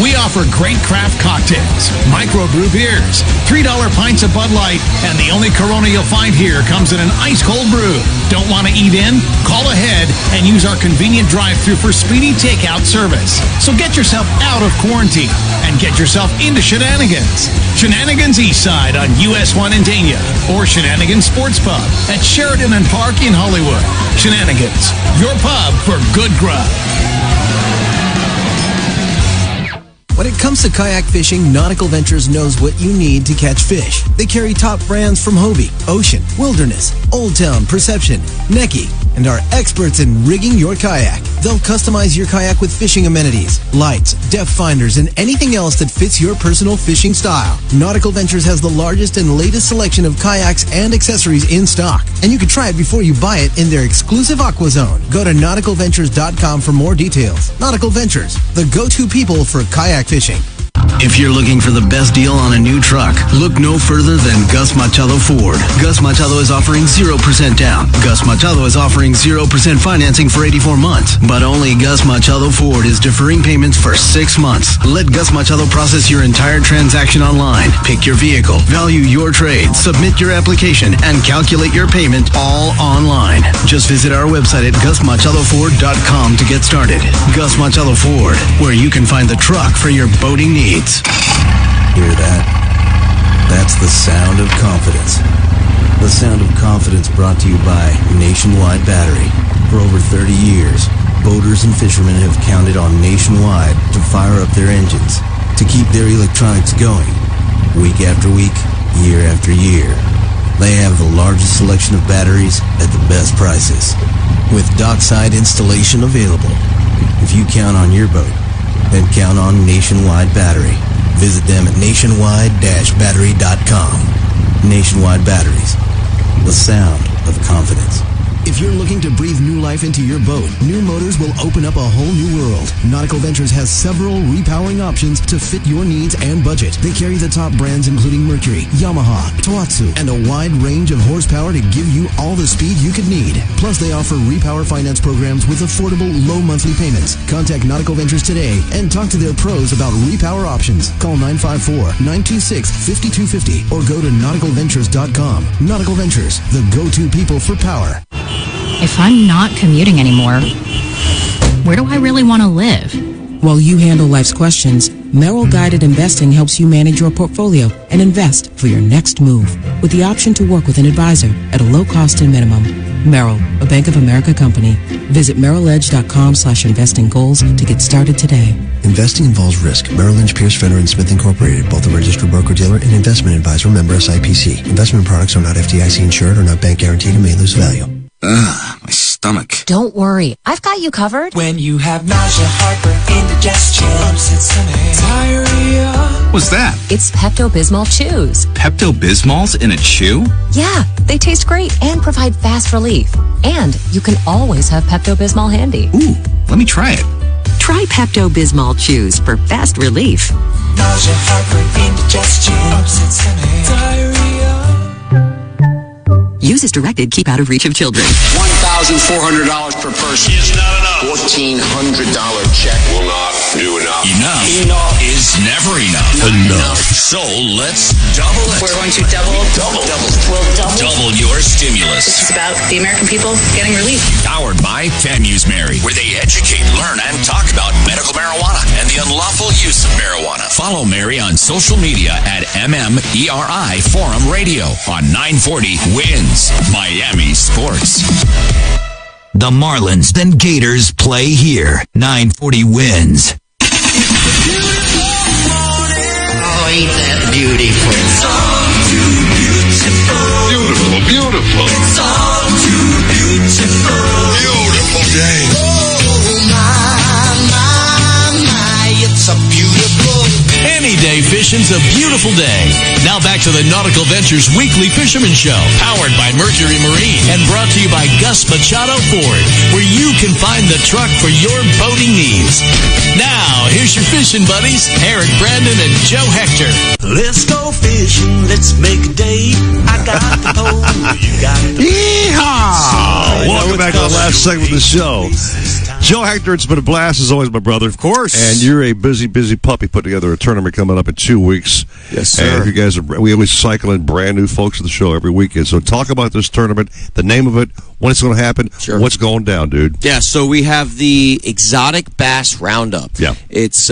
We offer great craft cocktails, microbrew beers, $3 pints of Bud Light, and the only Corona you'll find here comes in an ice-cold brew. Don't want to eat in? Call ahead and use our convenient drive-thru for speedy takeout service. So get yourself out of quarantine and get yourself into Shenanigans. Shenanigans Eastside on US 1 in Dania, or Shenanigans Sports Pub at Sheridan and Park in Hollywood. Shenanigans, your pub for good grub. When it comes to kayak fishing, Nautical Ventures knows what you need to catch fish. They carry top brands from Hobie, Ocean, Wilderness, Old Town, Perception, Necky, and are experts in rigging your kayak. They'll customize your kayak with fishing amenities, lights, depth finders, and anything else that fits your personal fishing style. Nautical Ventures has the largest and latest selection of kayaks and accessories in stock, and you can try it before you buy it in their exclusive Aqua Zone. Go to nauticalventures.com for more details. Nautical Ventures, the go-to people for kayak fishing. If you're looking for the best deal on a new truck, look no further than Gus Machado Ford. Gus Machado is offering 0% down. Gus Machado is offering 0% financing for 84 months. But only Gus Machado Ford is deferring payments for 6 months. Let Gus Machado process your entire transaction online. Pick your vehicle, value your trade, submit your application, and calculate your payment all online. Just visit our website at GusMachadoFord.com to get started. Gus Machado Ford, where you can find the truck for your boating needs. Hear that? That's the sound of confidence. The sound of confidence brought to you by Nationwide Battery. For over 30 years, boaters and fishermen have counted on Nationwide to fire up their engines, to keep their electronics going, week after week, year after year. They have the largest selection of batteries at the best prices, with dockside installation available. If you count on your boat, then count on Nationwide Battery. Visit them at nationwide-battery.com. Nationwide Batteries, the sound of confidence. If you're looking to breathe new life into your boat, new motors will open up a whole new world. Nautical Ventures has several repowering options to fit your needs and budget. They carry the top brands including Mercury, Yamaha, Tohatsu, and a wide range of horsepower to give you all the speed you could need. Plus, they offer repower finance programs with affordable, low monthly payments. Contact Nautical Ventures today and talk to their pros about repower options. Call 954-926-5250 or go to nauticalventures.com. Nautical Ventures, the go-to people for power. If I'm not commuting anymore, where do I really want to live? While you handle life's questions, Merrill Guided Investing helps you manage your portfolio and invest for your next move with the option to work with an advisor at a low cost and minimum. Merrill, a Bank of America company. Visit merrilledge.com/investing goals to get started today. Investing involves risk. Merrill Lynch, Pierce, Fenner & Smith Incorporated, both a registered broker-dealer and investment advisor, member SIPC. Investment products are not FDIC insured or not bank guaranteed and may lose value. Ugh, my stomach. Don't worry, I've got you covered. When you have nausea, heartburn, indigestion, upset stomach, diarrhea. What's that? It's Pepto-Bismol Chews. Pepto-Bismol's in a chew? Yeah, they taste great and provide fast relief. And you can always have Pepto-Bismol handy. Ooh, let me try it. Try Pepto-Bismol Chews for fast relief. Nausea, heartburn, indigestion, upset stomach, diarrhea. Use as directed. Keep out of reach of children. $1,400 per person is not enough. $1,400 check will not do enough. Enough is never enough. So let's double it. We're going to double. We'll Double your stimulus. This is about the American people getting relief. Powered by Tamiami Trail, where they educate, learn, and talk about medical marijuana and the unlawful use of marijuana. Follow Mary on social media at MMERI Forum Radio on 940 WINS. Miami Sports. The Marlins and Gators play here. 940 WINS. Oh, ain't that beautiful? It's all too beautiful. Beautiful. It's all too beautiful. Beautiful day. Oh, my, it's a beautiful Any day fishing's a beautiful day. Now back to the Nautical Ventures Weekly Fisherman Show, powered by Mercury Marine and brought to you by Gus Machado Ford, where you can find the truck for your boating needs. Now, here's your fishing buddies, Eric Brandon and Joe Hector. Let's go fishing, let's make a day. I got the pole, you got the Yeehaw! Welcome back to the last segment of the show. Joe Hector, it's been a blast as always, my brother. Of course. And you're a busy puppy putting together a tournament coming up in 2 weeks. Yes, sir. And you guys we always cycle in brand new folks to the show every weekend. So talk about this tournament, the name of it, when it's going to happen, what's going down, dude. Yeah, so we have the Exotic Bass Roundup. Yeah. It's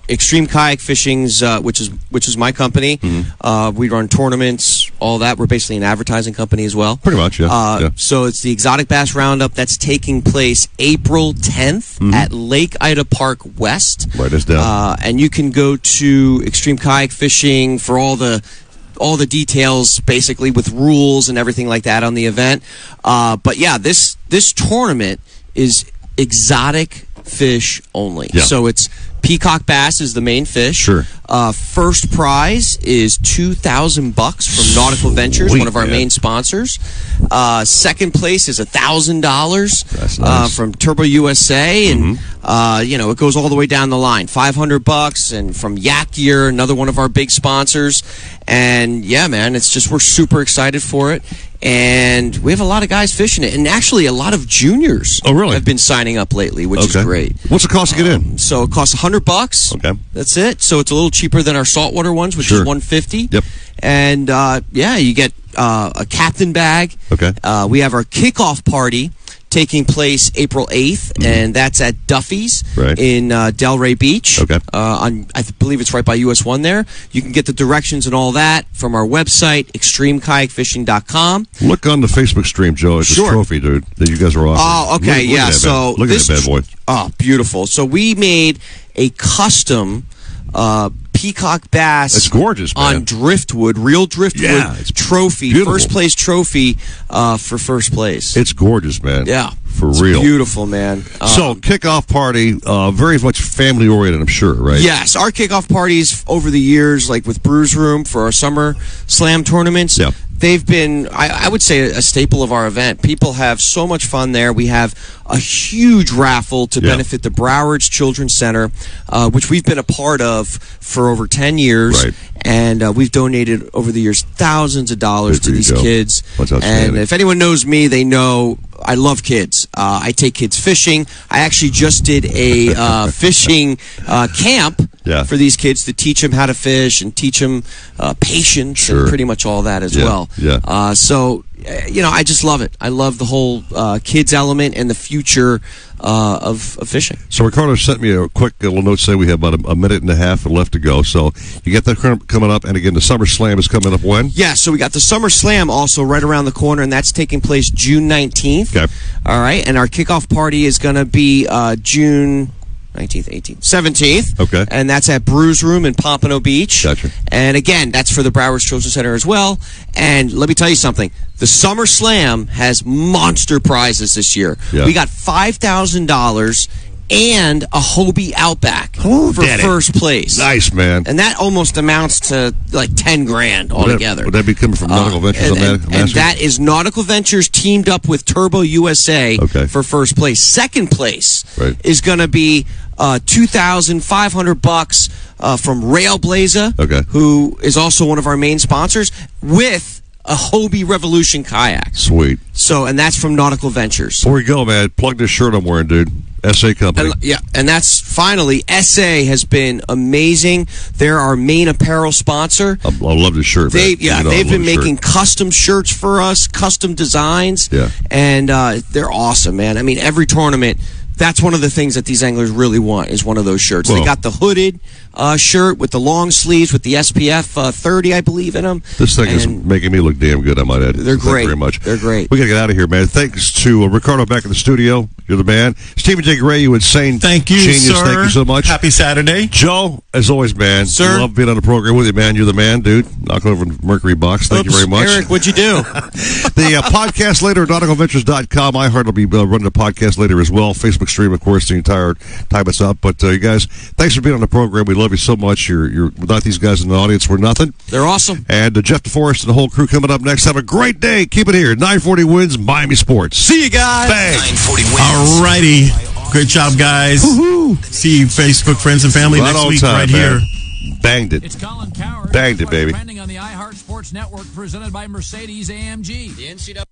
Extreme Kayak Fishing's, which is my company. Mm-hmm. We run tournaments, all that. We're basically an advertising company as well. Pretty much, yeah. So it's the Exotic Bass Roundup that's taking place April 10th at Lake Ida Park West. Write this down. And you can go to Extreme Kayak Fishing for all the details, basically, with rules and everything like that on the event. But yeah, this tournament is exotic fish only. Yeah. So it's Peacock bass is the main fish. Sure. First prize is $2,000 from Nautical Ventures, one of our main sponsors. Second place is $1,000 from Turbo USA, and it goes all the way down the line. $500, and from Yak Gear, another one of our big sponsors. And yeah, man, it's just we're super excited for it. And we have a lot of guys fishing it, and actually a lot of juniors have been signing up lately, which is great. What's the cost to get in? So it costs $100. Okay, that's it. So it's a little cheaper than our saltwater ones, which is $150. Yep. And you get a captain bag. Okay. We have our kickoff party taking place April 8th, and that's at Duffy's in Delray Beach. Okay. I believe it's right by US 1 there. You can get the directions and all that from our website, extremekayakfishing.com. Look on the Facebook stream, Joe. It's a trophy, dude, that you guys are offering. Oh, okay, look at that, look at that bad boy. Oh, beautiful. So we made a custom peacock bass. It's gorgeous, man. On driftwood, real driftwood trophy, beautiful. first place trophy for first place. It's gorgeous, man. Yeah. For real. Beautiful, man. So, kickoff party, very much family oriented, I'm sure, right? Yes. Our kickoff parties over the years, like with Brews Room for our summer slam tournaments, they've been, I would say, a staple of our event. People have so much fun there. We have a huge raffle to benefit the Broward's Children's Center, which we've been a part of for over 10 years. Right. And we've donated over the years thousands of dollars to these kids. That's outstanding. And if anyone knows me, they know I love kids. I take kids fishing. I actually just did a fishing camp for these kids to teach them how to fish and teach them patience and pretty much all that as well. Yeah. So, I just love it. I love the whole kids element and the future of fishing. So Ricardo sent me a quick little note saying we have about a minute and a half left to go. So you get that coming up, and again, the Summer Slam is coming up when? Yeah, so we got the Summer Slam also right around the corner, and that's taking place June 19th. Okay. All right, and our kickoff party is going to be June 19th, 18th, 17th. Okay. And that's at Brews Room in Pompano Beach. Gotcha. And again, that's for the Broward's Children's Center as well. And let me tell you something. The Summer Slam has monster prizes this year. Yeah. We got $5,000 and a Hobie Outback for first place. Nice, man. And that almost amounts to like 10 grand altogether. Would that be coming from Nautical Ventures? And that is Nautical Ventures teamed up with Turbo USA for first place. Second place is going to be $2,500 from Railblazer, who is also one of our main sponsors, with a Hobie Revolution kayak. Sweet. So, and that's from Nautical Ventures. Before we go, man, plug this shirt I'm wearing, dude. SA Company. And that's finally, SA has been amazing. They're our main apparel sponsor. I love this shirt, man. They've been making custom shirts for us, custom designs. Yeah. And they're awesome, man. I mean, every tournament, that's one of the things that these anglers really want, is one of those shirts. They got the hooded shirt with the long sleeves with the SPF 30, I believe, in them. This thing is making me look damn good, I might add. They're great. Thank you very much. They're great. We got to get out of here, man. Thanks to Ricardo back in the studio. You're the man. Stephen J. Gray, you insane Thank you, genius. sir. Thank you so much. Happy Saturday. Joe, as always, man. Sir. Love being on the program with you, man. You're the man, dude. Knock over the Mercury box. Thank you very much. Eric, what'd you do? The podcast later at nauticalventures.com. iHeart will be running the podcast later as well. Facebook stream, of course, the entire time it's up. But you guys, thanks for being on the program. We love you so much. You're without these guys in the audience, we're nothing. They're awesome. And Jeff DeForest and the whole crew coming up next. Have a great day. Keep it here. 940 Wins, Miami Sports. See you guys. Bang. 940 Wins. All righty. Great job, guys. Woo-hoo. See you, Facebook friends and family, next week time, right man. here. Banged it. It's Colin Coward. Banged it, baby. Trending on the iHeart Sports Network, presented by Mercedes-AMG. The NCAA.